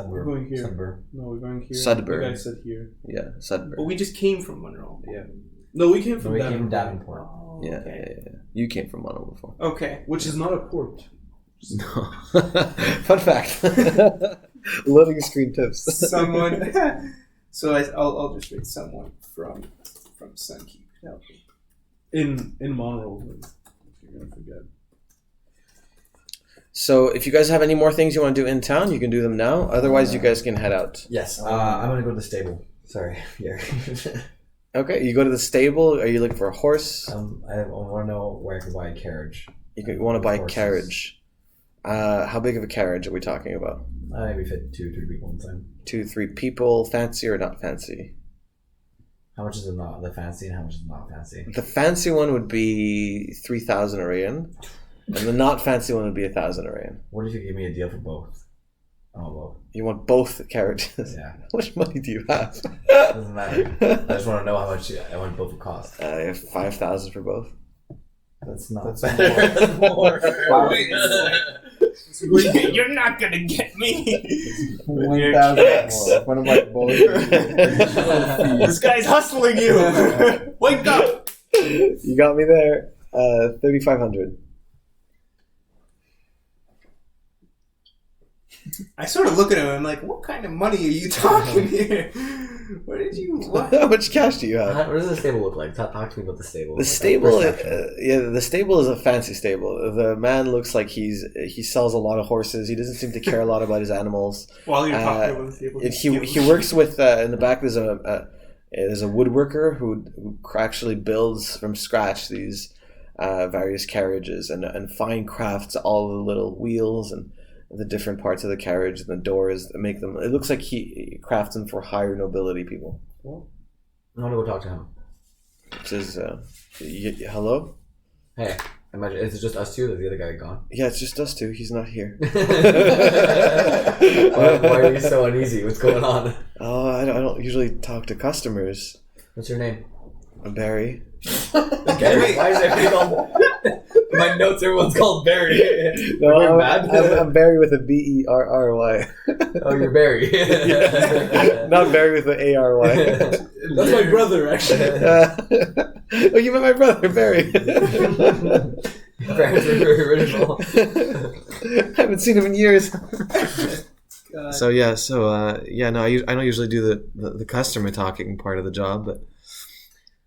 E: We're going here.
B: Sudbury.
E: No, we're going here.
A: Sudbury.
E: You guys said here.
A: Yeah, Sudbury.
D: But we just came from Monroe.
E: Yeah. No, we came from
B: We came from
E: Davenport.
B: Davenport.
D: Oh,
A: Yeah,
D: okay.
A: yeah. You came from Monroe before.
D: Okay.
E: Which is not a port.
A: No. Fun fact. Loading screen tips.
D: Someone. So I'll just read someone from Sunkeep. Help me.
E: In Monroe. If you're gonna forget.
A: So if you guys have any more things you want to do in town, you can do them now. Otherwise, you guys can head out.
B: Yes, I'm gonna go to the stable. Sorry, yeah.
A: Okay, you go to the stable. Are you looking for a horse?
B: I want to know where I can buy a carriage.
A: You want to buy a
B: Horses.
A: carriage. How big of a carriage are we talking about?
B: Maybe fit 2-3 people inside.
A: 2-3 people, fancy or not fancy?
B: How much is the fancy and how much is not fancy?
A: The fancy one would be 3,000 Arayan, and the not fancy one would be 1,000 Arayan.
B: What if you give me a deal for both? Oh, both.
A: You want both carriages?
B: Yeah.
A: How much money do you have?
B: Doesn't matter. I just want to know how much I want both would cost.
A: I have 5,000 for both.
B: That's not
C: That's
B: better. That's more.
D: You're not gonna get me.
C: 1,000 more. One of my both.
D: This guy's hustling you. Wake up.
A: You got me there. 3,500.
D: I sort of look at him and I'm like, what kind of money are you talking here? Where did you? What?
A: How much cash do you have?
B: What does the stable look like? Talk to me about the stable.
A: The
B: Like,
A: stable,
B: perception.
A: the stable is a fancy stable. The man looks like he sells a lot of horses. He doesn't seem to care a lot about his animals.
D: While you're talking about the table,
A: He works with in the back. There's a woodworker who actually builds from scratch these various carriages and fine crafts all the little wheels and the different parts of the carriage and the doors that make them. It looks like he crafts them for higher nobility people.
B: I want to go talk to him.
A: It says, hello?
B: Hey, imagine is it just us two? Is the other guy gone?
A: Yeah, it's just us two. He's not here.
B: why are you so uneasy? What's going on?
A: Oh, I don't usually talk to customers.
B: What's your name?
A: I'm Barry.
B: Barry. Why is everybody called? My notes, everyone's called Barry.
A: No,
B: bad.
A: I'm Barry with a B-E-R-R-Y.
B: Oh, you're Barry.
A: Not Barry with an A-R-Y.
E: That's my brother, actually.
A: Oh, you met my brother, Barry.
B: Barry's very original.
A: I haven't seen him in years.
D: God.
A: So no, I don't usually do the customer talking part of the job, but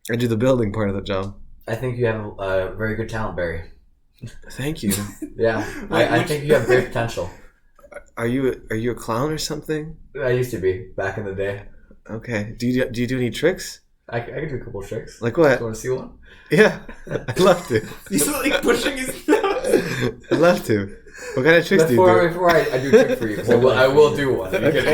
A: I do the building part of the job.
B: I think you have a very good talent, Barry.
A: Thank you.
B: Yeah, I think you have great potential.
A: Are you a clown or something?
B: I used to be back in the day.
A: Okay. Do you do any tricks?
B: I could do a couple of tricks.
A: Like what?
B: You want to see one?
A: Yeah, I'd love to.
D: He's like pushing his nose.
A: I'd love to. What kind of tricks do you do?
B: Before I do a trick for you, so I will do one. Are you kidding?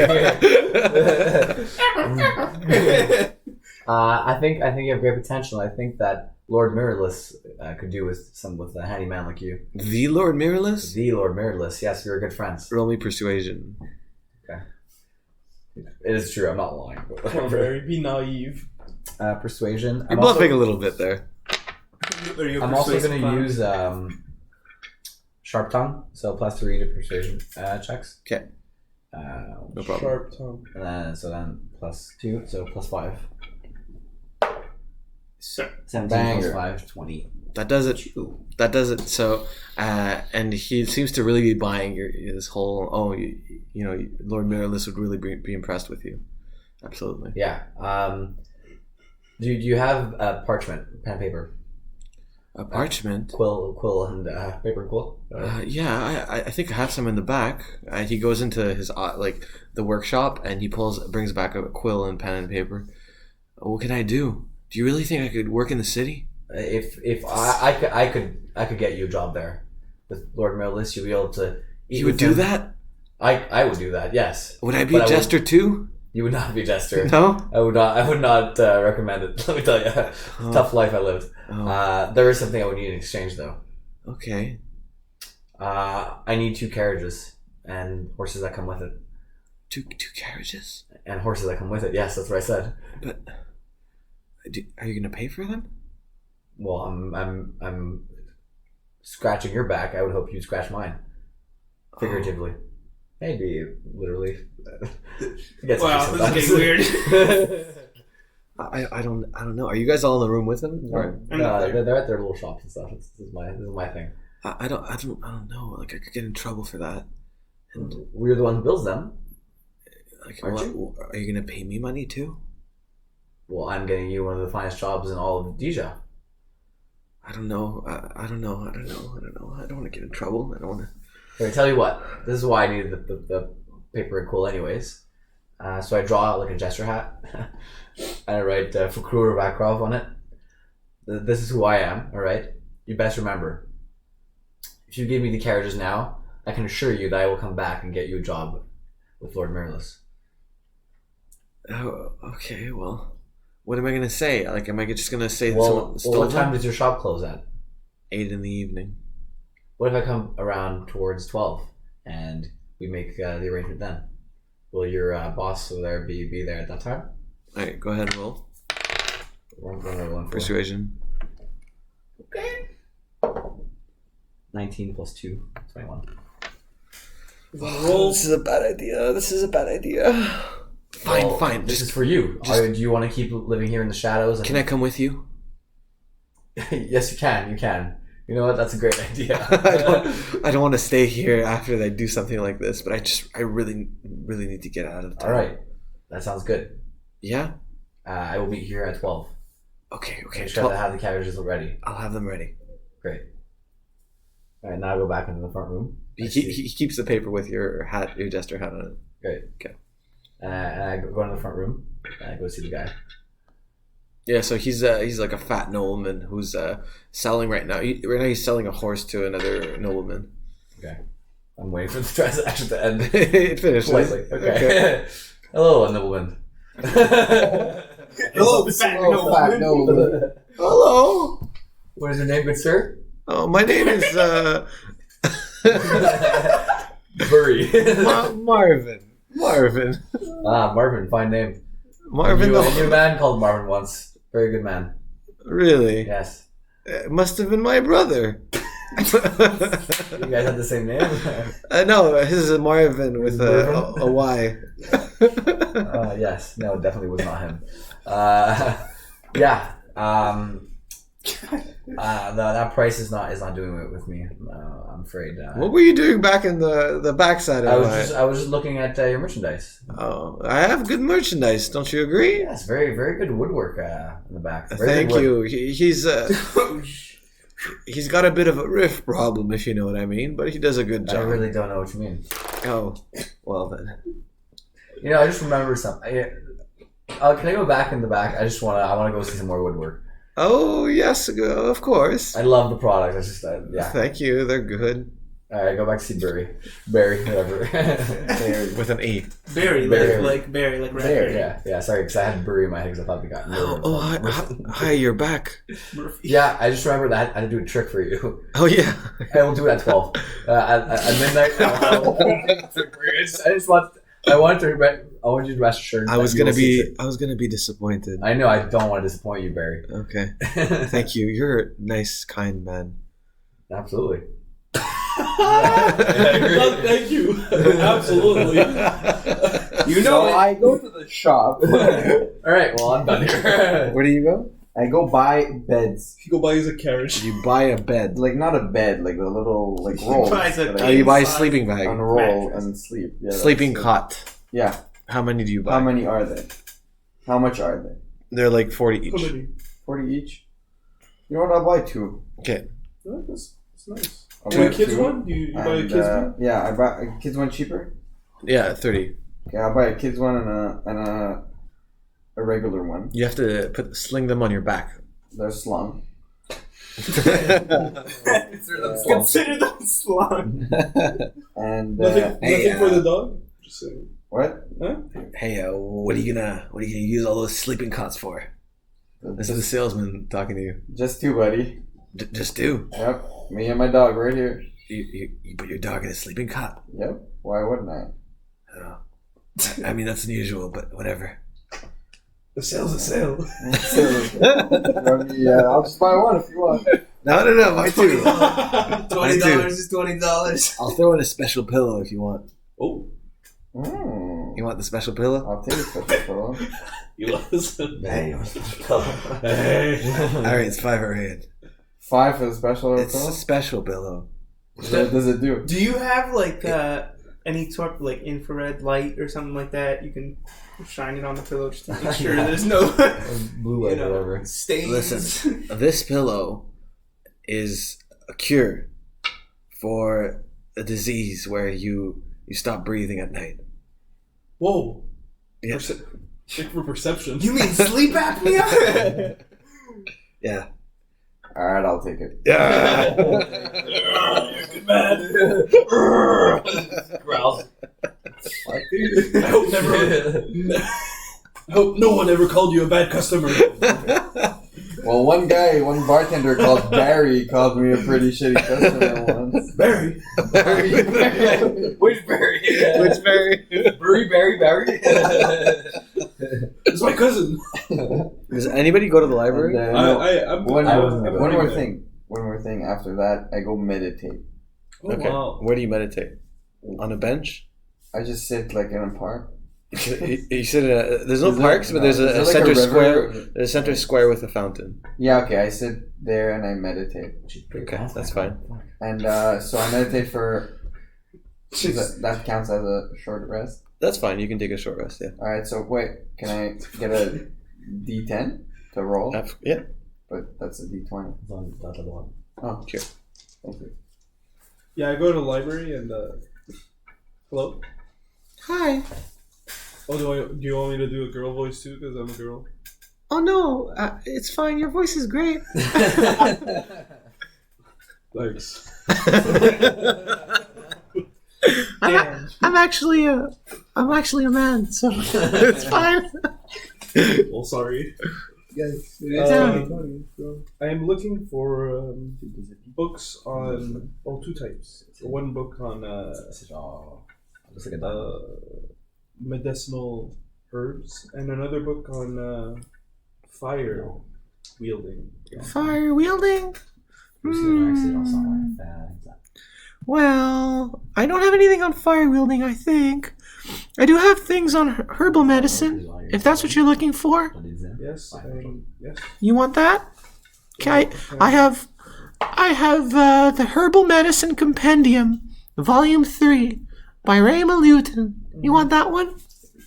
B: I think you have great potential. I think that Lord Mirrorless could do with a handyman like you.
A: The Lord Mirrorless?
B: The Lord Mirrorless. Yes, we were good friends.
A: Roll me persuasion.
B: Okay. It is true. I'm not lying. But
D: Don't
B: whatever.
D: worry, be naive.
B: Persuasion.
A: You're bluffing a little bit there.
B: I'm also going to use Sharp Tongue, so +3 to persuasion checks.
A: Okay. No problem.
E: Sharp tongue.
B: And then, +2, so +5.
D: So,
B: 17
A: Banger.
B: +5, 20.
A: That does it. That does it. So, and he seems to really be buying this whole. Oh, you know, Lord Mirrorless would really be impressed with you. Absolutely.
B: Yeah. Do you have parchment, pen and paper?
A: A parchment.
B: Quill and paper and quill?
A: Yeah, I think I have some in the back. He goes into his the workshop and he brings back a quill and pen and paper. What can I do? Do you really think I could work in the city?
B: If I could get you a job there with Lord Mirrorless, you'd be able to.
A: You would do that?
B: I would do that. Yes.
A: Would I be a jester too?
B: You would not be a jester.
A: No.
B: I would not recommend it. Let me tell you, tough life I lived.
A: Oh.
B: There is something I would need in exchange though.
A: Okay.
B: I need 2 carriages and horses that come with it.
A: Two carriages?
B: And horses that come with it. Yes, that's what I said.
A: But are you gonna pay for them?
B: Well, I'm scratching your back. I would hope you'd scratch mine. Figuratively. Maybe literally.
D: wow, this is getting weird.
A: I don't know. Are you guys all in the room with him? Or?
B: No, they're at their little shops and stuff. This is my thing.
A: I don't know. Like I could get in trouble for that. And
B: We're the one who builds them.
A: like,
B: Aren't you?
A: are you gonna pay me money too?
B: Well, I'm getting you one of the finest jobs in all of Deja.
A: I don't know. I don't know. I don't want to get in trouble. I don't want to.
B: Okay, tell you what. This is why I needed the paper and quill, anyways. So I draw out like a gesture hat, and I write Fukrur Vakrov on it. This is who I am. All right. You best remember. If you give me the carriages now, I can assure you that I will come back and get you a job with Lord Mirrorless.
A: Oh, okay. Well, what am I gonna say? Like, am I just gonna say that
B: Well,
A: someone stole
B: what time
A: them?
B: does your shop close at?
A: 8 in the evening.
B: What if I come around towards 12 and we make the arrangement then? Will your boss over there be there at that time?
A: All right, go ahead and roll.
B: One for
A: Persuasion.
B: Okay. 19 plus 2, 21.
A: This is a bad idea. Fine,
B: Well,
A: fine.
B: This
A: Just,
B: is for you.
A: just-
B: Do you want to keep living here in the shadows?
A: can I come with you?
B: Yes, you can. You can. You know what? That's a great idea.
A: I don't want to stay here after they do something like this, but I really need to get out of town.
B: All right. That sounds good.
A: Yeah.
B: I will meet here at 12.
A: Okay.
B: Make sure to have the carriages ready.
A: I'll have them ready.
B: Great. All right. Now I go back into the front room.
A: He keeps the paper with your jester hat on it.
B: Great.
A: Okay.
B: And I go into the front room and I go see the guy.
A: Yeah, so he's like a fat nobleman who's selling right now. Right now he's selling a horse to another nobleman.
B: Okay. I'm waiting for the transaction to end.
A: It finished.
B: Politely. Okay. Hello, nobleman.
D: Hello, fat nobleman.
A: Hello.
B: What is your name, good sir?
A: Oh, my name is
B: Burry.
A: Marvin. Marvin.
B: Marvin, fine name.
A: Marvin.
B: I knew a man called Marvin once. Very good man.
A: Really?
B: Yes.
A: It must have been my brother.
B: You guys have the same name?
A: No, his is Marvin with a Y.
B: Yes. No, it definitely was not him. Yeah. That price is not doing it with me. I'm afraid.
A: What were you doing back in the backside of
B: I was just looking at your merchandise.
A: Oh, I have good merchandise. Don't you agree?
B: Yes, very very good woodwork in the back. Very
A: Thank
B: good wood.
A: you. He's got a bit of a riff problem, if you know what I mean, but he does a good
B: I
A: job.
B: really don't know what you mean.
A: Oh, well then.
B: You know, I just remember something. Can I go back in the back? I want to go see some more woodwork.
A: Oh yes, of course.
B: I love the product. It's just yeah.
A: Thank you. They're good.
B: All right, go back to see Barry, whatever.
A: With an E.
D: Barry, like
B: Barry,
D: raspberry.
B: yeah. Sorry, because I had Barry in my head because I thought we got.
A: Hi, you're back.
D: Murphy.
B: Yeah, I just remembered that I had to do a trick for you.
A: Oh yeah.
B: I will do it at 12. At midnight. I I want you to rest assured.
A: I was gonna be disappointed.
B: I know. I don't want to disappoint you, Barry.
A: Okay. Thank you. You're a nice, kind man.
B: Absolutely.
E: Thank you. Absolutely.
C: So I go to the shop.
B: All right. Well, I'm done here.
C: Where do you go? I go buy beds.
E: You go buy us a carriage.
A: You buy a bed.
C: Like not a bed, like the little like rolls.
D: buys a
C: that
A: You buy a
D: Size
A: sleeping bag.
C: unroll
D: mattress.
C: and sleep. Yeah,
A: Sleeping
C: that's it.
A: cot.
C: Yeah.
A: How many do you buy?
C: How many are they? How much are they?
A: They're like 40
E: How
A: each.
E: many?
C: 40 each? You know what? I'll buy 2.
A: Okay.
E: Oh, that's nice.
C: I'll
E: And
C: buy
E: a kids
C: 2.
E: one? You buy a
C: And,
E: kids one?
C: Yeah, I buy a kids one cheaper.
A: Yeah, 30.
C: Okay, I'll buy a kids one and a regular one.
A: You have to sling them on your back.
C: They're slung.
D: Consider them slung.
C: And
E: Nothing for the dog? Just saying.
C: what?
A: Hey, what are you gonna use all those sleeping cots for? This is the salesman talking to you.
C: Just 2, buddy.
A: Just do.
C: Yep. Me and my dog right here.
A: You put your dog in a sleeping cot.
C: Yep. Why wouldn't I?
A: Oh. I mean, that's unusual, but whatever.
E: The sale's a sale.
C: I'll just buy one if you want.
A: No, my two.
D: $20 is $20.
A: I'll throw in a special pillow if you want.
E: Oh,
A: You want the special pillow?
C: I'll take a special pillow.
E: you listen.
B: Hey.
E: Hey.
A: All right, it's 5 or 8.
C: 5 for the special
A: It's
C: pillow?
A: a special pillow.
C: What does it do?
D: Do you have like any sort of like infrared light or something like that? You can shine it on the pillow just to make sure there's no
B: Blue light or whatever.
D: stains.
A: Listen, this pillow is a cure for a disease where you stop breathing at night.
E: Whoa.
A: Yeah.
E: Check for perception.
D: You mean sleep apnea?
A: Yeah.
C: Alright, I'll take it.
A: Yeah.
E: Good man.
B: Growls.
E: I hope no one ever called you a bad customer.
C: Well, one bartender called Barry called me a pretty shitty customer once.
E: Barry.
B: Which Barry?
A: Which Barry?
B: Barry?
E: It's my cousin.
A: Does anybody go to the library?
C: And,
E: I'm
C: one
E: going
C: more
E: there.
C: thing. One more thing. After that, I go meditate.
E: Oh,
A: Okay.
E: wow.
A: Where do you meditate? On a bench?
C: I just sit like in a park.
A: You sit in there's no
C: Is there-
A: parks, but there's
C: is
A: a
C: there like
A: center
C: river?
A: square. There's a center square with a fountain.
C: Yeah, okay. I sit there and I meditate.
A: Okay, that's fine.
C: And so I meditate for... That counts as a short rest?
A: That's fine. You can take a short rest. Yeah.
C: Alright, so wait. Can I get a D10 to roll?
A: Yeah.
C: But that's a D20. Oh,
A: Sure.
C: thank you.
E: Yeah, I go to the library and hello.
A: Hi.
E: Oh, do you want me to do a girl voice too? Because I'm a girl.
A: Oh no, it's fine. Your voice is great.
E: Thanks.
A: I'm actually a man, so it's fine.
E: Well, sorry.
C: Yes.
E: I am looking for books on 2 types. One book on medicinal herbs, and another book on fire wielding.
A: Fire wielding? Well, I don't have anything on fire wielding, I think. I do have things on herbal medicine, if that's what you're looking for.
E: Yes, yes.
A: You want that? Okay, I have the Herbal Medicine Compendium, Volume 3, by Ray Malutin. You want that one?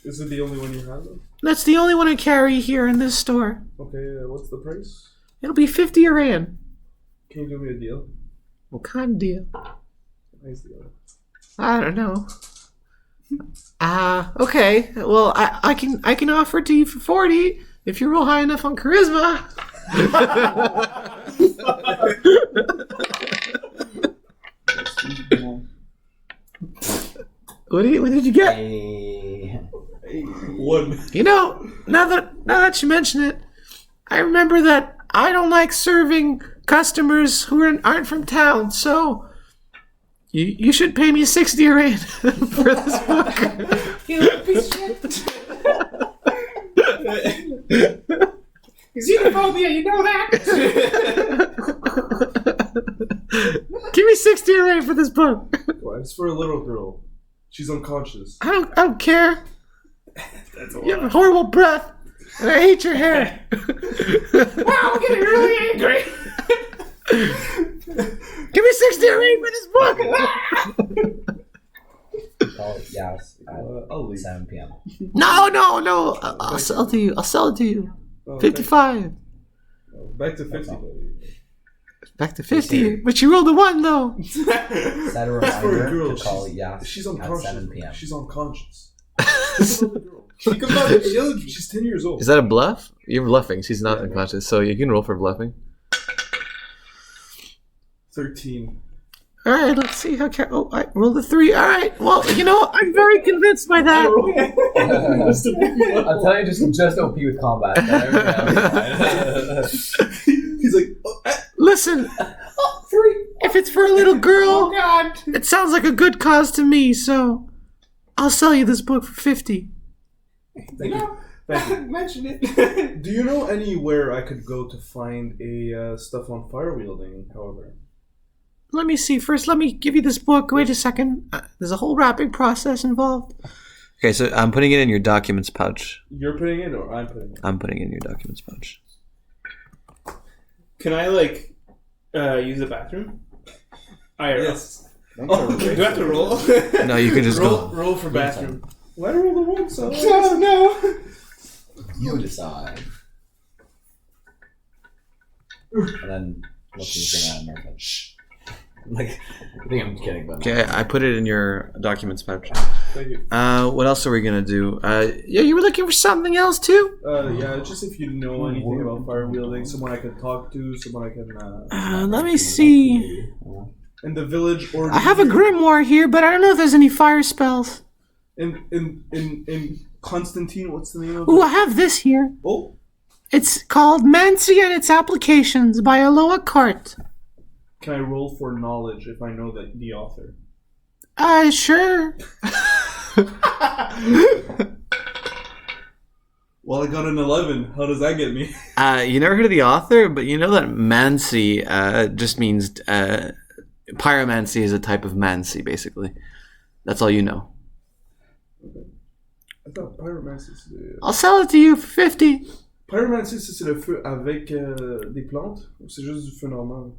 E: Is it the only one you have?
A: That's the only one I carry here in this store.
E: Okay, what's the price?
A: It'll be 50 Iran.
E: Can you do me a deal?
A: What kind of deal?
E: Nice deal.
A: I don't know. Okay. Well, I can offer it to you for 40 if you're real high enough on charisma. What did you get?
E: One.
A: You know, now that you mention it, I remember that I don't like serving customers who aren't from town. So, You should pay me 60 Arain for this book.
D: You little piece of shit. Xenophobia, you know that?
A: Give me 60 Arain for this book.
E: Well, it's for a little girl. She's unconscious.
A: I don't care.
D: That's
A: You have a horrible breath, and I hate your hair.
D: Wow, I'm getting really angry.
A: Give me 60 Arain for this book.
B: Oh, yes.
E: I'll leave.
B: 7 p.m.
A: No. I'll sell it to you.
E: Oh,
A: 55.
E: Back to 50.
A: Back to 50. But you rolled a 1, though.
B: Set a
E: That's for a
B: reminder
E: girl.
B: to call Yas
E: She's
B: at
E: unconscious.
B: 7 p.m.
E: She's unconscious. She's a little girl.
D: She comes out of children.
E: She's 10 years old.
A: Is that a bluff? You're bluffing. She's not unconscious, so you can roll for bluffing.
E: 13.
A: All right, let's see how. I rolled a 3. All right. Well, I'm very convinced by that.
B: I'll tell you, just OP with combat.
E: He's like,
A: Listen,
B: 3.
A: if it's for a little girl,
D: Oh, God.
A: it sounds like a good cause to me. So, I'll sell you this book for 50.
E: thank you.
D: Mention it.
E: Do you know anywhere I could go to find a stuff on fire wielding, however?
A: Let me see. First, let me give you this book. Wait a second. There's a whole wrapping process involved. Okay, so I'm putting it in your documents pouch.
E: You're putting it or I'm putting it?
A: I'm putting it in your documents pouch.
D: Can I, use the bathroom?
E: Yes.
D: Do I have to roll?
A: No, you can just go.
D: Roll for bathroom.
E: Why do roll the one so?
D: No.
B: You decide. And then what's gonna nerf it? Shh. I think I'm kidding, but
A: Okay, I put it in your documents pouch.
E: Thank you.
A: What else are we gonna do? You were looking for something else too?
E: Yeah, just if you know anything about fire wielding, someone I can talk to, someone I can.
A: Let me see.
E: In the village, or
A: I have a grimoire here, but I don't know if there's any fire spells.
E: in Constantine. What's the name of
A: Ooh,
E: it?
A: I have this here.
E: Oh,
A: It's called Mancy and Its Applications by Aloha Cart.
E: can I roll for knowledge if I know the author?
A: Sure.
E: Well, I got an 11. How does that get me?
A: You never heard of the author, but you know that Mancy just means pyromancy is a type of mancy, basically. That's all you know.
E: I thought pyromancy.
A: I'll sell it to you for 50.
E: Pyromancy, c'est le feu avec des plantes ou c'est juste du feu normal?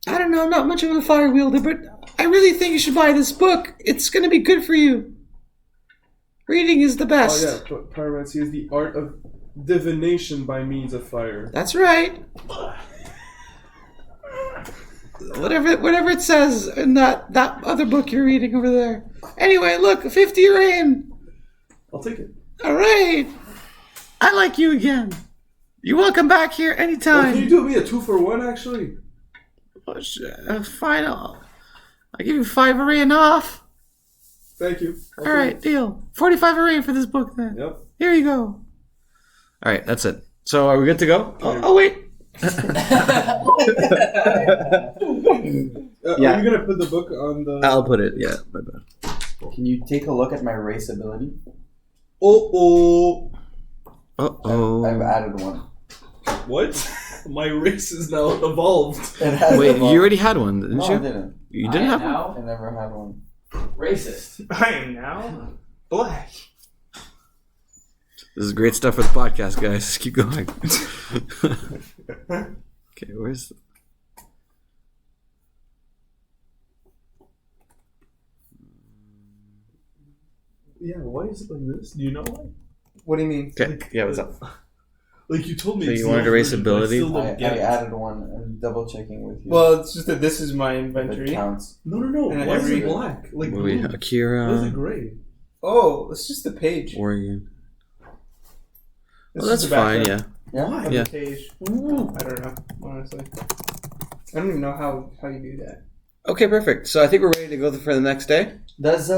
A: I don't know, I'm not much of a fire wielder, but I really think you should buy this book. It's going to be good for you. Reading is the best.
E: Oh yeah, pyromancy is the art of divination by means of fire.
A: That's right. Whatever it says in that other book you're reading over there. Anyway, look, 50 Arain.
E: I'll take it.
A: All right. I like you again. You're welcome back here
E: Oh,
A: anytime.
E: can you do me a 2-for-1 actually?
A: Fine. I'll give you 5 Arain off.
E: Thank you. I'll
A: All right, deal. 45 Arain for this book then.
E: Yep.
A: Here you go. All right, that's it. So are we good to go? Oh wait.
C: Yeah.
E: Are you gonna put the book on the?
A: I'll put it. Yeah, my bad.
C: Can you take a look at my race ability?
E: Oh.
C: I've added one.
E: What? My race is now evolved.
C: It has
A: Wait,
C: evolved.
A: you already had one, didn't
C: No,
A: you?
C: I didn't.
A: You didn't have one?
B: now
C: I never had one.
B: racist.
D: I am now black.
A: This is great stuff for the podcast, guys. Keep going. Okay, where's the...
E: Yeah, why is it like this? Do you know why?
D: What do you mean?
A: Okay, yeah, what's up?
E: Like you told me.
A: So
E: it's
A: you wanted
E: not
A: to race
E: version, but I
A: ability?
E: still don't
C: I
E: get it.
C: added one. I'm double checking with you.
D: Well, it's just that this is my
C: if it
D: inventory.
C: counts.
E: No.
D: And
E: Why is
D: every-
E: it black? Like
A: Wait,
E: blue. Why is it
A: Akira,
E: gray?
D: Oh, it's just the page.
A: Oregon.
D: This
A: Well, that's
D: is the
A: fine,
D: background
A: yeah.
C: Yeah.
A: Yeah.
D: of the page. I don't know, honestly. I don't even know how you do that.
A: Okay, perfect. So I think we're ready to go for the next day.
C: Does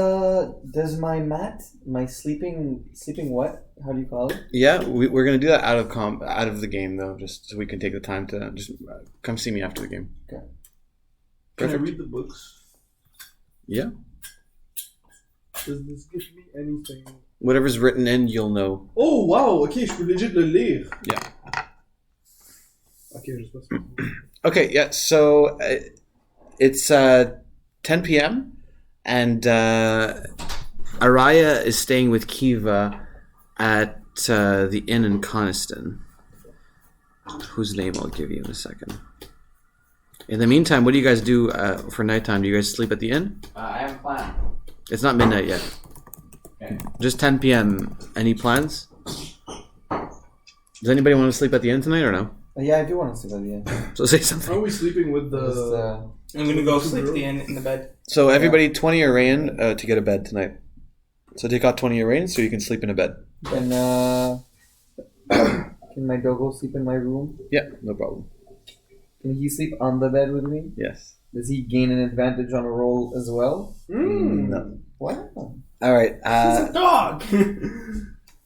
C: my mat, my sleeping what? How do you call it?
A: Yeah, we're gonna do that out of the game though, just so we can take the time to just come see me after the game.
C: Okay.
E: Can I
A: Perfect.
E: read the books?
A: Yeah.
E: Does this give me anything?
A: Whatever's written in, you'll know.
E: Oh wow, ok, je peux legit le lire.
A: Yeah.
E: Ok, je sais pas.
A: Okay, yeah, so it's 10 p.m. and Araya is staying with Kiva at the inn in Coniston, whose name I'll give you in a second. In the meantime, what do you guys do for nighttime? Do you guys sleep at the inn?
B: I have a plan.
A: It's not midnight yet.
B: Okay.
A: Just 10 p.m. Any plans? Does anybody want to sleep at the inn tonight or no?
C: Yeah, I do want to sleep at the end.
A: So say something.
E: Are we sleeping with the?
D: I'm gonna go sleep at the end in the bed.
A: So everybody 20 Arayan to get a bed tonight. So take out 20 Arayan so you can sleep in a bed.
C: Can my doggo sleep in my room?
A: Yeah, no problem.
C: Can he sleep on the bed with me?
A: Yes.
C: Does he gain an advantage on a roll as well?
A: No.
C: What?
A: All right.
D: He's a dog.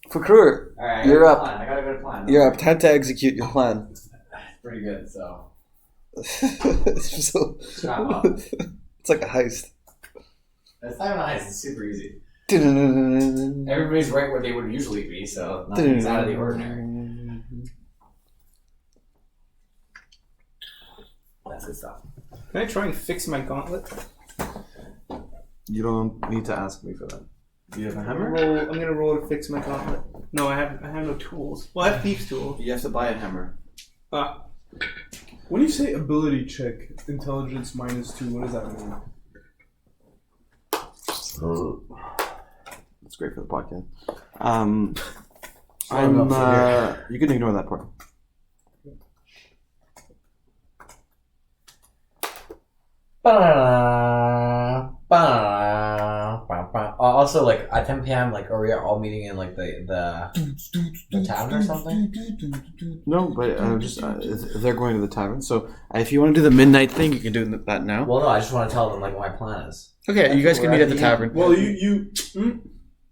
A: Fakrur,
B: Alright,
A: You're up.
B: I got a good plan.
A: you're up. Time to execute your plan.
B: Pretty good, so.
A: So-
B: Strap up.
A: it's like a heist.
B: It's not even nice, it's super easy. Everybody's right where they would usually be, so nothing's out of the ordinary. That's good stuff.
D: Can I try and fix my gauntlet?
A: You don't need to ask me for that. Do you have a hammer?
D: I'm gonna roll to fix my gauntlet. No, I have no tools. Well, I have thieves' tools.
A: You have to buy a hammer.
D: Ah,
E: When you say ability check, intelligence -2, what does that mean?
A: It's great for the podcast. You can ignore that part.
B: Also, like at 10 p.m., like are we all meeting in like the tavern or something?
A: No, but they're going to the tavern. So if you want to do the midnight thing, you can do that now.
B: Well, no, I just want to tell them like what my plan is.
A: Okay, you guys can meet at the tavern.
E: Well, you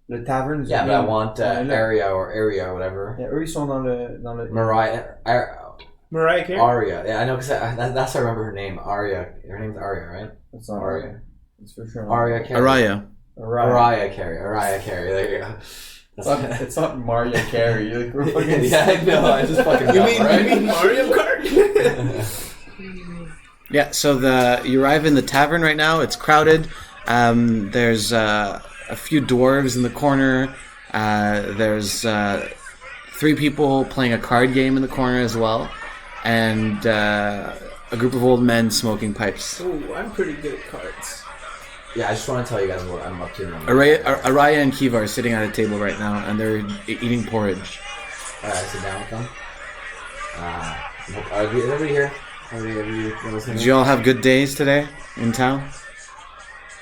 C: The tavern's
B: Yeah, but I want
C: look.
B: area or whatever.
C: Yeah, eux ils sont dans le
D: Mariah Carey.
B: Aria. Yeah, I know because that's how I remember her name. Aria. Her name's Aria, right?
C: It's not
B: Aria.
C: It's for sure.
B: Aria Carey.
A: Araya.
B: Araya Carey. Araya Carey. There you go.
C: It's not Mario Carey. Like, we're fucking
B: Yeah, I know. I just fucking
D: You
B: know,
D: mean
B: right?
D: you mean Mario Kart?
A: Yeah, so you arrive in the tavern right now. It's crowded. There's a few dwarves in the corner. There's 3 people playing a card game in the corner as well. And a group of old men smoking pipes.
D: Oh, I'm pretty good at cards.
B: Yeah, I just want to tell you guys what I'm up to.
A: Araya and Kiva are sitting at a table right now, and they're eating porridge.
B: Alright, sit down with them. Is everybody here? Everybody listening?
A: Did you all have good days today in town?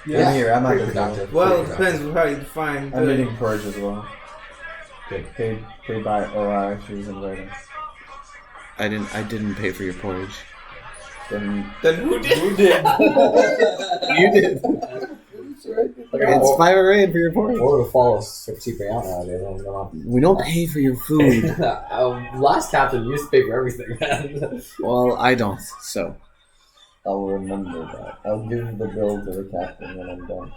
C: I'm here. I'm
B: Pretty
C: not
B: productive.
D: Well, it
B: Pretty
D: depends on how you define
C: I'm
D: good.
C: eating porridge as well.
B: Good.
C: Paid by Ora. She was inviting.
A: I didn't pay for your porridge.
C: Then
D: Then who did?
C: who did?
A: You did. It's 5 Arayan for your porridge.
B: Or to follow cheaply out nowadays. I don't know.
A: We don't pay for your food.
B: Last captain used to pay for everything, man.
A: Well, I don't. So
C: I'll remember that. I'll give the bill to the captain when I'm done.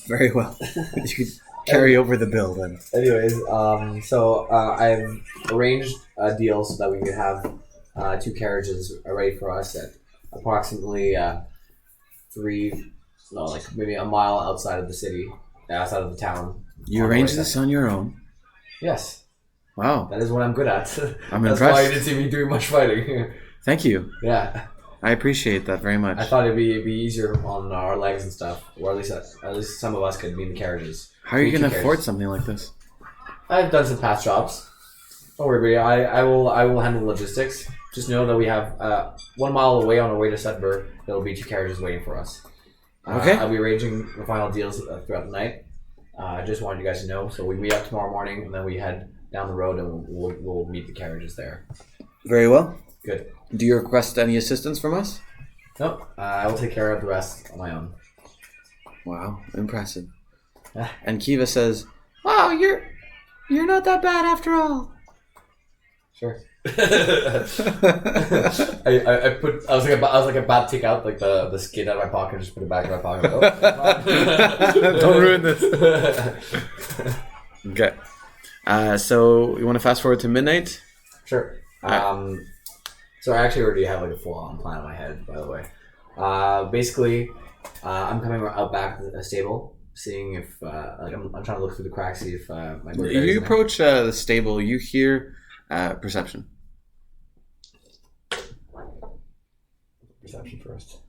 A: very well. You could carry over the bill then.
B: Anyways, so I've arranged a deal so that we could have 2 carriages ready for us at approximately maybe a mile outside of the city, outside of the town.
A: You arranged this on your own.
B: Yes,
A: Wow,
B: that is what I'm good at.
A: I'm
B: That's why you
A: impressed.
B: didn't see me doing much fighting.
A: Thank you.
B: Yeah,
A: I appreciate that very much.
B: I thought it'd be easier on our legs and stuff, or at least some of us could be in the carriages.
A: How are you
B: Me
A: going to
B: too,
A: afford
B: carriages.
A: something like this?
B: I've done some past jobs. Don't worry, buddy. I will handle logistics. Just know that we have 1 mile away on our way to Sudbury. There will be 2 carriages waiting for us.
A: Okay.
B: I'll be arranging the final deals throughout the night. I just wanted you guys to know. So we meet up tomorrow morning, and then we head down the road, and we'll meet the carriages there.
A: Very well.
B: Good.
A: Do you request any assistance from us?
B: Nope. I will take care of the rest on my own.
A: Wow, impressive. And Kiva says, "Wow, you're not that bad after all."
B: Sure. I was like about to take out like the skin out of my pocket and just put it back in my pocket. Oh,
A: don't ruin this. Okay. So you want to fast forward to midnight?
B: Sure. So I actually already have like a full-on plan in my head, by the way. Basically, I'm coming out back to the stable, seeing if like I'm trying to look through the cracks, see if my
A: You approach the stable. You hear perception.
B: Perception first.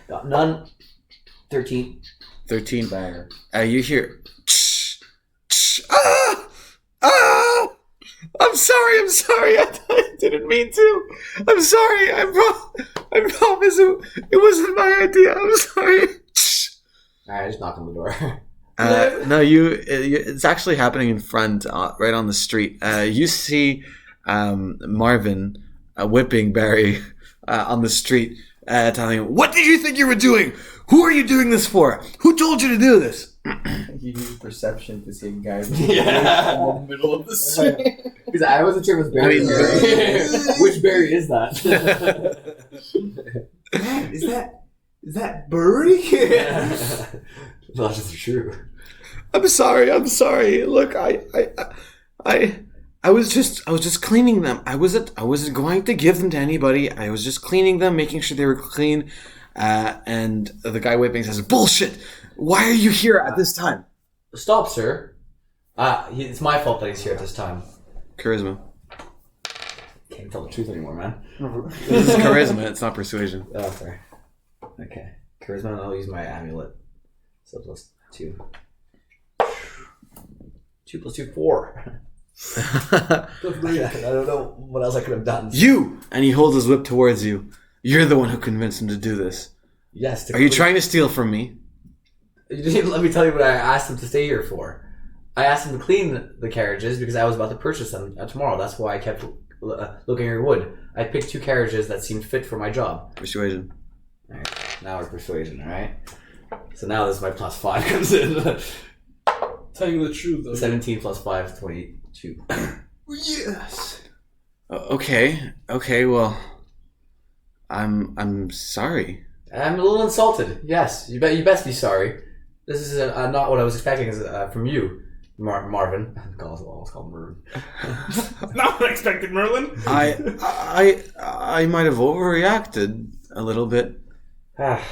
B: Got none. 13.
A: 13.
B: Banger.
A: You hear. Ah! I'm sorry. I didn't mean to. I'm sorry. I promise it wasn't my idea. I'm sorry.
B: Alright, just knock on the door.
A: No, it's actually happening in front, right on the street. You see Marvin whipping Barry on the street, telling him, "What did you think you were doing? Who are you doing this for? Who told you to do this?"
C: You use perception to see a guy in
B: Yeah.
C: the middle of the street.
B: Because I wasn't sure it was Barry. Which Barry is that?
D: Is that Burry?
B: No, that's just true.
A: I'm sorry. Look, I was just cleaning them. I wasn't going to give them to anybody. I was just cleaning them, making sure they were clean. And the guy whipping says, "Bullshit! Why are you here at this time?"
B: Stop, sir. It's my fault that he's here at this time.
A: Charisma.
B: Can't tell the truth anymore, man.
A: This is charisma. It's not persuasion.
B: Oh, sorry. Okay. Charisma, and I'll use my amulet. So plus 2. 2 plus 2, 4. I don't know what else I could have done.
A: You! And he holds his whip towards you. You're the one who convinced him to do this.
B: Yes.
A: Are you trying to steal from me?
B: You didn't even let me tell you what I asked him to stay here for. I asked him to clean the carriages because I was about to purchase them tomorrow. That's why I kept looking at your wood. I picked 2 carriages that seemed fit for my job.
A: Persuasion.
B: Alright, now we're persuasion, alright? So now this is my plus 5 comes in.
E: Telling you the truth, though.
B: 17 plus 5, 22.
E: Yes.
A: Okay, well, I'm sorry.
B: I'm a little insulted. Yes, you best be sorry. This is not what I was expecting from you, Marvin. I'll call him Mervin.
D: Not what I expected, Merlin.
A: I might have overreacted a little bit.
B: Ah,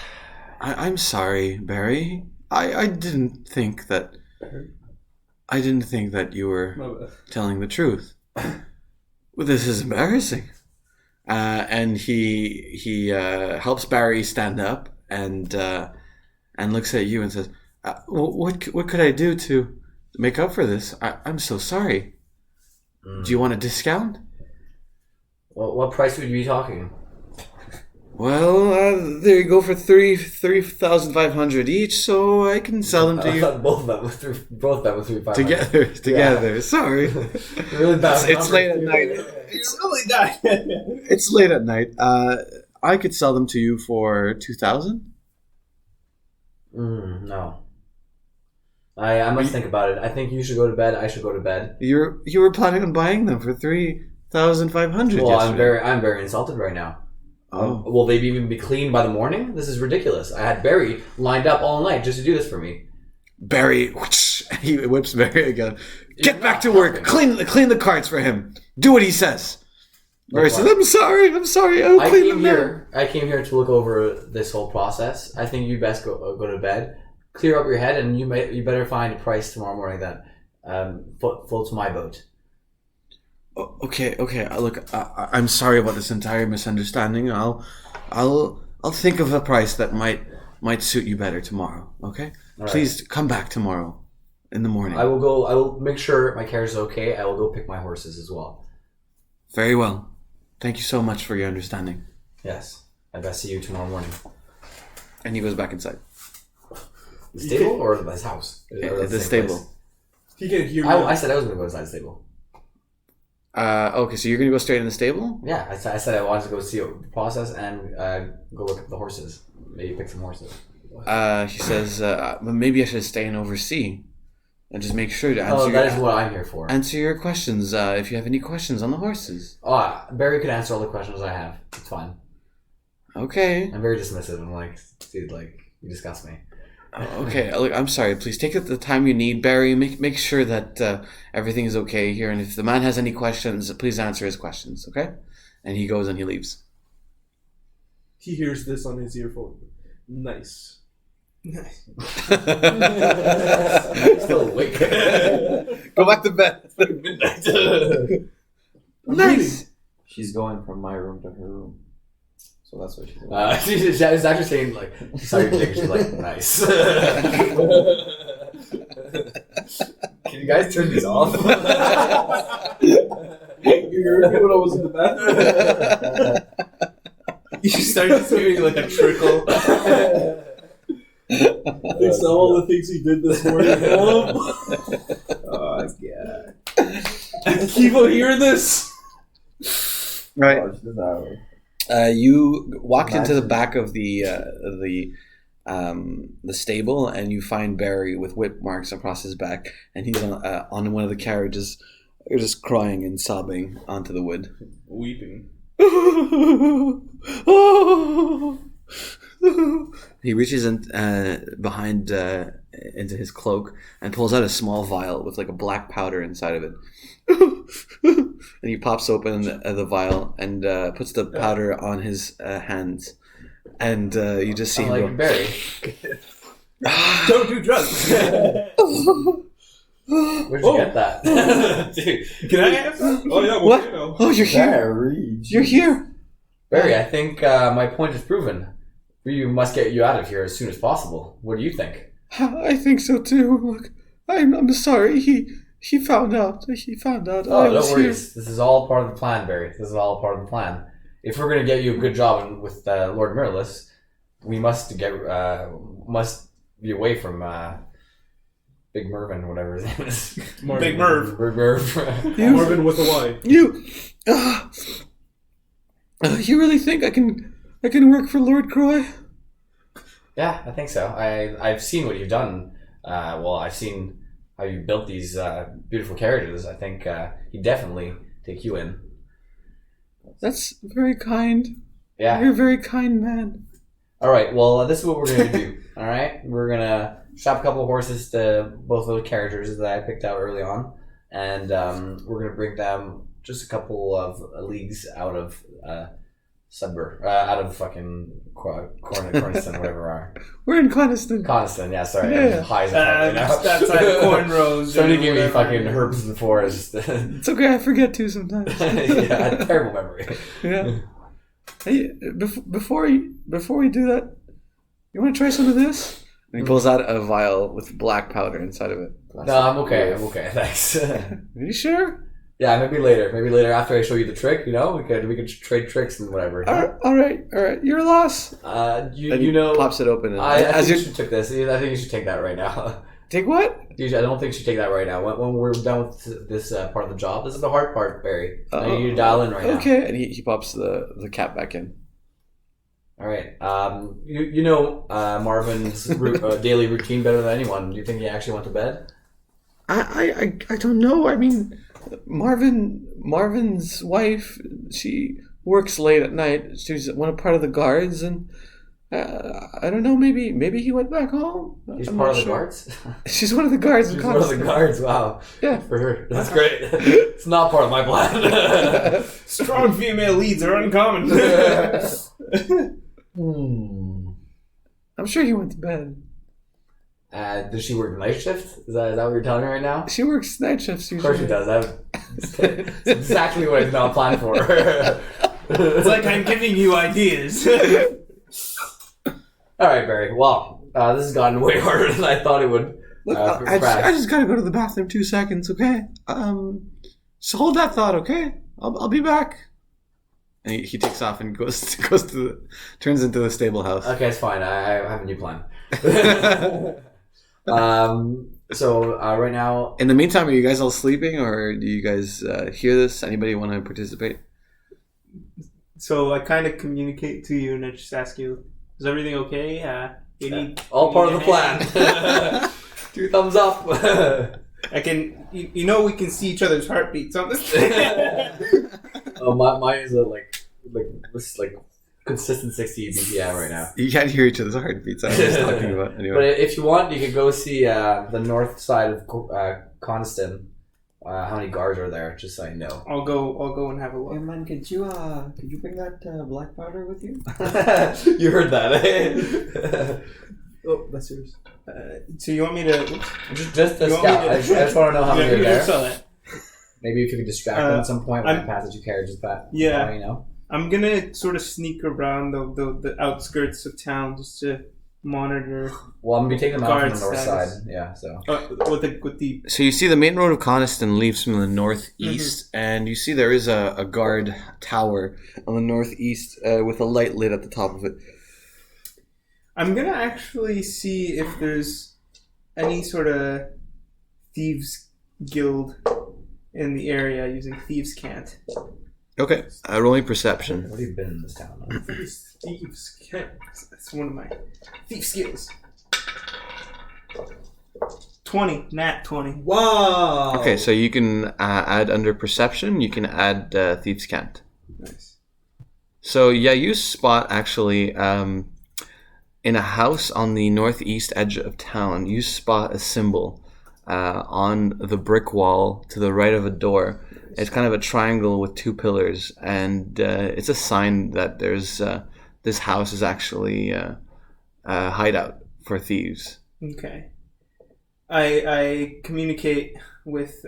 A: I'm sorry, Barry. I didn't think that you were telling the truth. Well, this is embarrassing. And he helps Barry stand up and looks at you and says, "What could I do to make up for this? I'm so sorry. Do you want a discount?"
B: well, what price would you be talking?
A: Well, there you go for 3,500 each, so I can sell them to
B: I
A: you.
B: thought both of them with 3,500.
A: Together. Sorry.
B: Really bad.
A: It's late at night.
D: It's really not.
A: It's late at night. I could sell them to you for 2,000.
B: No. I must think about it. I think you should go to bed. I should go to bed.
A: You were planning on buying them for 3,500.
B: Well,
A: yesterday.
B: I'm very insulted right now.
A: Oh.
B: Will they even be clean by the morning? This is ridiculous. I had Barry lined up all night just to do this for me.
A: Barry, whoosh, he whips Barry again. Get
B: You're
A: back
B: not
A: to work.
B: helping.
A: Clean the carts for him. Do what he says. Barry says,
B: what?
A: I'm sorry. I'll clean them now.
B: I came here to look over this whole process. I think you best go to bed, clear up your head, and you better find a price tomorrow morning that floats my boat.
A: Okay. Look, I'm sorry about this entire misunderstanding. I'll think of a price that might suit you better tomorrow. Okay.
B: All
A: Please come back tomorrow in the morning.
B: I will make sure my carriage is okay. I will go pick my horses as well.
A: Very well. Thank you so much for your understanding.
B: Yes. I best see you tomorrow morning.
A: And he goes back inside.
B: The stable or his house? Or
A: The
B: same
A: stable.
B: place?
E: He can hear me.
B: I said I was going to go inside the stable.
A: Okay, so you're gonna go straight in the stable?
B: Yeah, I said I wanted to go see the process and go look at the horses. Maybe pick some horses.
A: He says, well, maybe I should stay and oversee. And just make sure to answer,
B: that is what I'm here for.
A: answer your questions if you have any questions on the horses.
B: Oh, Barry could answer all the questions I have. It's fine.
A: Okay.
B: I'm very dismissive. I'm like, dude, like, you disgust me.
A: Okay, look, I'm sorry. Please take the time you need, Barry. Make sure that everything is okay here. And if the man has any questions, please answer his questions, okay? And he goes and he leaves.
E: He hears this on his earphone. Nice.
B: Still awake.
A: Go back to bed.
B: Midnight.
A: Nice.
C: She's going from my room to her room. So that's what she's doing.
B: She's actually saying, like, she saw your dick, she's like, nice. Can you guys turn these off?
E: You heard me when I was in the bathroom?
D: You start hearing like a trickle.
E: They saw all the things he did this morning.
C: Oh, God.
E: Keep on hearing this.
A: Right.
C: Watch this hour.
A: You walk into the back of the stable, and you find Barry with whip marks across his back, and he's on one of the carriages, just crying and sobbing onto the wood.
E: Weeping.
A: He reaches in behind into his cloak and pulls out a small vial with like a black powder inside of it. And he pops open the vial and puts the powder on his hands. And you just see him
B: like
A: go,
B: Barry.
D: Don't do drugs.
B: Where'd you get that? Dude.
D: Can I have some?
E: Oh, yeah, well,
A: What?
E: you know.
A: Oh, you're here!
C: Barry.
A: You're here!
B: Barry, I think my point is proven. We must get you out of here as soon as possible. What do you think?
A: I think so too. Look, I'm sorry. He found out. He found out.
B: Oh,
A: I
B: don't
A: was
B: worry.
A: here.
B: This is all part of the plan, Barry. This is all part of the plan. If we're going to get you a good job with Lord Mirrorless, we must be away from Big Mervin, whatever his name is.
D: Big Merv.
B: Big Merv.
E: Marvin with a Y.
A: You really think I can work for Lord Croy?
B: Yeah, I think so. I've seen what you've done. I've seen how you built these beautiful carriages. I think he'd definitely take you in.
A: That's very kind.
B: Yeah.
A: You're a very kind man.
B: All right. Well, this is what we're going to do. All right. We're going to strap a couple of horses to both those carriages that I picked out early on, and we're going to bring them just a couple of leagues out of out of fucking Coniston, whatever.
A: We're in Coniston.
B: Coniston, yeah, sorry.
A: Yeah.
B: I'm high as a kite right now.
D: That's like cornrows.
B: Somebody
D: or
B: gave me
D: whatever.
B: fucking herbs in the forest.
A: It's okay. I forget too sometimes.
B: Yeah, terrible memory.
A: Yeah. Hey, before we do that, you want to try some of this? And he pulls out a vial with black powder inside of it.
B: No, I'm okay. I'm okay. Thanks.
A: Are you sure?
B: Yeah, maybe later. Maybe later after I show you the trick. You know, we could trade tricks and whatever.
A: All right. You're a loss.
B: And
A: You know, pops it open. And
B: I think you should take this. I think you should take that right now.
A: Take what?
B: Usually, I don't think you should take that right now. When we're done with this part of the job, this is the hard part, Barry. I need you to dial in right now.
A: Okay, and he pops the cap back in.
B: All right. You know Marvin's daily routine better than anyone. Do you think he actually went to bed?
A: I don't know. I mean, Marvin's wife, she works late at night. She's part of the guards, and I don't know. Maybe he went back home.
B: He's
A: I'm
B: part
A: not
B: of the
A: sure.
B: guards.
A: She's one of the guards.
B: She's one of the guards. Wow.
A: Yeah.
B: For her, that's great. It's not part of my plan.
D: Strong female leads are uncommon.
A: I'm sure he went to bed.
B: Does she work night shift? Is that what you're telling me right now?
A: She works night shifts
B: Of
A: usually.
B: course she does. That's exactly what I did not plan for.
D: It's like I'm giving you ideas.
B: All right, Barry. Well, this has gotten way harder than I thought it would.
A: Look, I just gotta go to the bathroom 2 seconds, okay? So hold that thought, okay? I'll be back. And he takes off and turns into the stable house.
B: Okay, it's fine. I have a new plan. So right now,
A: In the meantime, are you guys all sleeping, or do you guys hear this? Anybody want to participate?
D: So I kind of communicate to you and I just ask you, is everything okay? You need
B: all part of
D: you
B: the
D: need a
B: plan.
D: hand?
B: 2 thumbs up.
D: I can, we can see each other's heartbeats on this thing.
B: Mine is like consistent 60 BPM right now.
A: You can't hear each other's heartbeats. I was just talking about anyway.
B: But if you want, you can go see the north side of Coniston. How many guards are there? Just so I know.
D: I'll go and have a
C: Hey
D: look.
C: man, could you bring that black powder with you?
B: You heard that, eh?
E: Oh, that's yours.
D: So you want me to?
B: Just a
D: You want me
B: scout.
D: to-
B: I just want to know how many are
D: you
B: there.
D: saw that.
B: Maybe if you could distract them at some point when
D: I'm-
B: I pass it, you carriages back.
D: Yeah.
B: You know.
D: I'm gonna sort of sneak around the outskirts of town just to monitor
B: Well, I'm gonna be taking them out from the
D: Guard
B: north
D: status.
B: side. Yeah. So.
D: with the.
A: So you see the main road of Coniston leaves from the northeast, and you see there is a guard tower on the northeast with a light lit at the top of it.
D: I'm gonna actually see if there's any sort of thieves guild in the area using thieves' cant.
A: Okay, rolling perception.
B: What have you been in this town?
E: These thieves can't.
D: That's one of my thief skills. 20, nat 20.
E: Wow.
A: Okay, so you can add under perception. You can add thieves' cant.
D: Nice.
A: So yeah, you spot actually in a house on the northeast edge of town. You spot a symbol on the brick wall to the right of a door. It's kind of a triangle with 2 pillars, and it's a sign that there's this house is actually a hideout for thieves.
D: Okay. I communicate with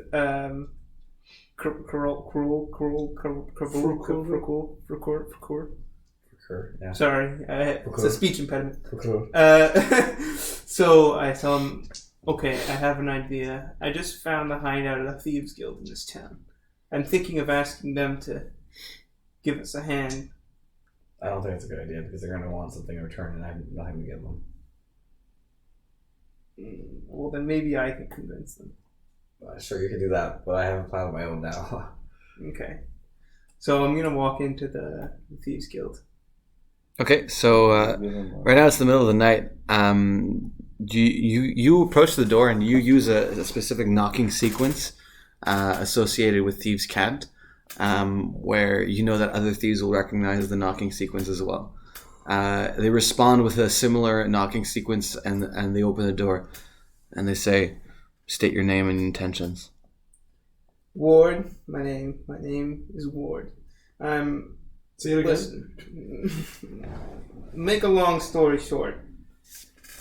B: Yeah.
D: Sorry, it's a speech impediment.
B: Cool.
D: So I tell him, okay, I have an idea. I just found the hideout of the Thieves Guild in this town. I'm thinking of asking them to give us a hand.
B: I don't think it's a good idea because they're going to want something in return, and I have nothing to give them.
D: Well, then maybe I can convince them.
B: Sure, you can do that, but I have a plan of my own now.
D: Okay. So I'm going to walk into the Thieves Guild.
A: Okay, so right now it's the middle of the night. You approach the door and you use a specific knocking sequence associated with thieves' cant, where you know that other thieves will recognize the knocking sequence as well. They respond with a similar knocking sequence, and they open the door, and they say, "State your name and intentions."
D: Ward, my name is Ward.
E: Say it again.
D: Listen, make a long story short,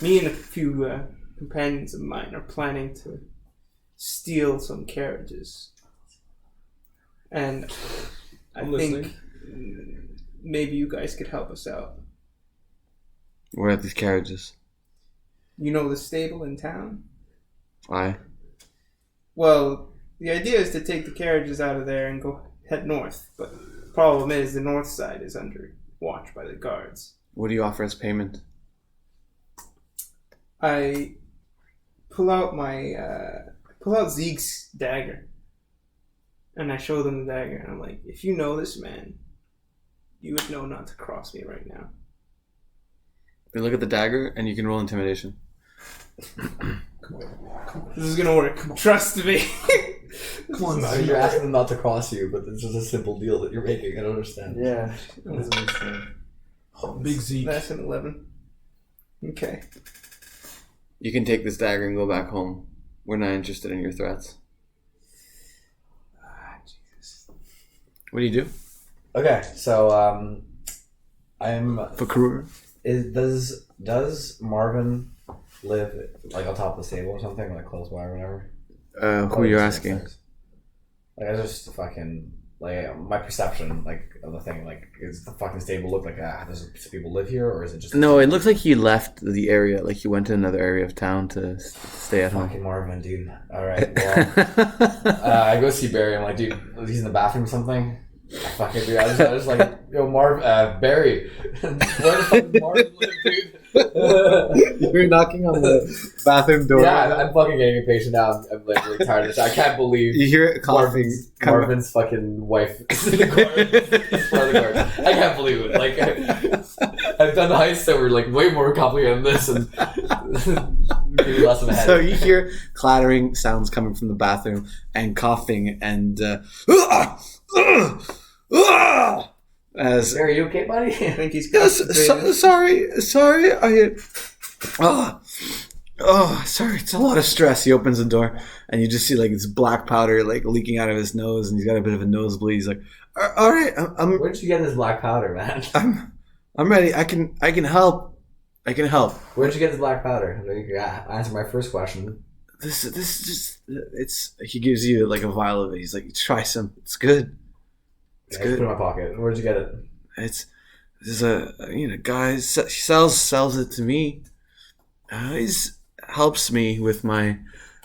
D: me and a few companions of mine are planning to steal some carriages. And I
E: I'm
D: think maybe you guys could help us out.
A: Where are these carriages?
D: You know the stable in town?
A: Aye.
D: Well, the idea is to take the carriages out of there and go head north, but the problem is the north side is under watch by the guards.
A: What do you offer as payment?
D: I pull out Zeke's dagger, and I show them the dagger, and I'm like, if you know this man, you would know not to cross me right now.
A: They look at the dagger, and you can roll intimidation.
D: This is gonna work. Trust me.
E: Come on,
B: So you're asking them not to cross you, but it's just a simple deal that you're making. I don't understand.
C: Yeah. That's what it's saying.
E: Big Zeke.
D: That's an 11. Okay.
A: You can take this dagger and go back home. We're not interested in your threats.
D: Jesus.
A: What do you do?
B: Okay, so I'm.
A: Fakrur?
B: Does Marvin live like on top of the stable or something, like close by or whatever?
A: Who are you asking?
B: Like I just fucking like my perception like of the thing. Like, is the fucking stable look like does people live here, or is it just
A: No, it looks like he left the area. Like he went to another area of town to stay at home.
B: fucking Marvin, dude? All right, well, I go see Barry. I'm like, dude, he's in the bathroom or something. Fucking dude, I was like, yo, Barry, where the fuck does Marvin live, dude?
A: You're knocking on the bathroom door.
B: Yeah, I'm fucking getting impatient now. I'm like really tired of this. I can't believe
A: You hear it coughing.
B: Marvin's fucking wife is in the corner. I can't believe it. Like I've done heists that were like way more complicated than this, and maybe less of a headache.
A: So you hear clattering sounds coming from the bathroom and coughing and as
B: Are you okay, buddy?
D: I think he's
A: yes,
D: constipated.
A: sorry. Sorry. It's a lot of stress. He opens the door and you just see like this black powder like leaking out of his nose, and he's got a bit of a nosebleed. He's like, all right,
B: Where did you get this black powder, man?
A: I'm ready. I can help.
B: Where did you get this black powder? Yeah, answer my first question.
A: This just it's. He gives you like a vial of it. He's like, try some. It's good. It's
B: Yeah, put it
A: good.
B: in my pocket. Where'd you get it?
A: There's a guy. He sells it to me. He's helps me with my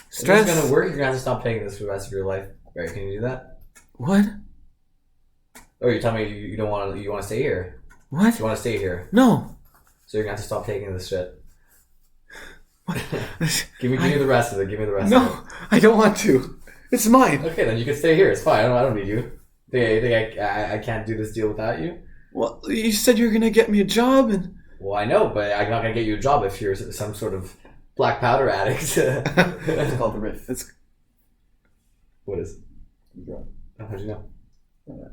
A: stress.
B: If it's gonna work, you're gonna have to stop taking this for the rest of your life. Right? Can you do that?
A: What?
B: Oh, you tell me you don't want to. You want to stay here.
A: What?
B: You want to stay here,
A: No.
B: so you're gonna have to stop taking this shit. Give me the rest of it. Give me the rest. Of
A: No, I don't want to. It's mine.
B: it. Okay, then you can stay here. It's fine. I don't need you. Think I can't do this deal without you?
A: Well, you said you were gonna get me a job, and
B: Well, I know, but I'm not gonna get you a job if you're some sort of black powder addict.
C: It's called the Riff.
B: What is?
C: Yeah.
B: How'd you know?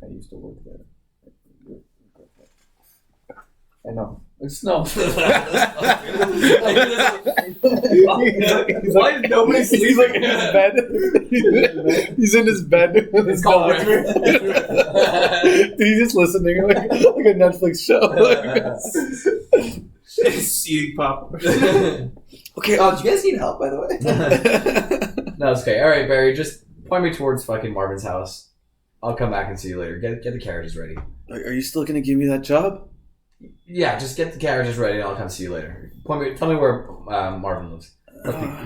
C: I used to work there. I know. It's no.
B: Why is nobody sleeping in his bed?
A: He's in his bed. With
B: It's called River.
A: He's just listening like a Netflix show.
D: Eating popcorn.
A: Okay.
C: Oh, do you guys need help, by the way?
B: No, it's okay. All right, Barry, just point me towards fucking Marvin's house. I'll come back and see you later. Get the carriages ready.
A: Are you still gonna give me that job?
B: Yeah, just get the carriages ready, and I'll come see you later. Tell me where Marvin lives.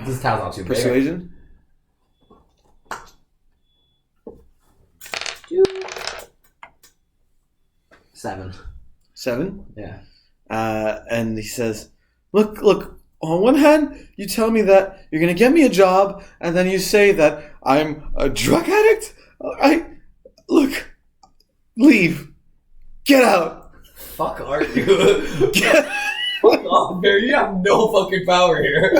B: This town's not too big.
A: Persuasion.
B: 7.
A: 7.
B: Yeah.
A: And he says, "Look. On one hand, you tell me that you're gonna get me a job, and then you say that I'm a drug addict. Leave, get out."
B: Fuck are you? Fuck off, Barry. You have no fucking power here.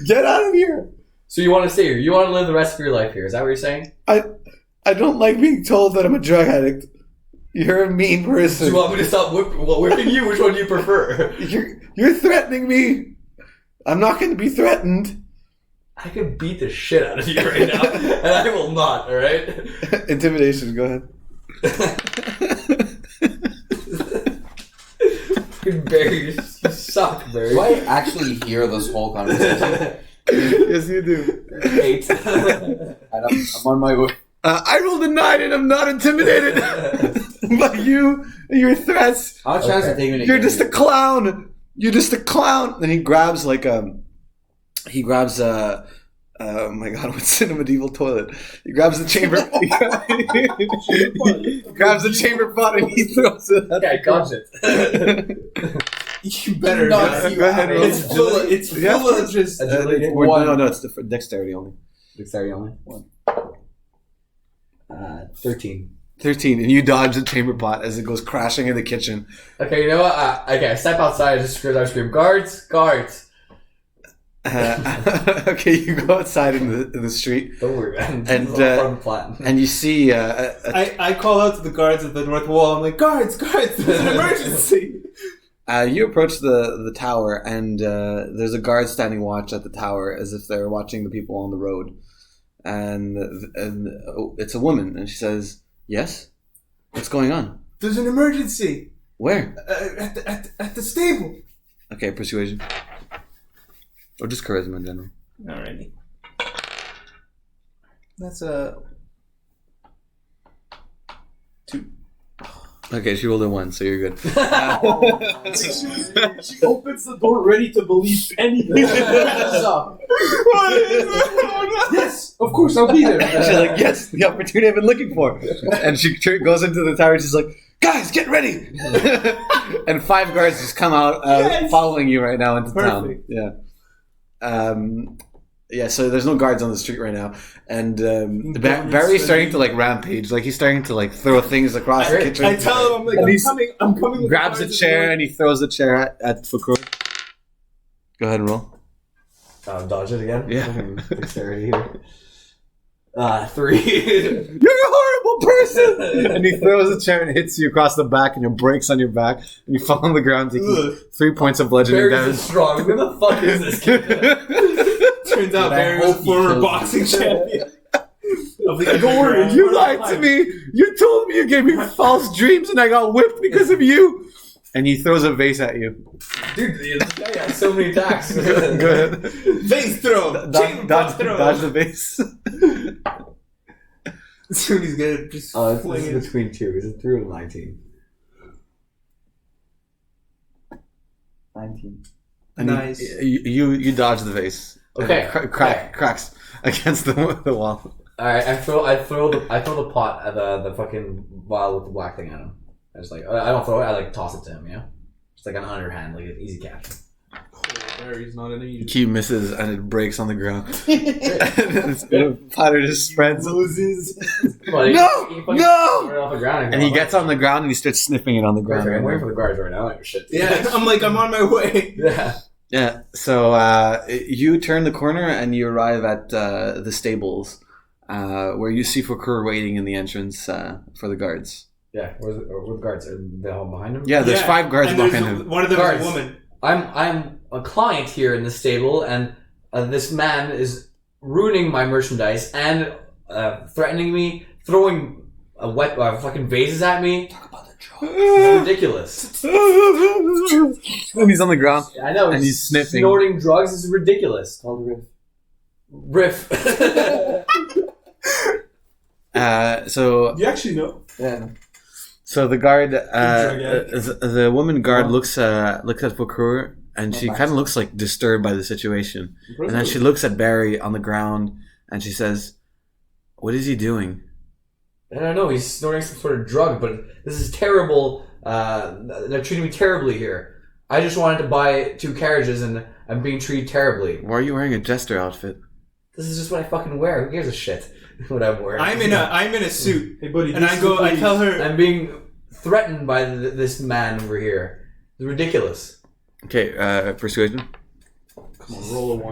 A: Get out of here.
B: So you want to stay here? You want to live the rest of your life here? Is that what you're saying?
A: I don't like being told that I'm a drug addict. You're a mean
B: Do
A: person.
B: you want me to stop whipping you? Which one do you prefer?
A: You're threatening me. I'm not going to be threatened.
B: I could beat the shit out of you right now, and I will not. All right.
A: Intimidation. Go ahead.
B: Barry, you suck, Barry.
C: Do I actually hear this whole conversation?
A: Yes, you do.
B: 8.
C: I'm on my way.
A: I rolled a 9 and I'm not intimidated by your threats.
C: How much chance to take me to
A: You're
C: get
A: just
C: you?
A: a clown. You're just a clown. And he grabs oh my god, what's in a medieval toilet? He grabs the chamber. He grabs the chamber pot and he throws it.
B: Okay, got it.
D: You better
C: Not
D: not.
C: see
A: Go ahead,
C: what
A: roll.
D: It's full of just.
A: No, it's the dexterity only.
B: Dexterity only. 13.
A: 13, and you dodge the chamber pot as it goes crashing in the kitchen.
B: Okay, you know what? I step outside. I just scream, guards, guards.
A: Okay, you go outside in the street,
B: Don't worry, man.
A: And,
B: This is all part of the plan.
A: and you see
D: I call out to the guards at the north wall. I'm like, guards, there's an emergency.
A: you approach the tower, and there's a guard standing watch at the tower as if they're watching the people on the road. And it's a woman, and she says, "Yes, what's going on?
D: There's an emergency
A: Where?"
D: at the stable.
A: Okay, persuasion, or just charisma in general.
D: Alrighty. That's a 2.
A: Okay, she rolled a 1, so you're good.
E: She opens the door ready to believe anything. Yes, of course, I'll be there.
A: And she's like, "Yes, the opportunity I've been looking for." And she goes into the tower. And she's like, guys, get ready! And 5 guards just come out following you right now into town. Yeah. Yeah, so there's no guards on the street right now. And Barry's starting to like rampage. Like he's starting to like throw things across the kitchen.
D: I tell him, I'm coming.
A: Grabs a chair and he throws the chair at Foucault. Go ahead and roll.
B: Dodge it again?
A: Yeah.
B: Dexterity here. 3.
A: You're a horrible person! And he throws a chair and hits you across the back and it breaks on your back. And you fall on the ground taking 3 points of bludgeoning damage.
B: Barry's strong. Who the fuck is this kid?
D: Turns out Barry was a former boxing champion.
A: Don't worry, you lied to me. You told me you gave me false dreams and I got whipped because of you. And he throws a vase at you.
B: Dude, this guy has so many attacks.
A: Go ahead.
D: Vase throw.
A: Dodge the vase.
D: Soon he's gonna just
B: This
D: fling
B: is
D: it.
B: between 2. Is it 3 or 19?
C: 19.
A: And
D: Nice.
A: You dodge the vase.
B: Okay.
A: Cracks against the wall.
B: Alright, I throw the pot at the fucking vial with the black thing at him. I just like I don't throw it, I like toss it to him, you know? Just like an underhand, like an easy catch.
E: Barry's not in a
A: He misses and it breaks on the ground. The platter just spreads.
D: Loses.
B: Well,
A: No!
B: throw it off the ground
A: And he gets on the ground and he starts sniffing it on the ground.
B: Perfect. I'm waiting for the guards right now. Like, shit.
D: Yeah, I'm on my way.
B: Yeah.
A: Yeah, so you turn the corner and you arrive at the stables, where you see Foucault waiting in the entrance for the guards.
B: Yeah. Where the guards? Are they all behind him?
A: Yeah, there's 5 guards
D: and there's
A: behind him.
D: One of them
B: Guards.
D: is a woman.
B: I'm a client here in the stable, and this man is ruining my merchandise and threatening me, throwing fucking vases at me. Talk about the drugs. It's ridiculous.
A: And he's on the ground.
B: I know.
A: And he's sniffing.
B: Snorting drugs is ridiculous.
C: Called
B: Riff.
A: So
E: You actually know.
C: Yeah.
A: So the guard, the woman guard looks at Foucault, and she kind of looks like disturbed by the situation. And then she looks at Barry on the ground, and she says, "What is he doing?"
B: I don't know. He's snorting some sort of drug, but this is terrible. They're treating me terribly here. I just wanted to buy 2 carriages, and I'm being treated terribly.
A: Why are you wearing a jester outfit?
B: This is just what I fucking wear. Who gives a shit what I'm wearing?
D: I'm in a suit.
E: Hey, buddy.
D: And I tell her,
B: I'm being threatened by this man over here. It's ridiculous.
A: Okay, persuasion.
E: Come on, roll a 1.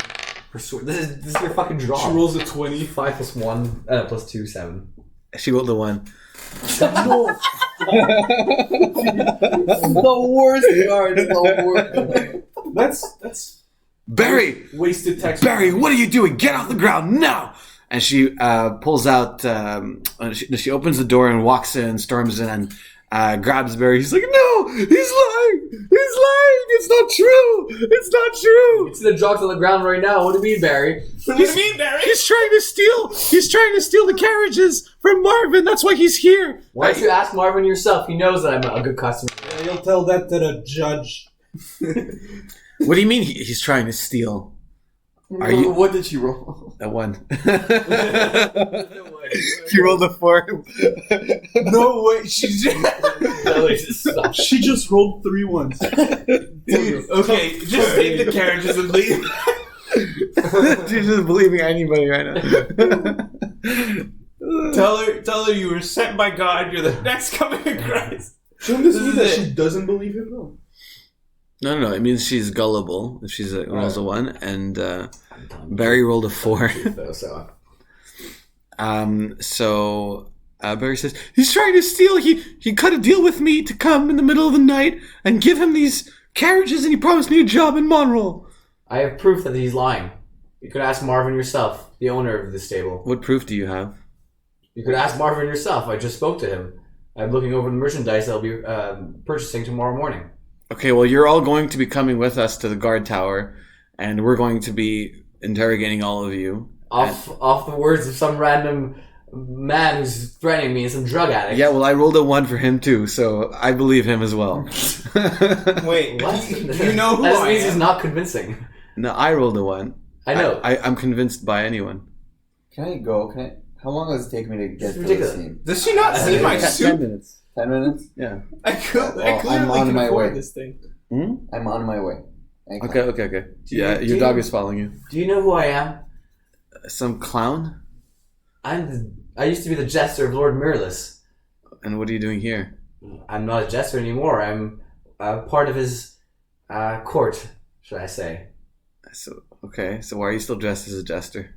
B: This is your fucking draw.
E: She rolls a 20.
B: 5 plus 1 plus 2, 7.
A: She rolled the 1.
C: No. The worst guard. The worst.
E: That's
A: Barry!
E: wasted text.
A: Barry, what are you doing? Get off the ground now! And she pulls out, she opens the door and walks in, storms in, and grabs Barry. He's like, no! He's lying! He's lying! It's not true! It's not true!
B: It's the drugs on the ground right now. What do you mean, Barry?
D: what do you mean, Barry?
A: He's trying to steal the carriages from Marvin. That's why he's here.
B: Why don't you ask Marvin yourself? He knows that I'm a good customer.
E: Yeah, you'll tell that to the judge.
A: What do you mean he's trying to steal? Are you?
C: What did she roll?
A: A 1. She rolled a 4.
D: No way. She
E: just rolled 3 ones.
D: Dude, okay, just take the carriages and leave.
A: She's just believing anybody right now.
D: Tell her you were sent by God. You're the next coming of Christ.
E: Shouldn't this mean
D: is
E: that
D: it.
E: she doesn't believe him, though?
A: No. It means she's gullible if she's rolls a 1, and Barry rolled a 4. So Barry says he's trying to steal. He cut a deal with me to come in the middle of the night and give him these carriages, and he promised me a job in Monroe.
B: I have proof that he's lying. You could ask Marvin yourself, the owner of the stable.
A: What proof do you have?
B: You could ask Marvin yourself. I just spoke to him. I'm looking over the merchandise I'll be purchasing tomorrow morning.
A: Okay, well, you're all going to be coming with us to the guard tower, and we're going to be interrogating all of you.
B: Off the words of some random man who's threatening me and some drug addict.
A: Yeah, well, I rolled a 1 for him too, so I believe him as well.
D: Wait,
B: What?
D: do you know who
B: that
D: I
B: means
D: am?
B: he's not convincing.
A: No, I rolled a 1.
B: I know.
A: I'm convinced by anyone.
C: Can I go? How long does it take me to get to the
B: ridiculous.
C: scene?
D: Does she not see my
A: 10
D: suit?
A: minutes.
C: 10 minutes?
A: Yeah.
D: I clearly
C: I'm on
D: can
C: my
D: afford
C: way.
D: this thing.
C: I'm on my way.
A: Okay.
B: Do
A: Yeah,
B: you-
A: your
B: do
A: dog
B: you-
A: is following you.
B: Do you know who I am?
A: Some clown?
B: I used to be the jester of Lord Mirrorless.
A: And what are you doing here?
B: I'm not a jester anymore. I'm part of his court, should I say.
A: So why are you still dressed as a jester?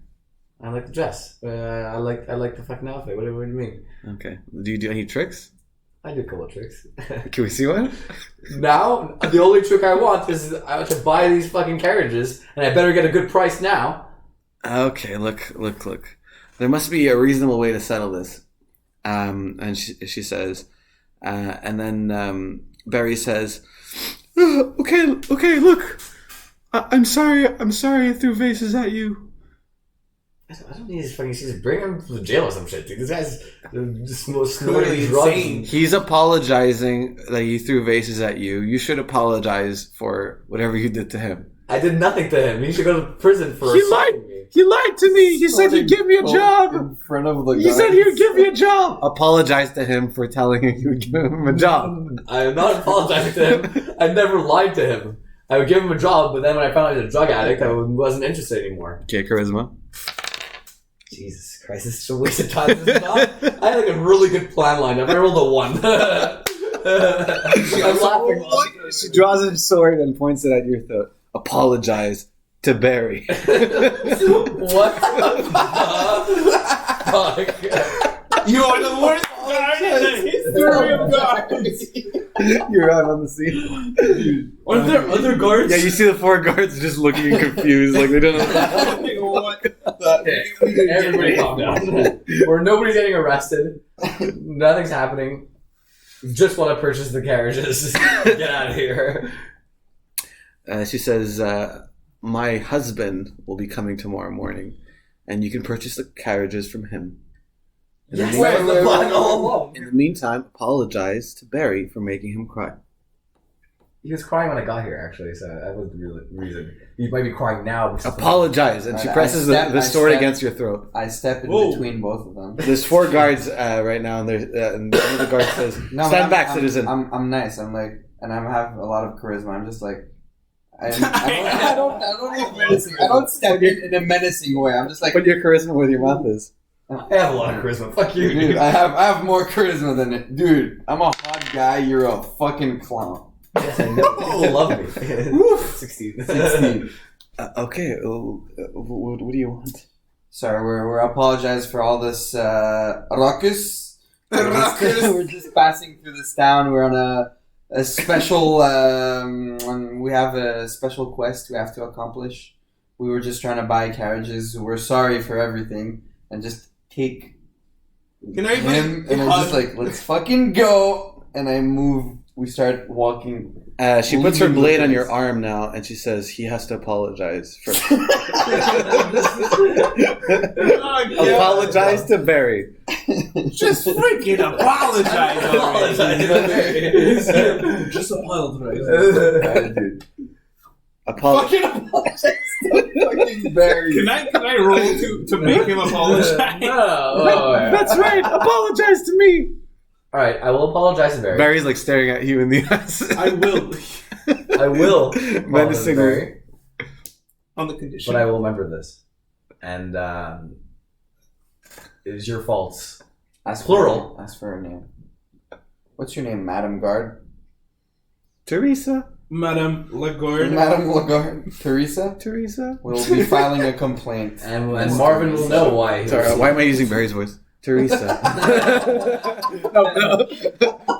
B: I like the dress. I like the fucking outfit. What do you mean?
A: Okay. Do you do any tricks?
B: I do a couple of tricks.
A: Can we see one?
B: Now, the only trick I want is to buy these fucking carriages, and I better get a good price now.
A: Okay, look. There must be a reasonable way to settle this. And she says, and then Barry says, okay, look. I'm sorry I threw vases at you.
B: I don't need his fucking excuses. Bring him to jail or some shit, dude. This guy's just
D: Clearly
B: snorting drugs.
D: insane.
A: He's apologizing that he threw vases at you. You should apologize for whatever you did to him.
B: I did nothing to him. He should go to prison for
A: He
B: assaulting me.
A: He lied to me. He said he'd give me a job.
C: In front of the
A: He said
C: guards.
A: he would give me a job. Apologize to him for telling him you would give him a job.
B: I am not apologizing to him. I never lied to him. I would give him a job, but then when I found out he was a drug addict, I wasn't interested anymore.
A: Okay, charisma.
B: Jesus Christ, this is a waste of time. This is not, I had like a really good plan lined up. I rolled a 1. I'm laughing.
A: She draws a sword and points it at your throat. Apologize to Barry.
B: What the fuck?
D: You are the worst guard in the history of guards.
A: You arrive on the scene.
D: Are there other guards?
A: Yeah, you see the 4 guards just looking confused, like they don't know.
D: What?
B: Everybody calm down. Nobody's getting arrested. Nothing's happening. Just want to purchase the carriages. Get out of here.
A: She says, my husband will be coming tomorrow morning, and you can purchase the carriages from him. In the
B: Yes,
A: meantime-
B: that was the plan all along.
A: In the meantime, apologize to Barry for making him cry.
B: He was crying when I got here, actually, so that was the real reason. He might be crying now. Because
A: Apologize, and she
C: I
A: presses
C: step-
A: the
C: I
A: sword
C: step-
A: against your throat.
C: I step in
D: Whoa.
C: between both of them.
A: There's 4 guards right now, and one of the guards says,
C: No,
A: "Stand
C: I'm-
A: back,
C: I'm-
A: citizen."
C: I'm nice. I'm like, and I have a lot of charisma. I'm just like, I don't even menacing. I don't step in a menacing way. I'm just like,
A: Put your charisma where your mouth is.
B: I have a lot of charisma. Fuck you,
C: dude, I have more charisma than it. Dude, I'm a hot guy. You're a fucking clown.
B: Yes, I know. People love me. 16.
C: 16.
A: Okay, what do you want?
C: Sorry, we're apologize for all this ruckus. We're just passing through this town. We're on a special. We have a special quest we have to accomplish. We were just trying to buy carriages. We're sorry for everything, and just take
D: Can I
C: him. And I'm just like, let's fucking go. And I move. We start walking.
A: She puts her
C: Leaving the
A: blade on your
C: place.
A: arm now, and she says he has to apologize for. Apologize to Barry.
D: Just freaking apologize already.
E: Just apologize.
C: Dude.
A: Apologize.
C: Fucking apologize to fucking Barry.
D: Can I roll to make him apologize?
B: No.
A: That's right. Apologize to me.
B: Alright, I will apologize to Barry.
A: Barry's like staring at you in the eyes.
D: I will.
B: I will apologize to
A: Menacingly.
B: Barry,
D: On the condition.
B: but I will remember this. And it is your fault.
C: Ask
B: Plural.
C: Ask for her name. What's your name, Madam Guard?
A: Teresa.
E: Madame Lagarde.
C: Madam Lagarde. Teresa?
A: Teresa.
C: We'll be filing a complaint.
B: And Marvin will know why. he
A: Sorry,
B: was-
A: why am I using Barry's voice? Teresa. no.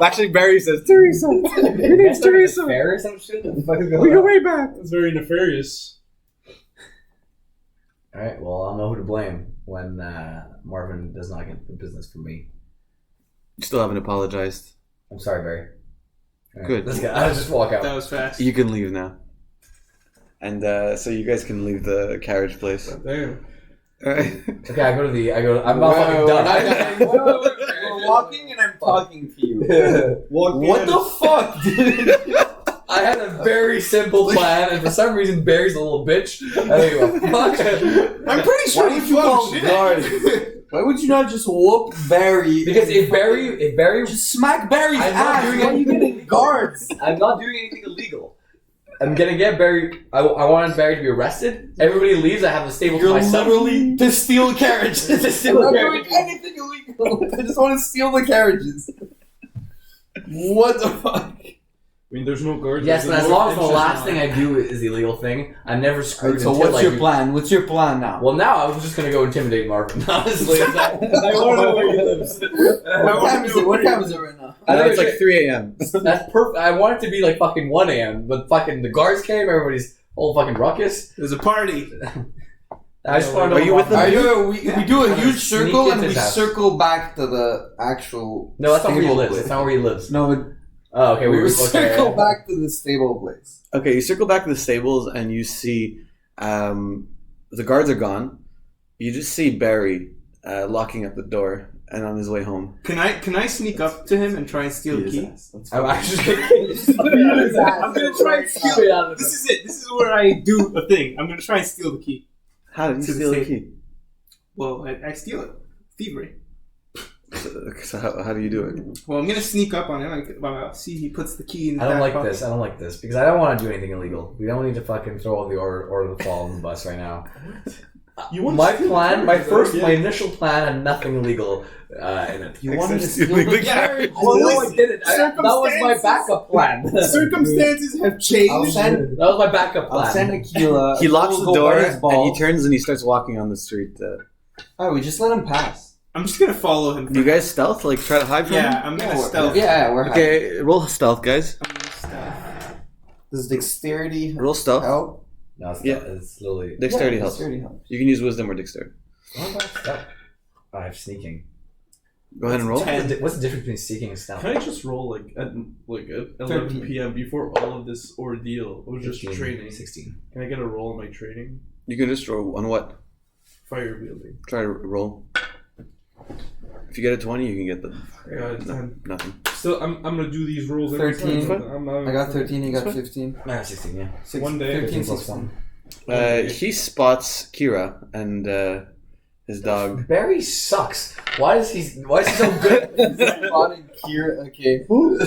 A: Actually, Barry says Teresa. Your name's Teresa.
B: Fair or some shit? What the fuck is
A: We
B: going
A: go
B: on?
A: way back.
E: It's very nefarious.
B: Alright, well, I'll know who to blame when Marvin does not get the business from me.
A: You still haven't apologized.
B: I'm sorry, Barry. All right,
A: Good.
B: Let's get. I'll just walk out.
D: That was fast.
A: You can leave now. And so you guys can leave the carriage place.
E: Damn.
A: Alright.
B: Okay, I'm not fucking done.
C: We're walking and I'm talking to you.
E: Walk
C: What
E: in.
C: the fuck, dude?
B: I had a very simple plan, and for some reason, Barry's a little bitch. I don't give a fuck.
D: I'm pretty sure
C: Why would you call guards? Why would you not just whoop Barry?
B: Because if Barry,
C: just smack Barry's
B: I'm not
C: ass.
B: doing
C: Why are you getting guards?
B: I'm not doing anything illegal. I'm gonna get Barry. I wanted Barry to be arrested. Everybody leaves. I have the stable to
C: You're
B: myself.
C: literally to steal carriages.
B: To steal
C: I'm not
B: carriages.
C: doing anything illegal. I just want to steal the carriages. What the fuck?
E: I mean, there's no guards.
B: Yes, but
E: There's
B: as
E: no
B: long as the
E: intention
B: last
E: on
B: thing
E: it.
B: I do is the illegal thing, I'm never screwed.
C: So
B: until
C: what's
B: I
C: your
B: do-
C: plan? What's your plan now?
B: Well, now I was just gonna go intimidate Marvin. Honestly,
E: I want to know where he lives.
C: What time is it? What time is it right now?
B: I think
A: it's like 3 a.m.
B: That's perfect. I want it to be like fucking 1 a.m., but fucking the guards came, everybody's whole fucking ruckus.
D: There's a party.
B: I just want to
A: Are
B: know
A: you with them?
C: We do a huge
B: Sneak
C: circle and
B: into
C: we
B: his house.
C: circle back to the actual.
B: No, that's not where he
C: stable
B: lives.
C: place.
B: That's not where he lives.
C: No,
B: Oh, okay.
C: we
B: We were
C: circle back to the stable place.
A: Okay, you circle back to the stables and you see the guards are gone. You just see Barry locking up the door and on his way home.
D: Can I sneak up to him and try and steal the key?
B: I'm actually.
D: I'm gonna try and steal
B: it out of
D: This is it. This is where I do a thing. I'm gonna try and steal the key.
A: How did you
D: To the
A: steal the
D: stable.
A: key?
D: Well, I steal it. Thievery.
A: So how do you do it?
D: Well, I'm gonna sneak up on him. I'll see he puts the key in the
B: I don't
D: back
B: like
D: pocket.
B: this. I don't like this because I don't want to do anything illegal. We don't need to fucking throw all the order to fall on the bus right now.
E: You want
B: My
E: to steal
B: plan,
E: carriages,
B: my initial plan had nothing illegal in it.
C: You wanted to
A: Except
C: steal
A: stealing
C: the
A: the
C: carriage.
B: Well, no, I didn't. That was my backup plan.
D: Circumstances have
C: I'll
D: changed.
C: send.
B: That was my backup
C: I'll
B: plan.
C: send Aquila.
A: He locks the
C: Go
A: door
C: by his
A: and
C: ball.
A: he turns and he starts walking on the street.
C: Oh, we just let him pass.
D: I'm just gonna follow him.
A: You guys stealth? Like try to hide from
D: Yeah,
A: him?
D: I'm gonna stealth.
C: Yeah, we're
A: Okay, roll stealth, guys.
D: I'm gonna stealth.
C: Does dexterity
A: Roll stealth.
C: help?
B: No, it's
A: Yeah.
B: not. It's literally.
A: Dexterity
C: Yeah,
A: helps.
C: dexterity helps.
A: You can use wisdom or dexterity.
B: I have sneaking.
A: Go ahead and roll.
B: What's the difference between sneaking and stealth?
E: Can I just roll like at 11
C: 13.
E: p.m. before all of this ordeal? It was just
B: 15,
E: training.
B: 16.
E: Can I get a roll on my training?
A: You can just roll on what?
E: Fire wielding.
A: Try to roll. If you get a 20, you can get the
E: I got a 10.
A: nothing.
E: Still, I'm gonna do these rolls every
C: 13.
E: time. I'm not,
C: I got 13. You got
A: That's fine.
C: 15.
B: I have 16, yeah.
E: One day,
C: 13
B: plus
C: 16.
A: He spots Kira and his dog.
B: Barry sucks. Why is he so good?
C: Spotted Kira. Okay.
A: Who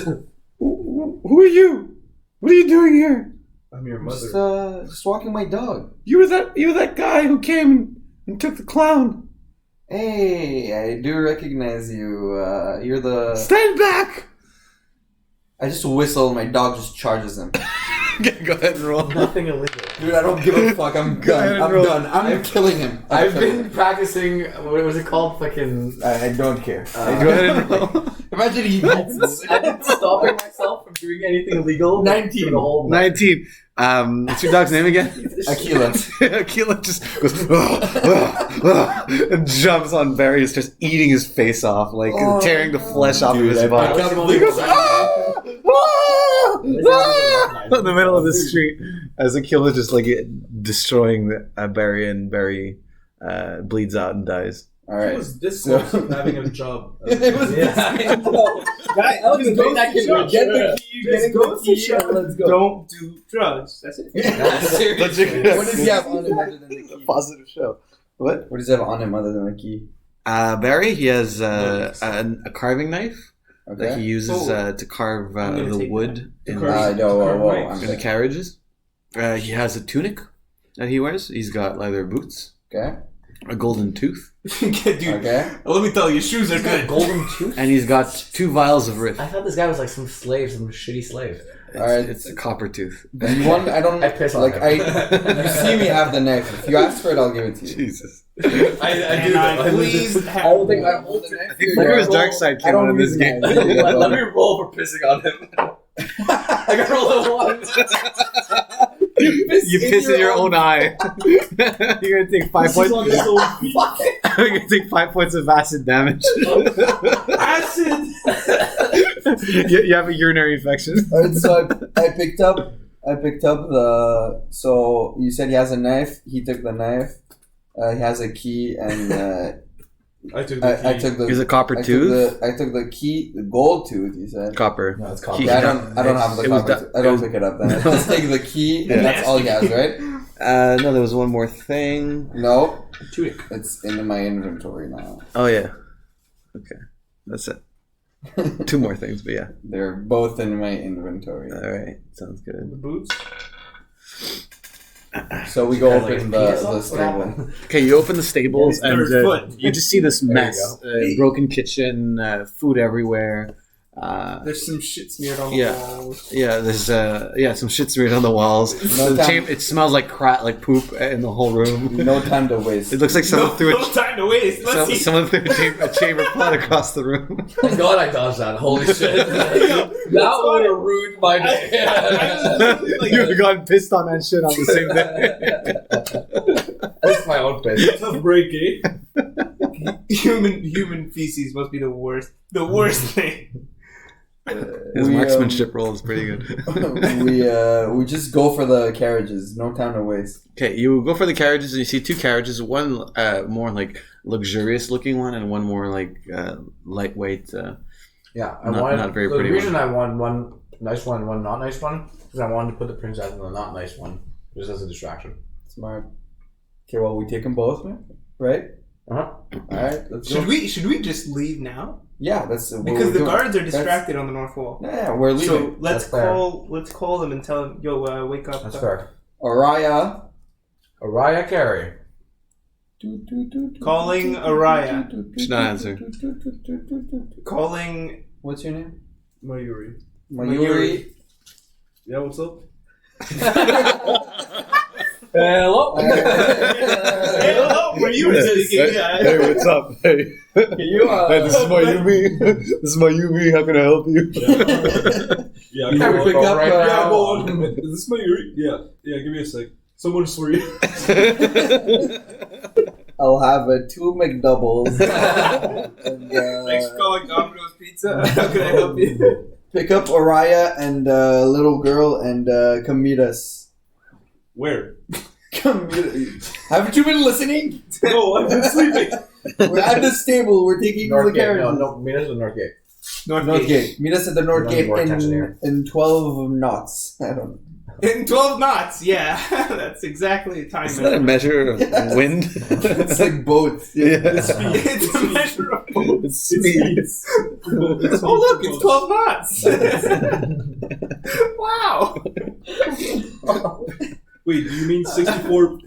A: are you? What are you doing here?
E: I'm your mother.
C: Just walking my dog.
A: You were that guy who came and took the clown.
C: Hey, I do recognize you. You're the.
A: Stand back!
C: I just whistle and my dog just charges him.
A: Go ahead and roll.
B: Nothing illegal.
C: Dude, I don't give a fuck. I'm done. I'm done. I'm killing him.
B: I've been practicing. What was it called? Fucking.
C: I don't care.
A: Go ahead and roll.
C: Imagine he beats this.
B: I've been stopping myself from doing anything illegal.
C: 19.
B: for the whole
A: 19. What's your dog's name again?
C: Aquila.
A: Aquila just goes and jumps on Barry and starts eating his face off, like tearing the flesh off of his body. He goes, in the middle of the street as Aquila just like destroying Barry, and Barry bleeds out and dies.
C: All
E: He
C: right.
E: was this close to having a job.
C: It was
B: Yeah.
C: Get the key. Get the key. and Let's go.
D: Don't do drugs. That's it.
C: Seriously. What does he have on him other than the key?
A: Positive show. What?
C: What does he have on him other than the key?
A: Barry, he has a carving knife that
C: Okay.
A: he uses to carve
D: I'm gonna
A: the
D: take
A: wood in
C: I'm
A: the carriages. He has a tunic that he wears. He's got leather boots,
C: Okay.
A: a golden tooth,
D: Dude,
C: Okay.
D: let me tell you, your shoes are good.
B: Golden tooth.
A: and he's got 2 vials of riff.
B: I thought this guy was like some slave, some shitty slave.
C: Alright.
A: It's a copper tooth.
C: And one, I don't
B: I piss on
C: like.
B: him.
C: You see me have the knife. If you ask for it, I'll give it to you.
A: Jesus.
B: I do
D: And I please
B: I don't think I
C: hold the knife.
A: I think Lego's dark side came out in this game.
B: Let me roll for pissing on him. I got rolled a 1.
A: You piss in your own eye. You're gonna take 5 points.
E: on his own feet.
A: You're gonna take 5 points of acid damage.
E: Acid!
A: You have a urinary infection.
C: Alright, so I picked up the. So you said he has a knife. He took the knife. He has a key, and
E: I took the key.
C: I took the.
A: Is it copper
C: I
A: tooth?
C: took the key, the gold tooth. You said.
A: Copper.
B: No, it's copper.
C: Yeah, I don't have the
A: It was
C: copper.
A: that-
C: I
A: it
C: don't
A: was-
C: pick it up. Then just take the key, and that's all he has, right?
A: No, there was one more thing.
C: No,
B: Tunic.
C: it's in my inventory now.
A: Oh yeah. Okay, that's it. Two more things, but yeah.
C: They're both in my inventory.
A: All right, sounds
E: The
A: good.
E: boots.
C: So we go
B: Like
C: open
B: penis
C: the
B: off? What
C: stable.
B: happened?
A: Okay, you open the stables
D: Yeah,
A: and
D: third foot.
A: you just see this
B: There you
A: mess: broken kitchen, food everywhere.
D: There's some shit smeared on the
A: Yeah.
D: walls.
A: Yeah, there's some shit smeared on the walls.
C: No
A: The
C: time.
A: it smells like like poop in the whole room.
C: No time to waste.
A: It looks like someone
D: No,
A: threw
D: no time to waste. Let's see.
A: someone threw a chamber pot across the room.
B: Thank God I dodged that. Holy shit. That would have ruined my day.
A: You would have gotten pissed on that shit on the same day.
B: That's my own face.
E: Tough break, eh?
D: Human feces must be the worst. The worst thing.
A: His
C: We,
A: marksmanship roll is pretty good.
C: we just go for the carriages. No time to waste.
A: Okay, you go for the carriages and you see two carriages. One more like luxurious looking one, and one more like lightweight.
B: Yeah, I
A: Not-
B: wanted.
A: not very
B: the
A: pretty
B: reason I wanted one nice one and one not nice one is I wanted to put the princess in the not nice one just as a distraction.
C: Smart. Okay, well we take them both, man. Right?
B: Uh-huh.
C: All right. Let's
D: Should
C: go.
D: we just leave now?
C: Yeah, that's what
D: Because
C: we're
D: the
C: doing.
D: guards are
C: That's-
D: distracted on the north wall.
C: Yeah, we're leaving.
D: So
B: That's fair.
D: let's call them and tell them, yo, wake up.
B: That's fair.
C: Araya.
B: Araya Carey.
D: Calling Araya.
A: She's not answering.
D: Calling.
C: What's your name?
E: Mayuri.
C: Mayuri.
E: Yeah, what's up?
B: Hello.
D: Hello, were you speaking?
A: Hey, what's up? Hey,
C: You
A: this is Mayumi. This is Mayumi. How can I help you?
E: Yeah,
C: You
E: go
C: can
E: on.
C: pick up.
B: right
E: Yeah,
B: now.
E: go on. Is this Mayuri? Yeah. Yeah, give me a sec. Someone for you.
C: I'll have 2 McDoubles. and,
D: Thanks for calling Domino's Pizza. How can I help you?
C: pick up Araya and little girl and come meet us.
E: Where?
C: Come meet us. Haven't you been listening?
E: No, I've been sleeping.
C: We're at the stable. We're taking
B: North
C: the
B: Gate.
C: carriages.
B: No, meet us at the North Gate.
C: North Gate. Meet us at the North
B: Don't
C: Gate
B: more attention here.
C: in 12 knots. I don't know.
D: In 12 knots, yeah. That's exactly the time.
A: Isn't that a measure of wind?
C: It's like boats.
A: Yeah.
D: It's a measure of both.
A: It's speed.
D: Oh, look, it's 12 knots. Wow.
E: Wait, do you mean 64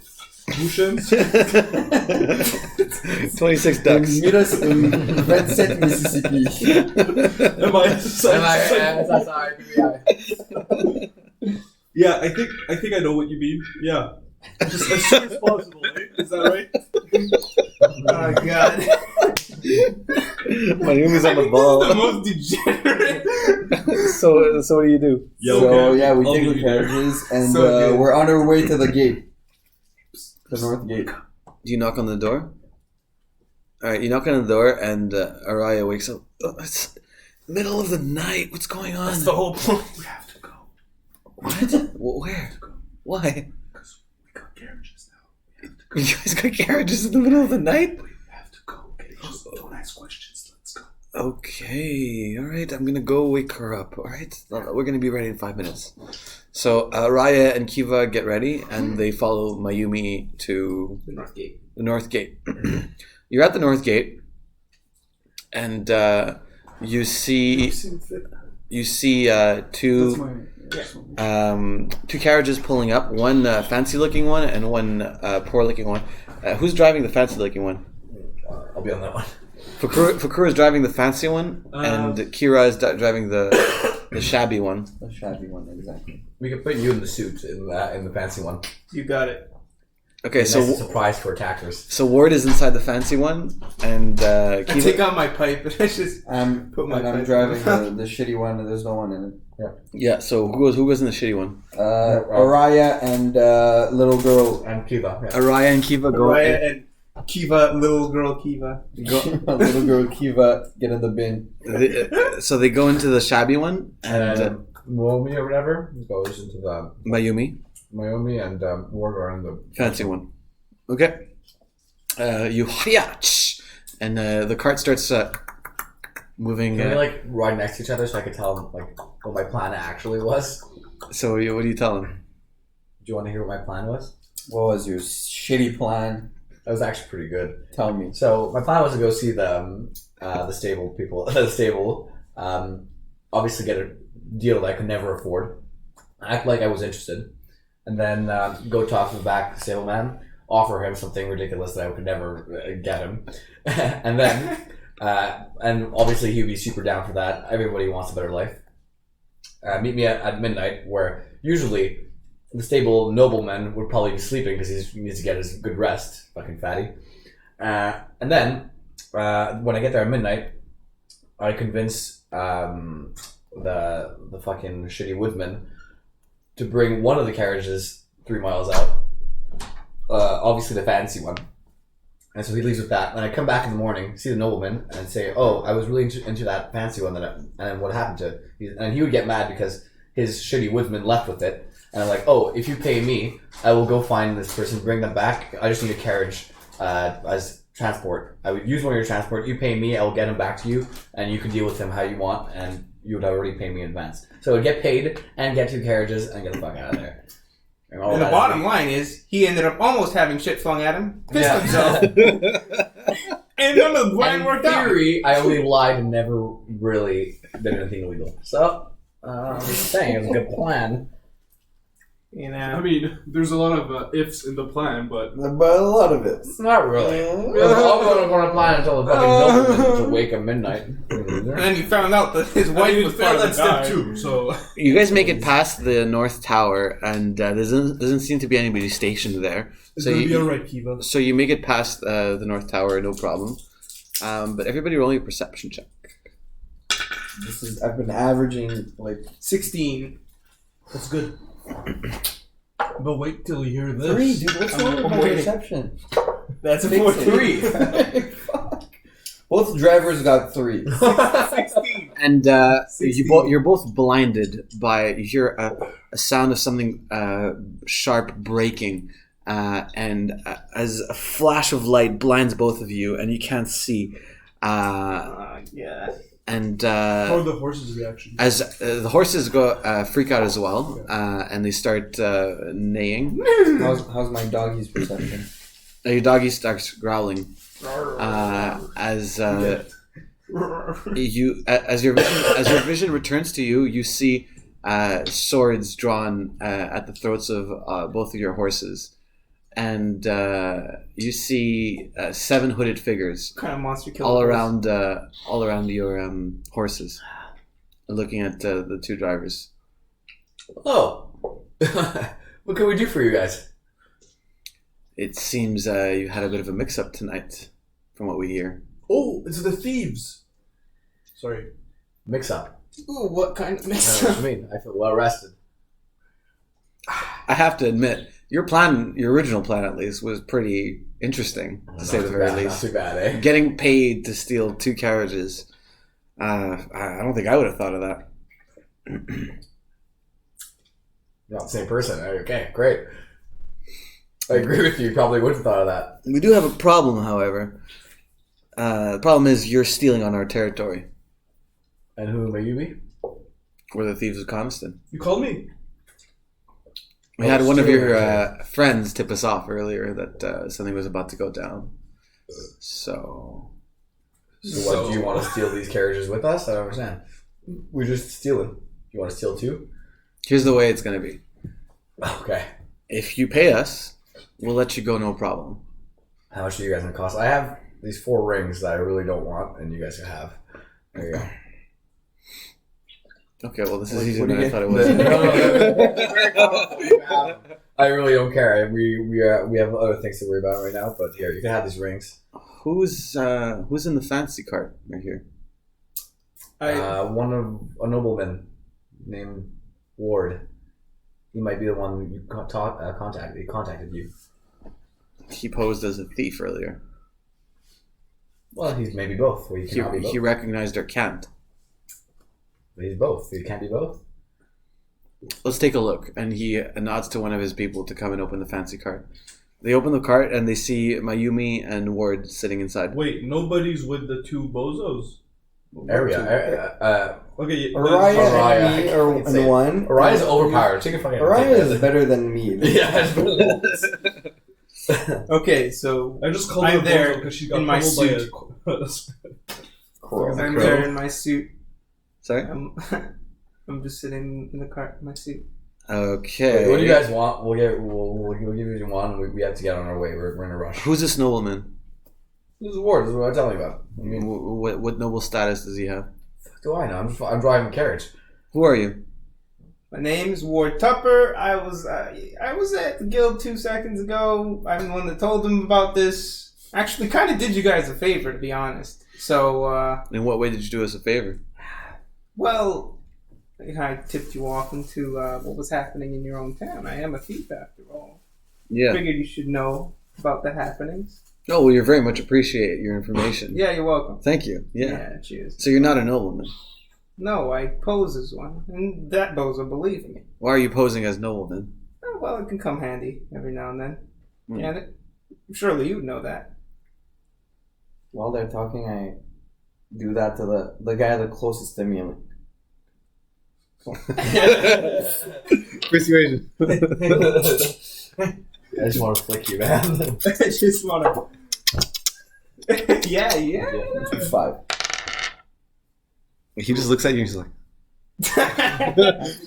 E: Bushens?
A: 26 ducks.
C: Meet us in Red Set, Mississippi.
E: Am I? Yeah, I think I know what you mean. Yeah. Just as soon as possible, eh? Is that right?
D: Oh, God.
A: Mayumi's on the
D: The
A: ball.
D: most degenerate.
A: So what do you do?
E: Yeah,
C: So
E: okay.
C: yeah, we
E: I'll
C: take
E: meet
C: the
E: you there.
C: carriages and
D: So good.
C: we're on our way to the gate, the North Gate.
A: Do you knock on the door? All right, you knock on the door, and Araya wakes up. Oh, it's middle of the night. What's going on?
D: That's the whole point. We have to go.
A: What? Where? Why?
E: Because we got carriages now. We have to go.
A: You guys got carriages in the middle of the night?
E: We have to go. Okay, just don't ask questions. Let's go.
A: Okay, all right. I'm gonna go wake her up. All right, we're gonna be ready in 5 minutes. So Raya and Kiva get ready, and they follow Mayumi to
D: The North Gate.
A: the North Gate. You're at the North Gate, and you see two two carriages pulling up. One fancy-looking one, and one poor-looking one. Who's driving the fancy-looking one?
B: I'll be on that one.
A: Fakura is driving the fancy one, and Kira is driving the shabby one.
C: The shabby one, exactly.
B: We can put you in the suit in the fancy one.
D: You got it.
A: Okay,
B: That's a surprise for attackers.
A: so Ward is inside the fancy one, and
D: I take
A: Kiva.
D: out my pipe and I just put my
C: I'm
D: pipe
C: driving
D: in.
C: the shitty one, and there's no one in it.
A: Yeah. So who goes in the shitty one?
C: Araya and little girl.
B: And Kiva. Yeah.
A: Araya and Kiva go.
D: Raya and Kiva, little girl Kiva.
C: Little girl Kiva, get in the bin.
A: So they go into the shabby one,
B: And
A: and
B: Momi or whatever goes into the
A: Mayumi.
B: Naomi and Ward are in the
A: Fancy one. Okay. You And the cart starts moving.
B: Can we like ride next to each other so I could tell him like what my plan actually was?
A: So what do you tell him?
B: Do you want to hear what my plan was?
C: What was your shitty plan?
B: That was actually pretty good.
C: Tell me.
B: So my plan was to go see the stable people. The stable. Obviously, get a deal that I could never afford. Act like I was interested, and then go talk to the back stable man. Offer him something ridiculous that I could never get him, and then and obviously he'd be super down for that. Everybody wants a better life. Meet me at midnight, where usually the stable nobleman would probably be sleeping because he needs to get his good rest. Fucking fatty. And then when I get there at midnight, I convince the fucking shitty woodman to bring one of the carriages 3 miles out. Obviously the fancy one. And so he leaves with that. And I come back in the morning, see the nobleman, and say, "Oh, I was really into that fancy one. And what happened to it?" And he would get mad because his shitty woodsman left with it. And I'm like, "Oh, if you pay me, I will go find this person, bring them back. I just need a carriage as transport. I would use one of your transport. You pay me, I will get him back to you, and you can deal with him how you want, and you would already pay me in advance. So I would get paid and get 2 carriages and get the fuck out of there."
D: And the bottom line is, he ended up almost having shit flung at him, pissed himself, and none of the plan worked out.
B: In theory, I only lied and never really did anything illegal. So, I'm just saying, it was a good plan.
D: You know,
E: I mean, there's a lot of ifs in the plan, but
C: But a lot of it.
B: It's not really. It was all going to plan until the fucking nobleman to wake at midnight.
D: and then you found out that his wife was part of the
E: step
D: guy.
E: 2, so...
A: You guys make it past the North Tower, and there doesn't seem to be anybody stationed there.
E: It's
A: So
E: gonna be
A: you,
E: alright, Kiva.
A: so you make it past the North Tower, no problem. But everybody roll a perception check.
C: I've been averaging like
D: 16.
E: That's good. But wait till you hear this.
C: 3, dude. What's wrong with
D: I'm
C: my
D: waiting.
C: perception?
D: That's a
C: Fix
D: 43.
C: it. Fuck. Both drivers got 3.
D: 16.
A: And you're both blinded by you hear a sound of something sharp breaking, and as a flash of light blinds both of you, and you can't see.
D: Yeah.
A: And
E: How are the horses' reactions?
A: as the horses go freak out as well, and they start neighing.
C: How's my doggy's perception?
A: Your doggy starts growling as your vision returns to you. You see swords drawn at the throats of both of your horses, and you see 7 hooded figures
D: What kind of monster killer?
A: all around your horses, looking at the 2 drivers.
B: Oh. What can we do for you guys?
A: It seems you had a bit of a mix-up tonight, from what we hear.
E: Oh, it's the thieves! Sorry.
B: Mix up.
D: Ooh, what kind of
B: I don't know what you mean. I feel well rested.
A: I have to admit, your original plan at least, was pretty interesting, to say the very least.
B: Not too bad, eh?
A: Getting paid to steal 2 carriages. I don't think I would have thought of that.
B: You're not the same person. Okay, great. I agree with you. You probably would have thought of that.
A: We do have a problem, however. The problem is you're stealing on our territory.
B: And who may you be?
A: We're the thieves of Coniston.
E: You called me?
A: We had one of your friends tip us off earlier that something was about to go down. So
B: So what, do you want to steal these carriages with us? I don't understand. We're just stealing. You want to steal too?
A: here's the way it's going to be.
B: Okay.
A: If you pay us, we'll let you go, no problem.
B: How much are you guys going to cost? I have these 4 rings that I really don't want, and you guys can have. There you go.
A: Okay, well, this is
C: What
A: easier
C: do
A: than I
C: you
A: thought it was.
B: I really don't care. We have other things to worry about right now, but here, you can have these rings.
A: Who's in the fancy cart right here?
B: One of a nobleman named Ward. He might be the one you contacted you.
A: He posed as a thief earlier.
B: Well, he's maybe both. Well, he cannot be both.
A: He recognized our can't.
B: But he's both. He can't be both.
A: Let's take a look. And he nods to one of his people to come and open the fancy cart. They open the cart and they see Mayumi and Ward sitting inside.
E: Wait, nobody's with the two bozos?
B: Area.
E: Okay,
C: Araya and one.
B: Araya's overpowered. She can fucking
C: Araya
B: take
C: is
B: that.
C: better than me.
B: Yeah.
D: Okay, so
E: I just called
D: I'm
E: her
D: there
E: bozo because she got
D: in my
E: pummeled by a...
C: Cool.
D: I'm there in my suit.
A: Sorry?
D: I'm just sitting in the cart in my suit.
A: Okay.
B: What do you guys want? We'll give you what you want. And we have to get on our way. We're in a rush.
A: Who's this nobleman?
B: This is a war. This is what I'm telling you about. I mean,
A: What noble status does he have?
B: fuck do I know? I'm driving a carriage.
A: Who are you?
D: My name's Ward Tupper. I was at the guild 2 seconds ago. I'm the one that told them about this. Actually, kind of did you guys a favor, to be honest. So,
A: In what way did you do us a favor?
D: well, I tipped you off into what was happening in your own town. I am a thief, after all.
A: Yeah.
D: Figured you should know about the happenings.
A: Oh, well, you're very much appreciate your information.
D: Yeah, you're welcome.
A: Thank you. Yeah.
D: Cheers.
A: So you're not a nobleman.
D: No, I pose as one, and that bozo believe me.
A: Why are you posing as nobleman?
D: Oh, well, it can come handy every now and then.
A: Hmm.
D: Can it? Surely you'd know that.
C: While they're talking, I do that to the guy the closest to me. I'm
A: Persuasion.
B: I just want to flick you, man.
D: I just want to. Yeah.
C: like 5.
A: He just looks at you and he's like...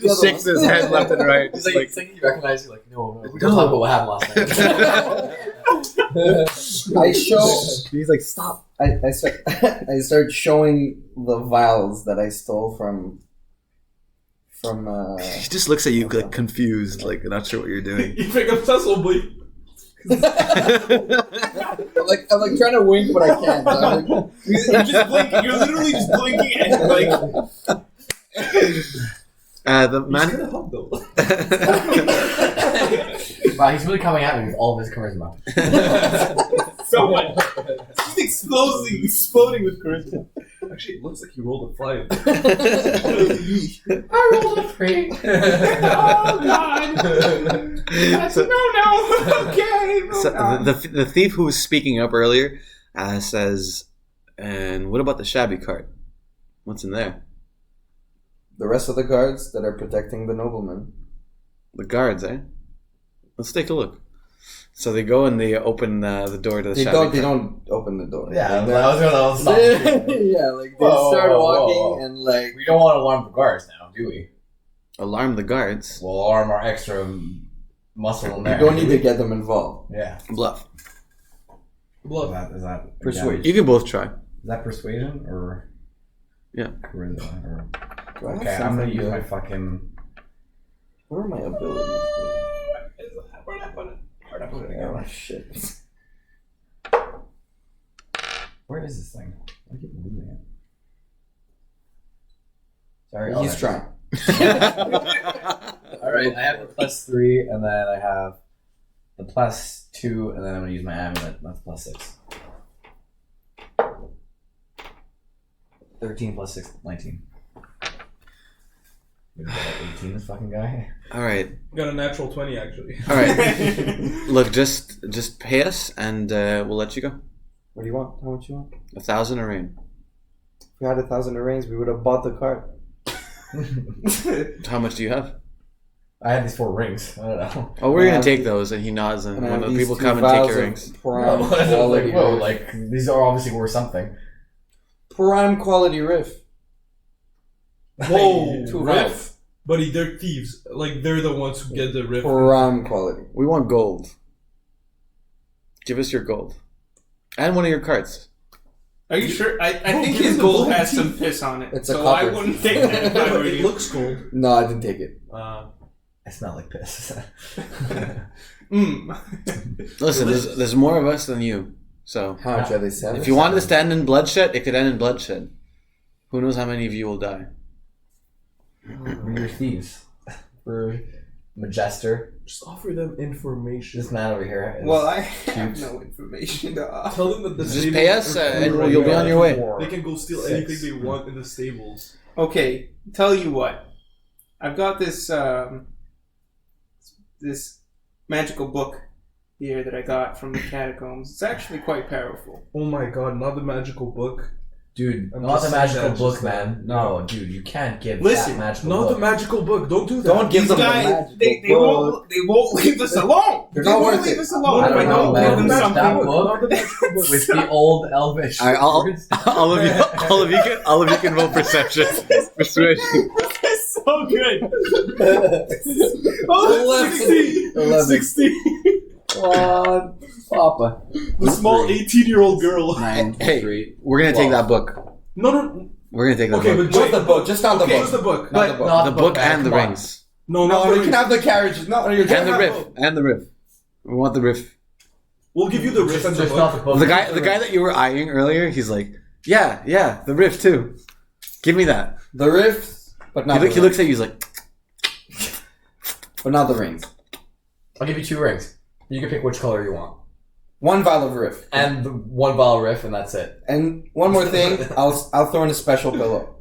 C: He
A: shakes his head left and right.
B: It's
A: Just
B: like, it's like you recognize you. Like, no, we don't talk about what happened last night.
C: I show.
A: He's like, stop.
C: I start showing the vials that I stole from.
A: He just looks at you like confused, like not sure what you're doing.
E: You pick up Cecil, boy.
C: I'm like trying to wink, but I can't. I'm like,
D: You're just blinking. You're literally just blinking and like.
A: The
E: He's
A: man.
E: gonna hug though.
B: Wow, he's really coming at me with all of his charisma.
D: So much. He's exploding with charisma.
E: Actually, it looks like he rolled a 5.
B: I rolled a 3.
D: Oh God! That's no. Okay.
A: So the thief who was speaking up earlier says, "And what about the shabby cart? What's in there?
C: the rest of the guards that are protecting the nobleman.
A: The guards, eh? Let's take a look." So they go and they open the door to the
C: They
A: shabby
C: don't. They
A: cart.
C: don't open the door.
B: Yeah,
C: Like,
B: that was gonna stop.
C: yeah, like they
B: Whoa,
C: start
B: whoa, whoa,
C: walking
B: whoa.
C: and like
B: We don't want to alarm the guards now, do we?
A: Alarm the guards.
B: We'll alarm our extra muscle in
C: you
B: there.
C: don't need to get them involved.
B: Yeah.
A: Bluff.
B: Is that
C: Persuade.
A: You can both try.
B: Is that persuasion or
A: Yeah.
B: charisma? Or...
C: Do I have
B: Okay, I'm gonna
C: something
B: use
C: good?
B: my fucking.
C: What are my abilities?
B: Where'd I put it?
C: Oh shit!
B: Where is this thing? I keep losing it. Sorry,
C: He's trying.
B: Alright, I have the +3, and then I have the +2, and then I'm gonna use my amulet. That's +6. 13 + 6, 19. Maybe like 18, this fucking guy.
A: All right.
E: Got a natural 20 actually.
A: All right. Look, just pay us, and we'll let you go.
C: What do you want? How much you want?
A: 1,000 a rein.
C: If we had 1,000 reins, we would have bought the cart.
A: How much do you have?
B: I have these 4 rings. I don't know.
A: Oh, we're
C: I
A: gonna
C: have-
A: take those, and he nods, and
C: And I
A: one
C: have
A: of the
C: these
A: people
C: 2
A: come and take
C: vials
A: your
C: of
A: rings.
C: Prime
B: Whoa,
C: quality
B: whoa,
C: riff.
B: like, these are obviously worth something.
C: Prime quality riff.
E: Whoa,
C: 2
E: riff?
C: vials.
E: Buddy, they're thieves. Like, they're the ones who get the riff.
C: Prime quality.
A: We want gold. Give us your gold, and one of your carts.
D: Are you sure? I think
E: give
D: his
E: him the
D: gold
E: gold
D: has
E: teeth.
D: some piss on it.
C: It's a
D: so I
C: copper.
D: wouldn't take that if I were
E: It
D: you.
E: looks gold.
C: No, I didn't take it.
B: I smell like piss.
A: Listen, there's more of us than you. So
C: How much are they selling?
A: if you wanted this to end in bloodshed, it could end in bloodshed. Who knows how many of you will die?
B: We're thieves. We're Majester.
E: Just offer them information.
B: This man over here is
D: Well, I have no information to offer.
E: Tell them that the
A: Just
E: stables
A: pay us,
E: are
A: and
E: free
A: you'll be
E: right
A: on
E: now.
A: your way.
E: They can go steal
B: 6.
E: anything they want in the stables.
D: Okay, tell you what. I've got this this magical book here that I got from the catacombs. It's actually quite powerful.
E: Oh my god, not the magical book.
B: Dude,
E: I'm
B: not
E: just
B: the
E: saying
B: magical
E: that,
B: book,
E: just
B: man. No, dude, you can't give
D: Listen,
B: that magical
E: Not
B: book.
E: the magical book. Don't do that.
C: Don't give
D: These
C: them the
D: guys,
C: magical
D: they
C: book.
D: won't leave us alone.
C: They're
D: They
C: not
D: won't
C: worth
D: leave
C: it.
D: us alone.
B: I
D: If I
B: don't know,
D: don't
B: man.
D: give them
B: That
D: something.
B: book
E: Not the magical book.
B: with the old elvish.
A: All right,
B: words.
A: all of you can roll perception. Persuasion.
D: That's so good.
C: Oh,
D: 16.
C: 11.
D: 16.
C: Papa.
E: The small 18-year-old girl.
C: 9.
A: Hey, we're gonna take that book.
E: No.
A: We're gonna take that
E: Okay,
A: book.
E: but
B: Just the book, just not the
E: Okay,
B: book.
E: just the book.
C: Not the book.
B: Not
A: The book
B: man,
A: and the
B: come on.
A: rings.
E: No,
C: No,
E: not
C: you
E: the
C: can have the carriages. No, you're
A: And the riff. And the riff. We want the riff.
E: We'll give you the riff and the
B: Just not the
E: book.
B: book.
A: The guy that you were eyeing earlier, he's like, yeah, the riff too. Give me that.
C: The riffs, but not
A: He looks at you, he's like,
C: but not the rings.
B: I'll give you 2 rings. You can pick which color you want.
C: 1 vial of riff.
B: And the 1 bottle riff, and that's it.
C: And one more thing, I'll throw in a special pillow.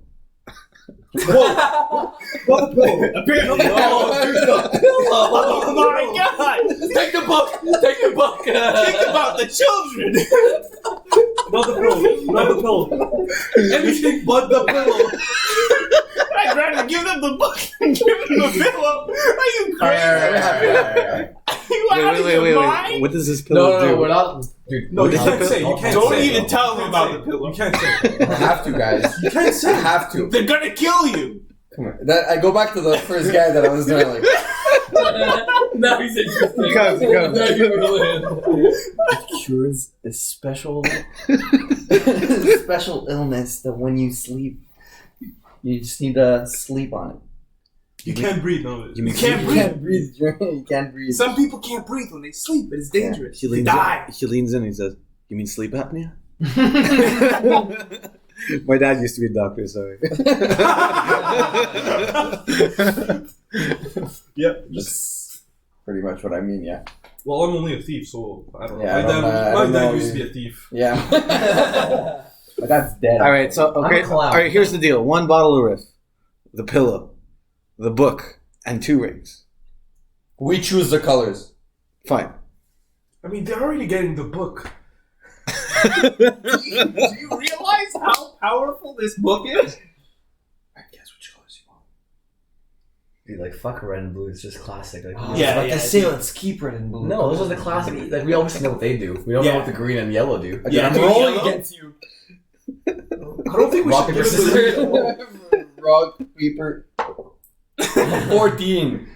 D: Apparently. Oh my god.
B: Take the book! Take the book!
D: Think about the children.
E: Not the pillow. Not the pillow. Anything but the pillow.
D: I'd rather give them the book than give them the pillow. Are you crazy? You out of your
A: wait.
D: mind?
A: What does this pillow do?
B: No, we're not. Dude,
E: No, you
A: What
E: can't
A: is
E: say. You can't
D: Don't
E: say.
D: even tell them about the pillow.
E: You can't say.
C: I have to, guys.
E: You can't
C: I
E: say.
C: have to.
D: They're gonna kill you.
C: Come on. I go back to the first guy that I was doing like.
B: Now he's interesting.
A: He comes.
B: Now you reel in.
C: It cures a special special illness that when you sleep, you just need to sleep on it.
E: You can't breathe. No.
D: You can't
C: You
D: breathe.
C: can't breathe. You can't breathe.
D: Some people can't breathe when they sleep. It's dangerous.
A: He
D: They
A: leans,
D: die.
A: he leans in and he says, "You mean sleep apnea?" My dad used to be a doctor, sorry.
E: Yep.
C: That's pretty much what I mean. Yeah.
E: Well, I'm only a thief, so I don't know.
C: Yeah, I don't, I
E: my
C: don't
E: dad
C: know.
E: used to be a thief.
C: Yeah. But that's dead.
A: All right, so
B: I'm
A: okay,
B: a clown.
A: all right. Here's the deal: 1 bottle of riff, the pillow, the book, and 2 rings.
C: We choose the colors.
A: Fine.
E: I mean, they're already getting the book.
D: Do you realize how powerful this book is?
C: Guess which colors you want.
B: Dude, like, fuck red and blue. It's just classic. Like,
D: Yeah.
C: let's keep red and blue.
B: No, those are the classic. Like, we obviously know what they do. We don't know what the green and yellow do.
C: Again,
D: Yeah,
C: I'm
D: dude,
C: rolling
D: yellow.
C: against you.
E: I don't think we
B: Rock,
E: should
B: paper,
E: give it
B: scissors.
C: Rock, paper. 14.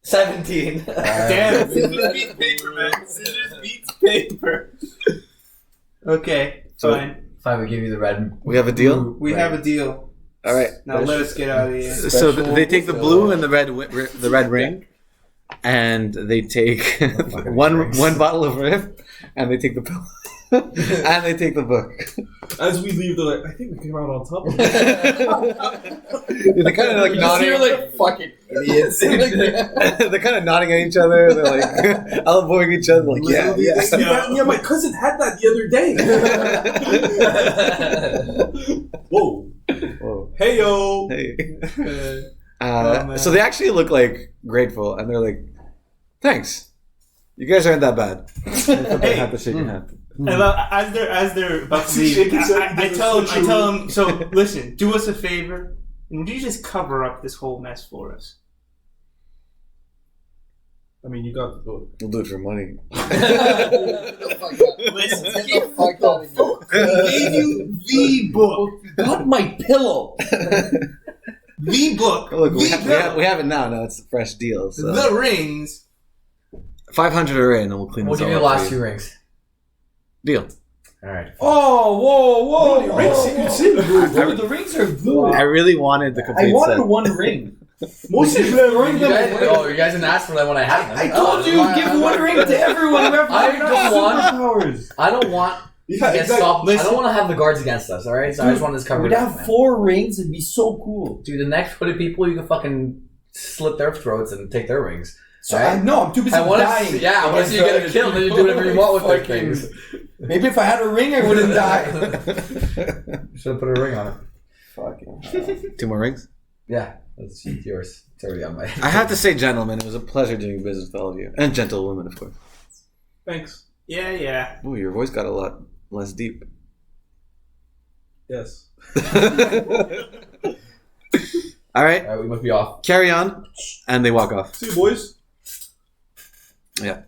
B: 17.
D: Damn, scissors beats paper, man. Scissors beats paper. Okay, fine.
B: Fine, we give you the red.
A: We have a deal.
D: We have a deal.
A: All right.
D: Now let us get out of here.
A: So they take the blue and the red ring, and they take one bottle of riff, and they take the pillow, and they take the book.
E: As we leave, they're like, I think we came out on top.
A: They're kind of like nodding.
C: You're like fucking idiots.
A: They're kind of nodding at each other. They're like elbowing each other. Like
E: Yeah, my cousin had that the other day. Whoa.
A: Whoa.
E: Hey, yo.
A: Hey.
D: man.
A: So they actually look like grateful, and they're like, "Thanks, you guys aren't that bad." They have to shake your hand.
D: And as they're about to leave,
E: Shake his hand,
D: I
E: does
D: tell
E: a
D: them. So listen, do us a favor, and would you just cover up this whole mess for us?
E: I mean, you got the book.
A: We'll do it for money.
D: Listen,
C: Get the fuck out of here.
D: I gave you the book,
C: Not my pillow.
D: the book,
A: Look, we
D: the
A: have it now. Now it's a fresh deal. So
D: the rings.
A: 500 a ring, and we'll clean
B: We'll
A: this
B: give
A: all
B: you the
A: up
B: last
A: for
B: 2 rings.
A: Deal.
B: Alright.
C: Oh, whoa.
E: Rings, you
C: The rings are blue.
A: I really wanted the
C: I
A: complete
C: wanted
A: set.
C: one ring.
E: Most of them
B: You guys didn't ask for them when I had them.
C: I told you, give one ring to everyone.
B: I just want. I don't want.
E: Yeah,
B: to get
E: exactly.
B: stopped. I don't want to have the guards against us. All right, so I just want this covered.
C: We'd
B: up,
C: have
B: man.
C: 4 rings. It'd be so cool.
B: Dude, the next 20 people, you can fucking slit their throats and take their rings.
C: So
B: Right?
C: I'm too busy
B: I want
C: dying.
B: to. Yeah, once you get killed, then you do whatever you want with their
C: Fucking-
B: things.
C: Maybe if I had a ring, I wouldn't die.
B: Should have put a ring on it.
C: Fucking hell.
A: 2 more rings.
B: Yeah. That's yours. It's already on my.
A: I have to say, gentlemen, it was a pleasure doing business with all of you. And gentlewomen, of course.
E: Thanks.
D: Yeah.
A: Ooh, your voice got a lot less deep.
E: Yes.
A: All right,
B: We must be off.
A: carry on. And they walk off.
E: See you, boys.
A: Yeah.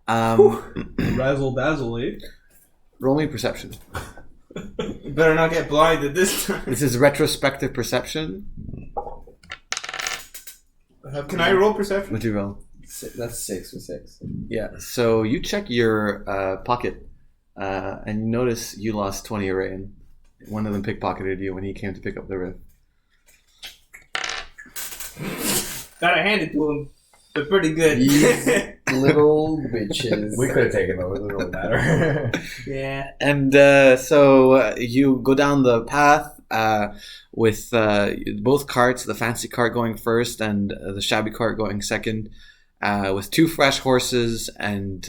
E: Razzle dazzle, eh?
A: Roll me perception.
D: You better not get blinded this time.
A: This is retrospective perception.
D: Can I roll perception?
A: What'd you roll?
C: That's 6 with 6.
A: Yeah. So you check your pocket, and you notice you lost 20 Arayan. One of them pickpocketed you when he came to pick up the rift.
D: Gotta hand it to him. They're pretty good.
C: These little bitches.
B: We could have taken them. It doesn't really matter.
D: Yeah.
A: And so you go down the path with both carts, the fancy cart going first and the shabby cart going second, with 2 fresh horses, and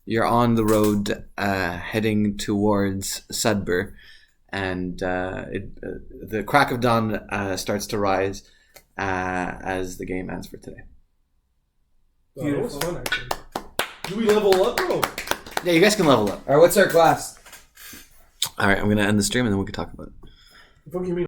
A: you're on the road heading towards Sudbury. And the crack of dawn starts to rise as the game ends for today.
E: Oh, that was fun, actually. Do we level up, bro?
A: Yeah, you guys can level up.
C: Alright, what's our class?
A: All right, I'm going to end the stream and then we can talk about it.
E: What do you mean?